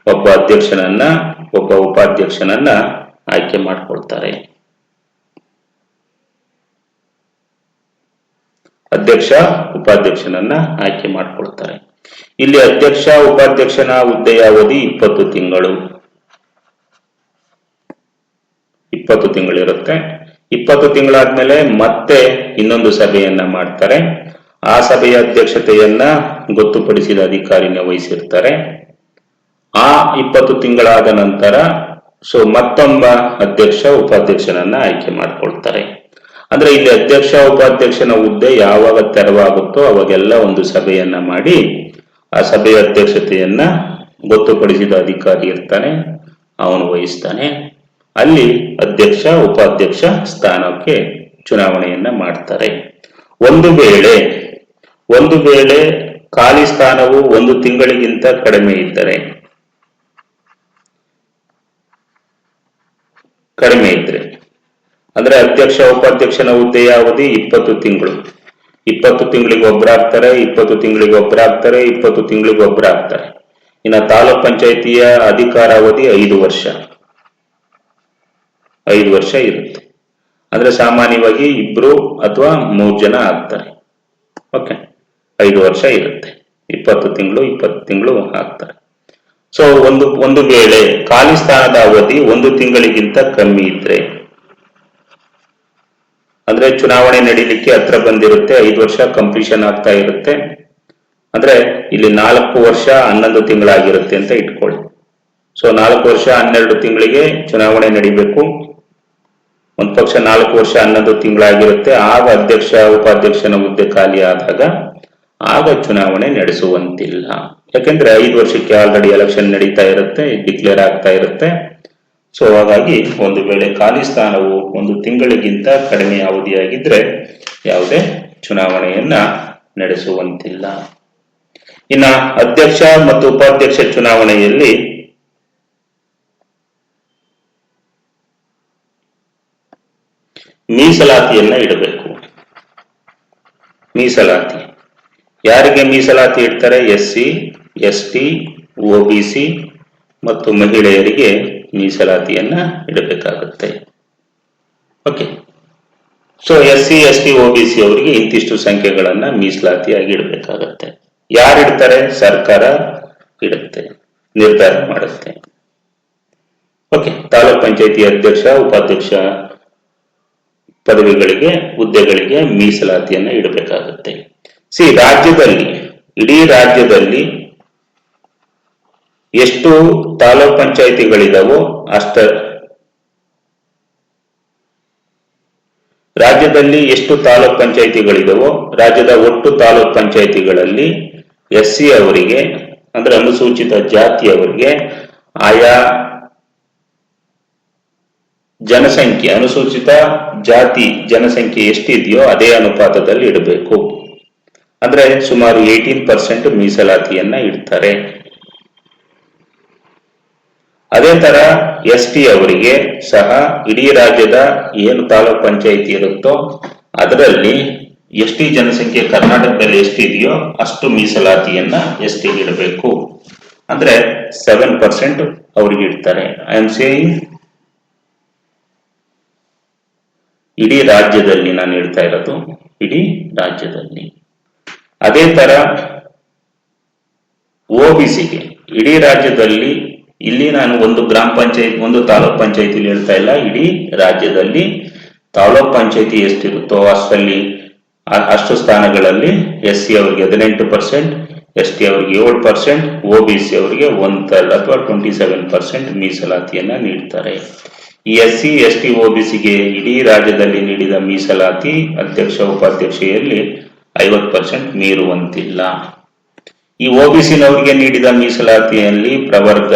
ಒಬ್ಬ ಅಧ್ಯಕ್ಷನನ್ನ ಒಬ್ಬ ಉಪಾಧ್ಯಕ್ಷನನ್ನ ಆಯ್ಕೆ ಮಾಡಿಕೊಳ್ತಾರೆ. ಅಧ್ಯಕ್ಷ ಉಪಾಧ್ಯಕ್ಷನನ್ನ ಆಯ್ಕೆ ಮಾಡಿಕೊಳ್ತಾರೆ. ಇಲ್ಲಿ ಅಧ್ಯಕ್ಷ ಉಪಾಧ್ಯಕ್ಷನ ಹುದ್ದೆಯ ಅವಧಿ 20 ತಿಂಗಳು. 20 ತಿಂಗಳಿರುತ್ತೆ. 20 ತಿಂಗಳಾದ್ಮೇಲೆ ಮತ್ತೆ ಇನ್ನೊಂದು ಸಭೆಯನ್ನ ಮಾಡ್ತಾರೆ. ಆ ಸಭೆಯ ಅಧ್ಯಕ್ಷತೆಯನ್ನ ಗೊತ್ತುಪಡಿಸಿದ ಅಧಿಕಾರಿನ ವಹಿಸಿರ್ತಾರೆ. ಆ 20 ತಿಂಗಳಾದ ನಂತರ ಮತ್ತೊಬ್ಬ ಅಧ್ಯಕ್ಷ ಉಪಾಧ್ಯಕ್ಷನನ್ನ ಆಯ್ಕೆ ಮಾಡಿಕೊಳ್ತಾರೆ. ಅಂದ್ರೆ ಇಲ್ಲಿ ಅಧ್ಯಕ್ಷ ಉಪಾಧ್ಯಕ್ಷನ ಹುದ್ದೆ ಯಾವಾಗ ತೆರವಾಗುತ್ತೋ ಅವಾಗೆಲ್ಲ ಒಂದು ಸಭೆಯನ್ನ ಮಾಡಿ ಆ ಸಭೆಯ ಅಧ್ಯಕ್ಷತೆಯನ್ನ ಗೊತ್ತುಪಡಿಸಿದ ಅಧಿಕಾರಿ ಇರ್ತಾನೆ, ಅವನು ವಹಿಸ್ತಾನೆ. ಅಲ್ಲಿ ಅಧ್ಯಕ್ಷ ಉಪಾಧ್ಯಕ್ಷ ಸ್ಥಾನಕ್ಕೆ ಚುನಾವಣೆಯನ್ನ ಮಾಡ್ತಾರೆ. ಒಂದು ವೇಳೆ ಖಾಲಿ ಸ್ಥಾನವು 1 ತಿಂಗಳಿಗಿಂತ ಕಡಿಮೆ ಇದ್ದರೆ ಅಂದ್ರೆ ಅಧ್ಯಕ್ಷ ಉಪಾಧ್ಯಕ್ಷನ ಹುದ್ದೆಯ ಅವಧಿ 20 ತಿಂಗಳು. 20 ತಿಂಗಳಿಗೆ ಒಬ್ಬರಾಗ್ತಾರೆ, 20 ತಿಂಗಳಿಗೆ ಒಬ್ಬರಾಗ್ತಾರೆ, 20 ತಿಂಗಳಿಗೆ ಒಬ್ಬರಾಗ್ತಾರೆ. ಇನ್ನು ತಾಲೂಕ್ ಪಂಚಾಯಿತಿಯ ಅಧಿಕಾರಾವಧಿ 5 ವರ್ಷ. 5 ವರ್ಷ ಇರುತ್ತೆ. ಅಂದ್ರೆ ಸಾಮಾನ್ಯವಾಗಿ 2 ಅಥವಾ 3 ಜನ ಆಗ್ತಾರೆ. ಓಕೆ. 5 ವರ್ಷ ಇರುತ್ತೆ. 20 ತಿಂಗಳು ಆಗ್ತಾರೆ. ಒಂದು ವೇಳೆ ಖಾಲಿ ಸ್ಥಾನದ ಅವಧಿ 1 ತಿಂಗಳಿಗಿಂತ ಕಮ್ಮಿ ಇದ್ರೆ, ಅಂದ್ರೆ ಚುನಾವಣೆ ನಡೀಲಿಕ್ಕೆ ಹತ್ರ ಬಂದಿರುತ್ತೆ, 5 ವರ್ಷ ಕಂಪ್ಲೀಷನ್ ಆಗ್ತಾ ಇರುತ್ತೆ, ಅಂದ್ರೆ ಇಲ್ಲಿ 4 ವರ್ಷ 11 ತಿಂಗಳಾಗಿರುತ್ತೆ ಅಂತ ಇಟ್ಕೊಳ್ಳಿ. 4 ವರ್ಷ 12 ತಿಂಗಳಿಗೆ ಚುನಾವಣೆ ನಡಿಬೇಕು. ಒಂದು ಪಕ್ಷ 4 ವರ್ಷ 11 ತಿಂಗಳಾಗಿರುತ್ತೆ. ಆಗ ಅಧ್ಯಕ್ಷ ಉಪಾಧ್ಯಕ್ಷನ ಹುದ್ದೆ ಖಾಲಿ ಆದಾಗ ಆಗ ಚುನಾವಣೆ ನಡೆಸುವಂತಿಲ್ಲ. ಯಾಕೆಂದ್ರೆ 5 ವರ್ಷಕ್ಕೆ ಆಲ್ರೆಡಿ ಎಲೆಕ್ಷನ್ ನಡೀತಾ ಇರುತ್ತೆ, ಡಿಕ್ಲೇರ್ ಆಗ್ತಾ ಇರುತ್ತೆ. ಹಾಗಾಗಿ ಒಂದು ವೇಳೆ ಖಾಲಿ ಸ್ಥಾನವು 1 ತಿಂಗಳಿಗಿಂತ ಕಡಿಮೆ ಅವಧಿಯಾಗಿದ್ರೆ ಯಾವುದೇ ಚುನಾವಣೆಯನ್ನ ನಡೆಸುವಂತಿಲ್ಲ. ಇನ್ನ ಅಧ್ಯಕ್ಷ ಮತ್ತು ಉಪಾಧ್ಯಕ್ಷ ಚುನಾವಣೆಯಲ್ಲಿ ಮೀಸಲಾತಿಯನ್ನ ಇಡಬೇಕು. ಮೀಸಲಾತಿ ಯಾರಿಗೆ ಮೀಸಲಾತಿ ಇಡ್ತಾರೆ? SC, ST, OBC ಮತ್ತು ಮಹಿಳೆಯರಿಗೆ ಮೀಸಲಾತಿಯನ್ನ ಇಡಬೇಕಾಗುತ್ತೆ. ಓಕೆ. SC, ST, OBC ಅವರಿಗೆ ಇಂತಿಷ್ಟು ಸಂಖ್ಯೆಗಳನ್ನ ಮೀಸಲಾತಿಯಾಗಿ ಇಡಬೇಕಾಗತ್ತೆ. ಯಾರಿಡ್ತಾರೆ? ಸರ್ಕಾರ ಇಡುತ್ತೆ, ನಿರ್ಧಾರ ಮಾಡುತ್ತೆ. ಓಕೆ. ತಾಲೂಕ್ ಪಂಚಾಯತಿ ಅಧ್ಯಕ್ಷ ಉಪಾಧ್ಯಕ್ಷ ಪದವಿಗಳಿಗೆ ಹುದ್ದೆಗಳಿಗೆ ಮೀಸಲಾತಿಯನ್ನ ಇಡಬೇಕಾಗುತ್ತೆ. ಇಡೀ ರಾಜ್ಯದಲ್ಲಿ ಎಷ್ಟು ತಾಲೂಕ್ ಪಂಚಾಯಿತಿಗಳಿದಾವೋ ರಾಜ್ಯದ ಒಟ್ಟು ತಾಲೂಕ್ ಪಂಚಾಯಿತಿಗಳಲ್ಲಿ SC ಅವರಿಗೆ ಅಂದ್ರೆ ಅನುಸೂಚಿತ ಜಾತಿಯವರಿಗೆ ಆಯಾ ಜನಸಂಖ್ಯೆ ಅನುಸೂಚಿತ ಜಾತಿ ಜನಸಂಖ್ಯೆ ಎಷ್ಟಿದೆಯೋ ಅದೇ ಅನುಪಾತದಲ್ಲಿ ಇಡಬೇಕು. ಅಂದ್ರೆ ಸುಮಾರು 18% ಮೀಸಲಾತಿಯನ್ನ ಇಡ್ತಾರೆ. ಅದೇ ತರ ST ಅವರಿಗೆ ಸಹ ಇಡೀ ರಾಜ್ಯದ ಏನು ತಾಲೂಕ್ ಪಂಚಾಯಿತಿ ಇರುತ್ತೋ ಅದರಲ್ಲಿ ST ಜನಸಂಖ್ಯೆ ಕರ್ನಾಟಕದಲ್ಲಿ ಎಷ್ಟಿದೆಯೋ ಅಷ್ಟು ಮೀಸಲಾತಿಯನ್ನ ST ಇಡಬೇಕು. ಅಂದ್ರೆ 7% ಅವ್ರಿಗೆ ಇಡ್ತಾರೆ. ಐ ಆಮ್ ಸೇಯಿಂಗ್ ಇಡೀ ರಾಜ್ಯದಲ್ಲಿ ನಾನು ಹೇಳ್ತಾ ಇರೋದು, ಇಡೀ ರಾಜ್ಯದಲ್ಲಿ. ಅದೇ ತರ OBCಗೆ ಇಡೀ ರಾಜ್ಯದಲ್ಲಿ, ಇಲ್ಲಿ ನಾನು ಒಂದು ಗ್ರಾಮ ಪಂಚಾಯತ್ ಒಂದು ತಾಲೂಕ್ ಪಂಚಾಯತಿ ಹೇಳ್ತಾ ಇಲ್ಲ, ಇಡೀ ರಾಜ್ಯದಲ್ಲಿ ತಾಲೂಕ್ ಪಂಚಾಯತಿ ಎಷ್ಟಿರುತ್ತೋ ಅಷ್ಟು ಸ್ಥಾನಗಳಲ್ಲಿ SC ಅವರಿಗೆ 18%, ST ಅವರಿಗೆ 7%, OBC ಅವರಿಗೆ 1/3 ಅಥವಾ 27% ಮೀಸಲಾತಿಯನ್ನ ನೀಡ್ತಾರೆ. ಈ SC ST OBCಗೆ ಇಡೀ ರಾಜ್ಯದಲ್ಲಿ ನೀಡಿದ ಮೀಸಲಾತಿ ಅಧ್ಯಕ್ಷ ಉಪಾಧ್ಯಕ್ಷೆಯಲ್ಲಿ 50% ಮೀರುವಂತಿಲ್ಲ. ಈ OBCನವರಿಗೆ ನೀಡಿದ ಮೀಸಲಾತಿಯಲ್ಲಿ ಪ್ರವರ್ಗ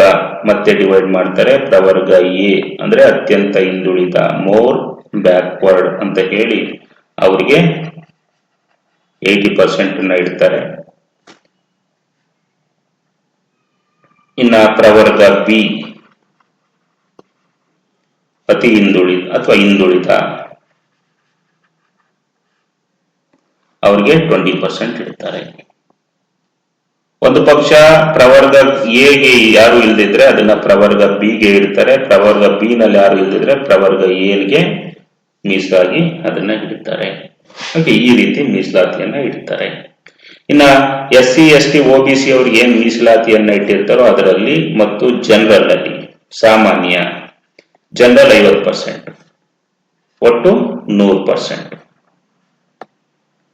ಮತ್ತೆ ಡಿವೈಡ್ ಮಾಡ್ತಾರೆ. ಪ್ರವರ್ಗ ಎ ಅಂದ್ರೆ ಅತ್ಯಂತ ಹಿಂದುಳಿದ, ಮೋರ್ ಬ್ಯಾಕ್ವರ್ಡ್ ಅಂತ ಹೇಳಿ ಅವರಿಗೆ 80% ಇಡ್ತಾರೆ. ಇನ್ನ ಪ್ರವರ್ಗ ಬಿ ಅತಿ ಹಿಂದುಳಿದ ಅಥವಾ ಹಿಂದುಳಿದ ಅವ್ರಿಗೆ 20% ಇಡ್ತಾರೆ. ಒಂದು ಪಕ್ಷ ಪ್ರವರ್ಗ ಎಗೆ ಯಾರು ಇಲ್ದಿದ್ರೆ ಅದನ್ನ ಪ್ರವರ್ಗ ಬಿಗೆ ಇಡ್ತಾರೆ. ಪ್ರವರ್ಗ ಬಿ ನಲ್ಲಿ ಯಾರು ಇಲ್ದಿದ್ರೆ ಪ್ರವರ್ಗ ಎಗೆ ಮೀಸಲಾಗಿ ಅದನ್ನ ಇಡ್ತಾರೆ. ಓಕೆ, ಈ ರೀತಿ ಮೀಸಲಾತಿಯನ್ನ ಇಡ್ತಾರೆ. ಇನ್ನ SC ST OBC ಅವ್ರಿಗೆ ಏನ್ ಮೀಸಲಾತಿಯನ್ನ ಇಟ್ಟಿರ್ತಾರೋ ಅದರಲ್ಲಿ ಮತ್ತು ಜನರಲ್ ಅಲ್ಲಿ ಸಾಮಾನ್ಯ ಜನರಲ್ 50%, ಒಟ್ಟು 100%.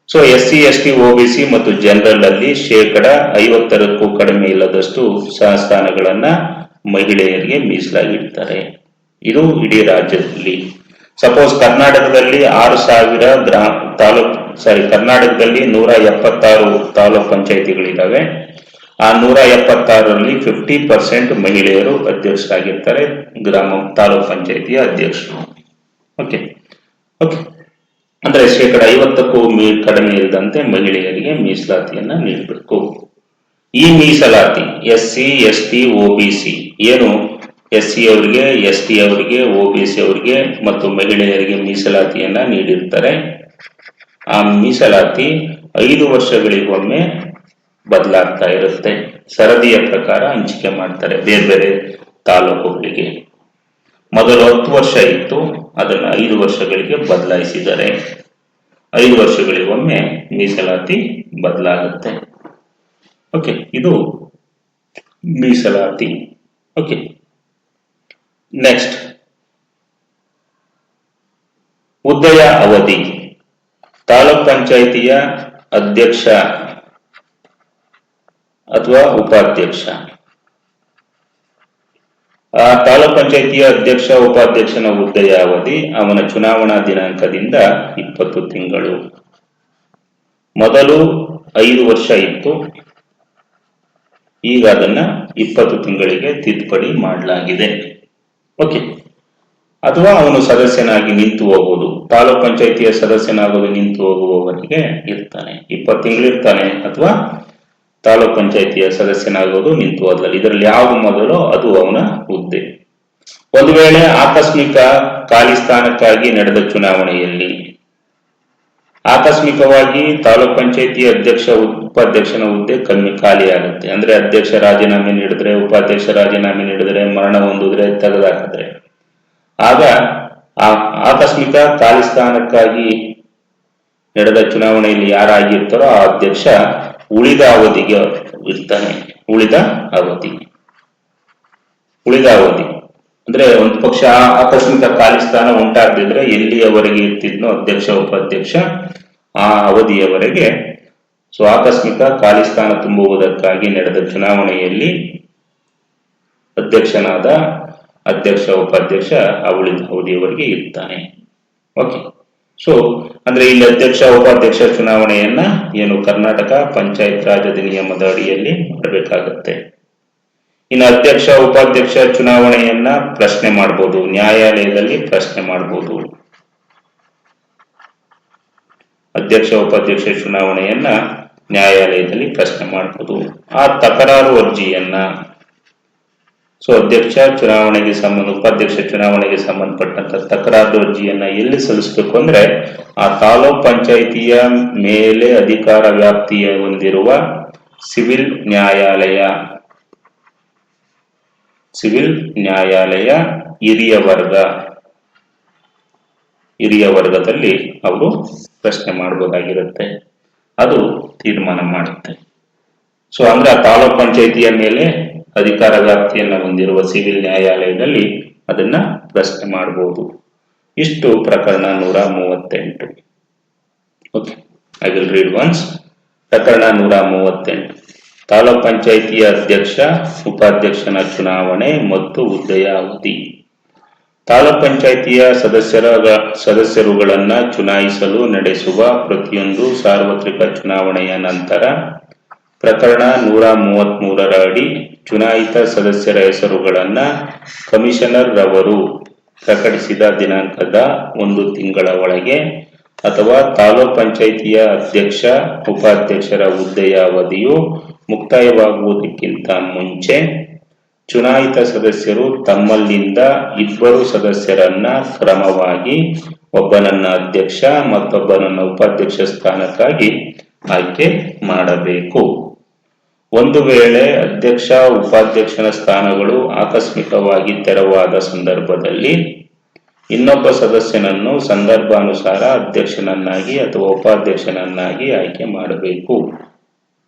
ಸೊ SC ST OBC ಮತ್ತು ಜನರಲ್ ಅಲ್ಲಿ 50%ಕ್ಕೂ ಕಡಿಮೆ ಇಲ್ಲದಷ್ಟು ಸ್ಥಾನಗಳನ್ನ ಮಹಿಳೆಯರಿಗೆ ಮೀಸಲಾಗಿಡ್ತಾರೆ. ಇದು ಇಡೀ ರಾಜ್ಯದಲ್ಲಿ. ಸಪೋಸ್ ಕರ್ನಾಟಕದಲ್ಲಿ 6,000 ಕರ್ನಾಟಕದಲ್ಲಿ 176 ತಾಲೂಕ್ ಪಂಚಾಯಿತಿಗಳಿದ್ದಾವೆ. ಆ 176ರಲ್ಲಿ 50% ಮಹಿಳೆಯರು ಅಧ್ಯಕ್ಷರಾಗಿರ್ತಾರೆ, ತಾಲೂಕ್ ಪಂಚಾಯಿತಿಯ ಅಧ್ಯಕ್ಷರು. ಓಕೆ ಓಕೆ ಅಂದ್ರೆ 50%ಕ್ಕೂ ಕಡಿಮೆ ಇಲ್ಲದಂತೆ ಮಹಿಳೆಯರಿಗೆ ಮೀಸಲಾತಿಯನ್ನ ನೀಡಬೇಕು. ಈ ಮೀಸಲಾತಿ SC ST OBC ಏನು SC ಅವರಿಗೆ, ST ಅವರಿಗೆ, OBC ಅವರಿಗೆ ಮತ್ತು ಮಹಿಳೆಯರಿಗೆ ಮೀಸಲಾತಿಯನ್ನ ನೀಡಿರ್ತಾರೆ. ಆ ಮೀಸಲಾತಿ 5 ವರ್ಷಗಳಿಗೊಮ್ಮೆ ಬದಲಾಗ್ತಾ ಇರುತ್ತೆ. ಸರದಿಯ ಪ್ರಕಾರ ಹಂಚಿಕೆ ಮಾಡ್ತಾರೆ ಬೇರೆ ಬೇರೆ ತಾಲೂಕುಗಳಿಗೆ. ಮೊದಲು 10 ವರ್ಷ ಇತ್ತು, ಅದನ್ನ 5 ವರ್ಷಗಳಿಗೆ ಬದಲಾಯಿಸಿದ್ದಾರೆ. 5 ವರ್ಷಗಳಿಗೊಮ್ಮೆ ಮೀಸಲಾತಿ ಬದಲಾಗುತ್ತೆ. ಓಕೆ, ಇದು ಮೀಸಲಾತಿ. ಓಕೆ, ನೆಕ್ಸ್ಟ್ ಹುದ್ದೆಯ ಅವಧಿ. ತಾಲೂಕ್ ಪಂಚಾಯಿತಿಯ ಅಧ್ಯಕ್ಷ ಅಥವಾ ಉಪಾಧ್ಯಕ್ಷ, ಆ ತಾಲೂಕ್ ಪಂಚಾಯಿತಿಯ ಅಧ್ಯಕ್ಷ ಉಪಾಧ್ಯಕ್ಷನ ಹುದ್ದೆಯ ಅವಧಿ ಅವನ ಚುನಾವಣಾ ದಿನಾಂಕದಿಂದ 20 ತಿಂಗಳು. ಮೊದಲು 5 ವರ್ಷ ಇತ್ತು, ಈಗ ಅದನ್ನ 20 ತಿಂಗಳಿಗೆ ತಿದ್ದುಪಡಿ ಮಾಡಲಾಗಿದೆ. ಓಕೆ, ಅಥವಾ ಅವನು ಸದಸ್ಯನಾಗಿ ನಿಂತು ಹೋಗುವುದು. ತಾಲೂಕ್ ಪಂಚಾಯಿತಿಯ ಸದಸ್ಯನಾಗೋದು ನಿಂತು ಹೋಗುವವರೆಗೆ ಇರ್ತಾನೆ, 20 ತಿಂಗಳು ಇರ್ತಾನೆ. ಅಥವಾ ತಾಲೂಕ್ ಪಂಚಾಯಿತಿಯ ಸದಸ್ಯನಾಗೋದು ನಿಂತು ಹೋದ್ರಲ್ಲಿ, ಇದರಲ್ಲಿ ಯಾವುದು ಮೊದಲು ಅದು ಅವನ ಹುದ್ದೆ. ಒಂದು ವೇಳೆ ಆಕಸ್ಮಿಕ ಖಾಲಿ ಸ್ಥಾನಕ್ಕಾಗಿ ನಡೆದ ಚುನಾವಣೆಯಲ್ಲಿ ಆಕಸ್ಮಿಕವಾಗಿ ತಾಲೂಕ್ ಪಂಚಾಯಿತಿಯ ಅಧ್ಯಕ್ಷ ಉಪಾಧ್ಯಕ್ಷನ ಹುದ್ದೆ ಖಾಲಿ ಆಗುತ್ತೆ. ಅಂದ್ರೆ ಅಧ್ಯಕ್ಷ ರಾಜೀನಾಮೆ ನೀಡಿದ್ರೆ, ಉಪಾಧ್ಯಕ್ಷ ರಾಜೀನಾಮೆ ನೀಡಿದ್ರೆ, ಮರಣ ಹೊಂದಿದ್ರೆ, ತೆಗೆದಾಕಿದ್ರೆ, ಆಗ ಆ ಆಕಸ್ಮಿಕ ಖಾಲಿ ಸ್ಥಾನಕ್ಕಾಗಿ ನಡೆದ ಚುನಾವಣೆಯಲ್ಲಿ ಯಾರಾಗಿರ್ತಾರೋ ಆ ಅಧ್ಯಕ್ಷ ಉಳಿದ ಅವಧಿಗೆ ಇರ್ತಾನೆ. ಉಳಿದ ಅವಧಿ ಅಂದ್ರೆ ಒಂದು ಪಕ್ಷ ಆಕಸ್ಮಿಕ ಖಾಲಿ ಸ್ಥಾನ ಉಂಟಾಗದಿದ್ರೆ ಎಲ್ಲಿಯವರೆಗೆ ಇರ್ತಿದ್ನೋ ಅಧ್ಯಕ್ಷ ಉಪಾಧ್ಯಕ್ಷ ಆ ಅವಧಿಯವರೆಗೆ. ಸೊ ಆಕಸ್ಮಿಕ ಖಾಲಿ ಸ್ಥಾನ ತುಂಬುವುದಕ್ಕಾಗಿ ನಡೆದ ಚುನಾವಣೆಯಲ್ಲಿ ಅಧ್ಯಕ್ಷನಾದ ಅಧ್ಯಕ್ಷ ಉಪಾಧ್ಯಕ್ಷ ಉಳಿದ ಅವಧಿಯವರೆಗೆ ಇರ್ತಾನೆ. ಓಕೆ, ಸೊ ಅಂದ್ರೆ ಇಲ್ಲಿ ಅಧ್ಯಕ್ಷ ಉಪಾಧ್ಯಕ್ಷ ಚುನಾವಣೆಯನ್ನ ಏನು ಕರ್ನಾಟಕ ಪಂಚಾಯತ್ ರಾಜ್ ಅಧಿನಿಯಮದ ಅಡಿಯಲ್ಲಿ ಮಾಡಬೇಕಾಗತ್ತೆ. ಇನ್ನು ಅಧ್ಯಕ್ಷ ಉಪಾಧ್ಯಕ್ಷ ಚುನಾವಣೆಯನ್ನ ಪ್ರಶ್ನೆ ಮಾಡಬಹುದು, ನ್ಯಾಯಾಲಯದಲ್ಲಿ ಪ್ರಶ್ನೆ ಮಾಡಬಹುದು. ಅಧ್ಯಕ್ಷ ಉಪಾಧ್ಯಕ್ಷ ಚುನಾವಣೆಯನ್ನ ನ್ಯಾಯಾಲಯದಲ್ಲಿ ಪ್ರಶ್ನೆ ಮಾಡಬಹುದು. ಆ ತಕರಾರು ಅರ್ಜಿಯನ್ನ ಅಧ್ಯಕ್ಷ ಚುನಾವಣೆಗೆ ಉಪಾಧ್ಯಕ್ಷ ಚುನಾವಣೆಗೆ ಸಂಬಂಧಪಟ್ಟಂತ ತಕರಾರು ಅರ್ಜಿಯನ್ನ ಎಲ್ಲಿ ಸಲ್ಲಿಸಬೇಕು ಅಂದ್ರೆ ಆ ತಾಲೂಕ್ ಪಂಚಾಯಿತಿಯ ಮೇಲೆ ಅಧಿಕಾರ ವ್ಯಾಪ್ತಿಯ ಹೊಂದಿರುವ ಸಿವಿಲ್ ನ್ಯಾಯಾಲಯ ಹಿರಿಯ ವರ್ಗದಲ್ಲಿ ಅವರು ಪ್ರಶ್ನೆ ಮಾಡಬಹುದಾಗಿರುತ್ತೆ. ಅದು ತೀರ್ಮಾನ ಮಾಡುತ್ತೆ. ಸೊ ಅಂದ್ರೆ ಆ ತಾಲೂಕ್ ಪಂಚಾಯಿತಿಯ ಮೇಲೆ ಅಧಿಕಾರ ವ್ಯಾಪ್ತಿಯನ್ನ ಹೊಂದಿರುವ ಸಿವಿಲ್ ನ್ಯಾಯಾಲಯದಲ್ಲಿ ಅದನ್ನ ಪ್ರಶ್ನೆ ಮಾಡಬಹುದು. ಇಷ್ಟು ಪ್ರಕರಣ 138. Okay, I will read once. ಪ್ರಕರಣ 138 ತಾಲೂಕ್ ಪಂಚಾಯಿತಿಯ ಅಧ್ಯಕ್ಷ ಉಪಾಧ್ಯಕ್ಷನ ಚುನಾವಣೆ ಮತ್ತು ಹುದ್ದೆಯ ಅವಧಿ. ತಾಲೂಕ್ ಪಂಚಾಯಿತಿಯ ಸದಸ್ಯರುಗಳನ್ನ ಚುನಾಯಿಸಲು ನಡೆಸುವ ಪ್ರತಿಯೊಂದು ಸಾರ್ವತ್ರಿಕ ಚುನಾವಣೆಯ ನಂತರ ಪ್ರಕರಣ 133ರ ಅಡಿ ಚುನಾಯಿತ ಸದಸ್ಯರ ಹೆಸರುಗಳನ್ನ ಕಮಿಷನರ್ ರವರು ಪ್ರಕಟಿಸಿದ ದಿನಾಂಕದ 1 ತಿಂಗಳ ಒಳಗೆ ಅಥವಾ ತಾಲೂಕ್ ಪಂಚಾಯಿತಿಯ ಅಧ್ಯಕ್ಷ ಉಪಾಧ್ಯಕ್ಷರ ಹುದ್ದೆಯ ಅವಧಿಯು ಮುಕ್ತಾಯವಾಗುವುದಕ್ಕಿಂತ ಮುಂಚೆ ಚುನಾಯಿತ ಸದಸ್ಯರು ತಮ್ಮಲ್ಲಿಂದ 2 ಸದಸ್ಯರನ್ನ ಕ್ರಮವಾಗಿ ಒಬ್ಬನನ್ನ ಅಧ್ಯಕ್ಷ ಮತ್ತೊಬ್ಬನನ್ನ ಉಪಾಧ್ಯಕ್ಷ ಸ್ಥಾನಕ್ಕಾಗಿ ಆಯ್ಕೆ ಮಾಡಬೇಕು. ಒಂದು ವೇಳೆ ಅಧ್ಯಕ್ಷ ಉಪಾಧ್ಯಕ್ಷನ ಸ್ಥಾನಗಳು ಆಕಸ್ಮಿಕವಾಗಿ ತೆರವಾದ ಸಂದರ್ಭದಲ್ಲಿ ಇನ್ನೊಬ್ಬ ಸದಸ್ಯನನ್ನು ಸಂದರ್ಭಾನುಸಾರ ಅಧ್ಯಕ್ಷನನ್ನಾಗಿ ಅಥವಾ ಉಪಾಧ್ಯಕ್ಷನನ್ನಾಗಿ ಆಯ್ಕೆ ಮಾಡಬೇಕು.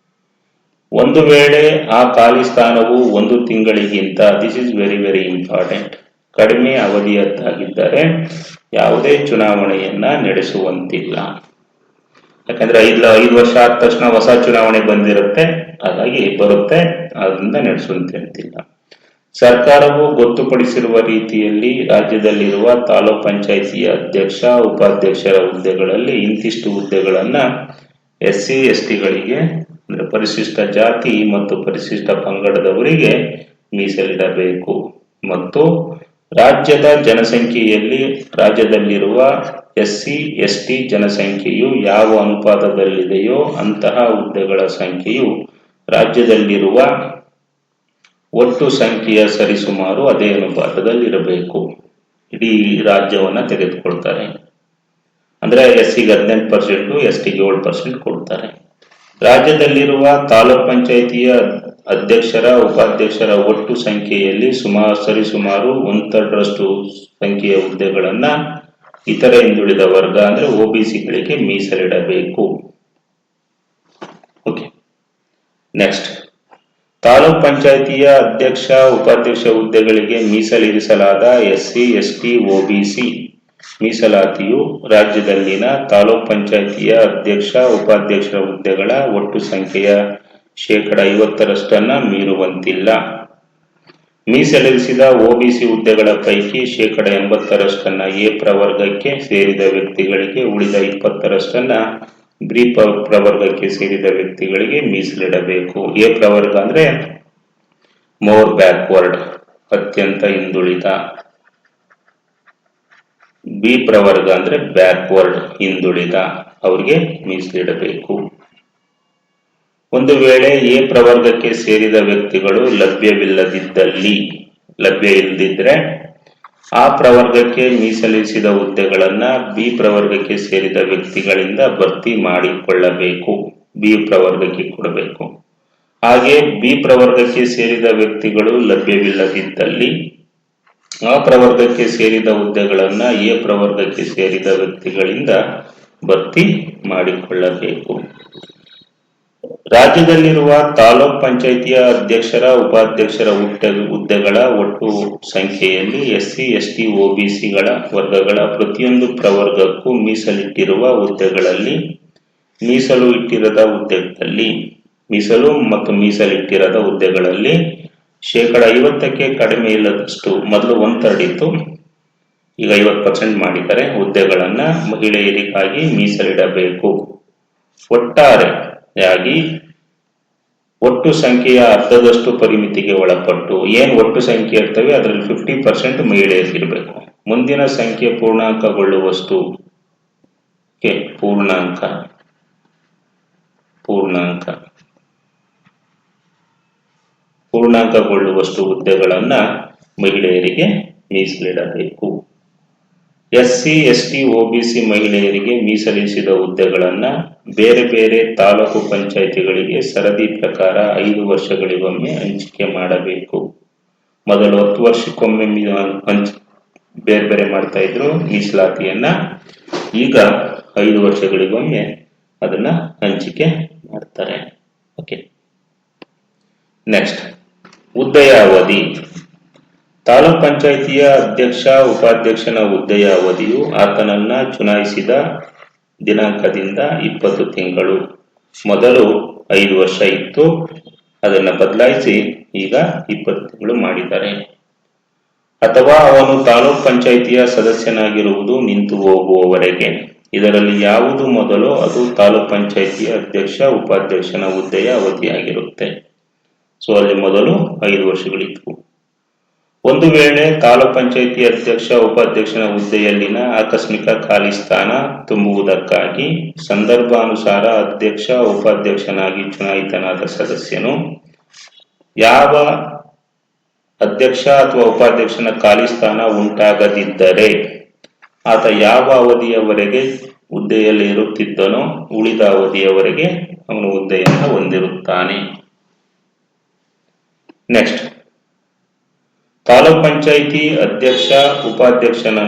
ಒಂದು ವೇಳೆ ಆ ಖಾಲಿ ಸ್ಥಾನವು 1 ತಿಂಗಳಿಗಿಂತ ದಿಸ್ ಇಸ್ ವೆರಿ ಇಂಪಾರ್ಟೆಂಟ್ ಕಡಿಮೆ ಅವಧಿಯದ್ದಾಗಿದ್ದರೆ ಯಾವುದೇ ಚುನಾವಣೆಯನ್ನ ನಡೆಸುವಂತಿಲ್ಲ. ಯಾಕಂದ್ರೆ 5 ವರ್ಷ ಆದ ತಕ್ಷಣ ಹೊಸ ಚುನಾವಣೆ ಬಂದಿರುತ್ತೆ, ಹಾಗಾಗಿ ಬರುತ್ತೆ, ಅದರಿಂದ ನಡೆಸುವಂತಿಲ್ಲ. ಸರ್ಕಾರವು ಗೊತ್ತುಪಡಿಸಿರುವ ರೀತಿಯಲ್ಲಿ ರಾಜ್ಯದಲ್ಲಿರುವ ತಾಲೂಕ್ ಪಂಚಾಯಿತಿಯ ಅಧ್ಯಕ್ಷ ಉಪಾಧ್ಯಕ್ಷರ ಹುದ್ದೆಗಳಲ್ಲಿ ಇಂತಿಷ್ಟು ಹುದ್ದೆಗಳನ್ನ SC STಗಳಿಗೆ ಅಂದ್ರೆ ಪರಿಶಿಷ್ಟ ಜಾತಿ ಮತ್ತು ಪರಿಶಿಷ್ಟ ಪಂಗಡದವರಿಗೆ ಮೀಸಲಿಡಬೇಕು ಮತ್ತು ರಾಜ್ಯದ ಜನಸಂಖ್ಯೆಯಲ್ಲಿ ರಾಜ್ಯದಲ್ಲಿರುವ SC ST ಜನಸಂಖ್ಯೆಯು ಯಾವ ಅನುಪಾತದಲ್ಲಿದೆಯೋ ಅಂತಹ ಹುದ್ದೆಗಳ ಸಂಖ್ಯೆಯು ರಾಜ್ಯದಲ್ಲಿರುವ ಒಟ್ಟು ಸಂಖ್ಯೆಯ ಸರಿಸುಮಾರು ಅದೇ ಅನುಪಾತದಲ್ಲಿರಬೇಕು. ಇಡೀ ರಾಜ್ಯವನ್ನ ತೆಗೆದುಕೊಳ್ತಾರೆ. ಅಂದ್ರೆ SCಗೆ 18%, STಗೆ 7% ಕೊಡ್ತಾರೆ. ರಾಜ್ಯದಲ್ಲಿರುವ ತಾಲೂಕ್ ಪಂಚಾಯಿತಿಯ ಅಧ್ಯಕ್ಷರ ಉಪಾಧ್ಯಕ್ಷರ ಒಟ್ಟು ಸಂಖ್ಯೆಯಲ್ಲಿ ಸರಿಸುಮಾರು 1/3 ಸಂಖ್ಯೆಯ ಹುದ್ದೆಗಳನ್ನ ಇತರ ಹಿಂದುಳಿದ ವರ್ಗ ಅಂದ್ರೆ OBCಗಳಿಗೆ ಮೀಸಲಿಡಬೇಕು. ಓಕೆ, ನೆಕ್ಸ್ಟ್, ತಾಲೂಕ್ ಪಂಚಾಯಿತಿಯ ಅಧ್ಯಕ್ಷ ಉಪಾಧ್ಯಕ್ಷ ಹುದ್ದೆಗಳಿಗೆ ಮೀಸಲಿರಿಸಲಾದ SC ST OBC ಮೀಸಲಾತಿಯು ರಾಜ್ಯದಲ್ಲಿನ ತಾಲೂಕ್ ಪಂಚಾಯಿತಿಯ ಅಧ್ಯಕ್ಷ ಉಪಾಧ್ಯಕ್ಷರ ಹುದ್ದೆಗಳ ಒಟ್ಟು ಸಂಖ್ಯೆಯ 50% ಮೀರುವಂತಿಲ್ಲ. ಮೀಸಲಿರಿಸಿದ OBC ಹುದ್ದೆಗಳ ಪೈಕಿ 80% A ಪ್ರವರ್ಗಕ್ಕೆ ಸೇರಿದ ವ್ಯಕ್ತಿಗಳಿಗೆ, ಉಳಿದ 20% B ಪ್ರವರ್ಗಕ್ಕೆ ಸೇರಿದ ವ್ಯಕ್ತಿಗಳಿಗೆ ಮೀಸಲಿಡಬೇಕು. A ಪ್ರವರ್ಗ ಅಂದ್ರೆ ಮೋರ್ ಬ್ಯಾಕ್ವರ್ಡ್, ಅತ್ಯಂತ ಹಿಂದುಳಿದ. B ಪ್ರವರ್ಗ ಅಂದ್ರೆ ಬ್ಯಾಕ್ವರ್ಡ್, ಹಿಂದುಳಿದ, ಅವ್ರಿಗೆ ಮೀಸಲಿಡಬೇಕು. ಒಂದು ವೇಳೆ A ಪ್ರವರ್ಗಕ್ಕೆ ಸೇರಿದ ವ್ಯಕ್ತಿಗಳು ಲಭ್ಯ ಇಲ್ಲದಿದ್ರೆ ಆ ಪ್ರವರ್ಗಕ್ಕೆ ಮೀಸಲಿರಿಸಿದ ಹುದ್ದೆಗಳನ್ನ B ಪ್ರವರ್ಗಕ್ಕೆ ಸೇರಿದ ವ್ಯಕ್ತಿಗಳಿಂದ ಭರ್ತಿ ಮಾಡಿಕೊಳ್ಳಬೇಕು, B ಪ್ರವರ್ಗಕ್ಕೆ ಕೊಡಬೇಕು. ಹಾಗೆ B ಪ್ರವರ್ಗಕ್ಕೆ ಸೇರಿದ ವ್ಯಕ್ತಿಗಳು ಲಭ್ಯವಿಲ್ಲದಿದ್ದಲ್ಲಿ ಆ ಪ್ರವರ್ಗಕ್ಕೆ ಸೇರಿದ ಹುದ್ದೆಗಳನ್ನ A ಪ್ರವರ್ಗಕ್ಕೆ ಸೇರಿದ ವ್ಯಕ್ತಿಗಳಿಂದ ಭರ್ತಿ ಮಾಡಿಕೊಳ್ಳಬೇಕು. ರಾಜ್ಯದಲ್ಲಿರುವ ತಾಲೂಕ್ ಪಂಚಾಯಿತಿಯ ಅಧ್ಯಕ್ಷರ ಉಪಾಧ್ಯಕ್ಷರ ಹುದ್ದೆಗಳ ಒಟ್ಟು ಸಂಖ್ಯೆಯಲ್ಲಿ SC ST OBCಗಳ ವರ್ಗಗಳ ಪ್ರತಿಯೊಂದು ಪ್ರವರ್ಗಕ್ಕೂ ಮೀಸಲು ಮತ್ತು ಮೀಸಲಿಟ್ಟಿರದ ಹುದ್ದೆಗಳಲ್ಲಿ 50%ಕ್ಕೆ ಕಡಿಮೆ ಇಲ್ಲದಷ್ಟು, ಮೊದಲು 1/3 ಇತ್ತು, ಈಗ 50% ಮಾಡಿದ್ದಾರೆ, ಹುದ್ದೆಗಳನ್ನ ಮಹಿಳೆಯರಿಗಾಗಿ ಮೀಸಲಿಡಬೇಕು. ಒಟ್ಟಾರೆಯಾಗಿ ಒಟ್ಟು ಸಂಖ್ಯೆಯ ಅರ್ಧದಷ್ಟು ಪರಿಮಿತಿಗೆ ಒಳಪಟ್ಟು ಏನು ಒಟ್ಟು ಸಂಖ್ಯೆ ಇರ್ತವೆ ಅದರಲ್ಲಿ 50% ಮಹಿಳೆಯರಿಗಿರಬೇಕು. ಮುಂದಿನ ಸಂಖ್ಯೆ ಪೂರ್ಣಾಂಕಗೊಳ್ಳುವಷ್ಟು ಪೂರ್ಣಾಂಕಗೊಳ್ಳುವಷ್ಟು ಹುದ್ದೆಗಳನ್ನ ಮಹಿಳೆಯರಿಗೆ ಮೀಸಲಿಡಬೇಕು. SC ST OBC ಮಹಿಳೆಯರಿಗೆ ಮೀಸಲಿರಿಸಿದ ಹುದ್ದೆಗಳನ್ನ ಬೇರೆ ಬೇರೆ ತಾಲೂಕು ಪಂಚಾಯಿತಿಗಳಿಗೆ ಸರದಿ ಪ್ರಕಾರ 5 ವರ್ಷಗಳಿಗೊಮ್ಮೆ ಹಂಚಿಕೆ ಮಾಡಬೇಕು. ಮೊದಲು 10 ವರ್ಷಕ್ಕೊಮ್ಮೆ ಬೇರೆ ಬೇರೆ ಮಾಡ್ತಾ ಇದ್ರು ಮೀಸಲಾತಿಯನ್ನ, ಈಗ 5 ವರ್ಷಗಳಿಗೊಮ್ಮೆ ಅದನ್ನ ಹಂಚಿಕೆ ಮಾಡ್ತಾರೆ. ಓಕೆ, ನೆಕ್ಸ್ಟ್, ಹುದ್ದೆಯ ಅವಧಿ. ತಾಲೂಕ್ ಪಂಚಾಯಿತಿಯ ಅಧ್ಯಕ್ಷ ಉಪಾಧ್ಯಕ್ಷನ ಹುದ್ದೆಯ ಅವಧಿಯು ಆತನನ್ನ ಚುನಾಯಿಸಿದ ದಿನಾಂಕದಿಂದ 20 ತಿಂಗಳು. ಮೊದಲು 5 ವರ್ಷ ಇತ್ತು, ಅದನ್ನ ಬದಲಾಯಿಸಿ ಈಗ 20 ತಿಂಗಳು ಮಾಡಿದ್ದಾರೆ. ಅಥವಾ ಅವನು ತಾಲೂಕ್ ಪಂಚಾಯಿತಿಯ ಸದಸ್ಯನಾಗಿರುವುದು ನಿಂತು ಹೋಗುವವರೆಗೆ. ಇದರಲ್ಲಿ ಯಾವುದು ಮೊದಲೋ ಅದು ತಾಲೂಕ್ ಪಂಚಾಯಿತಿಯ ಅಧ್ಯಕ್ಷ ಉಪಾಧ್ಯಕ್ಷನ ಹುದ್ದೆಯ ಅವಧಿಯಾಗಿರುತ್ತೆ. ಸೊ ಅಲ್ಲಿ ಮೊದಲು 5 ವರ್ಷಗಳಿದ್ವು. ಒಂದು ವೇಳೆ ತಾಲೂಕ್ ಪಂಚಾಯಿತಿ ಅಧ್ಯಕ್ಷ ಉಪಾಧ್ಯಕ್ಷನ ಹುದ್ದೆಯಲ್ಲಿನ ಆಕಸ್ಮಿಕ ಖಾಲಿ ಸ್ಥಾನ ತುಂಬುವುದಕ್ಕಾಗಿ ಸಂದರ್ಭಾನುಸಾರ ಅಧ್ಯಕ್ಷ ಉಪಾಧ್ಯಕ್ಷನಾಗಿ ಚುನಾಯಿತನಾದ ಸದಸ್ಯನು ಯಾವ ಅಧ್ಯಕ್ಷ ಅಥವಾ ಉಪಾಧ್ಯಕ್ಷನ ಖಾಲಿ ಸ್ಥಾನ ಉಂಟಾಗದಿದ್ದರೆ ಆತ ಯಾವ ಅವಧಿಯವರೆಗೆ ಹುದ್ದೆಯಲ್ಲಿ ಇರುತ್ತಿದ್ದನೋ ಉಳಿದ ಅವಧಿಯವರೆಗೆ ಅವನು ಹುದ್ದೆಯನ್ನು ಹೊಂದಿರುತ್ತಾನೆ. ನೆಕ್ಸ್ಟ್, ತಾಲೂಕ್ ಪಂಚಾಯಿತಿ ಅಧ್ಯಕ್ಷ ಉಪಾಧ್ಯಕ್ಷನ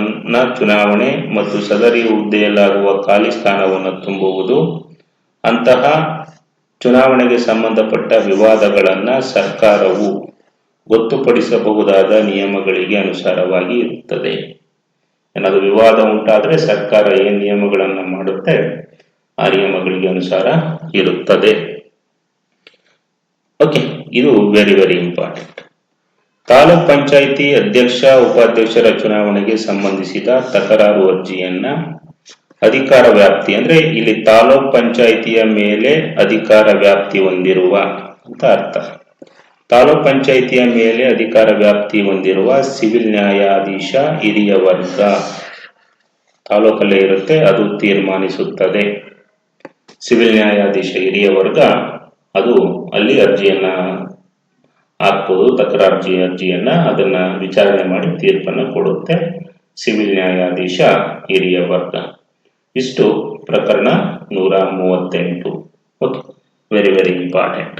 ಚುನಾವಣೆ ಮತ್ತು ಸದರಿ ಹುದ್ದೆಯಲ್ಲಾಗುವ ಖಾಲಿ ಸ್ಥಾನವನ್ನು ತುಂಬುವುದು. ಅಂತಹ ಚುನಾವಣೆಗೆ ಸಂಬಂಧಪಟ್ಟ ವಿವಾದಗಳನ್ನು ಸರ್ಕಾರವು ಗೊತ್ತುಪಡಿಸಬಹುದಾದ ನಿಯಮಗಳಿಗೆ ಅನುಸಾರವಾಗಿ ಇರುತ್ತದೆ. ಏನಾದರೂ ವಿವಾದ ಉಂಟಾದರೆ ಸರ್ಕಾರ ಏನು ನಿಯಮಗಳನ್ನು ಮಾಡುತ್ತೆ ಆ ನಿಯಮಗಳಿಗೆ ಅನುಸಾರ ಇರುತ್ತದೆ. ಓಕೆ, ಇದು very very important. Taluk panchayat ಅಧ್ಯಕ್ಷ ಉಪಾಧ್ಯಕ್ಷರ ಚುನಾವಣೆಗೆ ಸಂಬಂಧಿಸಿದ ತಕರಾರು ಅರ್ಜಿಯನ್ನ ಅಧಿಕಾರ ವ್ಯಾಪ್ತಿ ಅಂದ್ರೆ ಇಲ್ಲಿ ತಾಲೂಕ್ ಪಂಚಾಯಿತಿಯ ಮೇಲೆ ಅಧಿಕಾರ ವ್ಯಾಪ್ತಿ ಹೊಂದಿರುವ ಅಂತ ಅರ್ಥ. ತಾಲೂಕ್ ಪಂಚಾಯಿತಿಯ ಮೇಲೆ ಅಧಿಕಾರ ವ್ಯಾಪ್ತಿ ಹೊಂದಿರುವ ಸಿವಿಲ್ ನ್ಯಾಯಾಧೀಶ ಹಿರಿಯ ವರ್ಗ ತಾಲೂಕಲ್ಲೇ ಇರುತ್ತೆ, ಅದು ತೀರ್ಮಾನಿಸುತ್ತದೆ. ಸಿವಿಲ್ ನ್ಯಾಯಾಧೀಶ ಹಿರಿಯ ವರ್ಗ ಅದು ಅಲ್ಲಿ ಅರ್ಜಿಯನ್ನ ಹಾಕ್ಬೋದು, ತಕರಾರು ಅರ್ಜಿಯನ್ನ ಅದನ್ನ ವಿಚಾರಣೆ ಮಾಡಿ ತೀರ್ಪನ್ನು ಕೊಡುತ್ತೆ ಸಿವಿಲ್ ನ್ಯಾಯಾಧೀಶ ಹಿರಿಯ ವರ್ಗ. ಇಷ್ಟು ಪ್ರಕರಣ 138. Okay, very very important.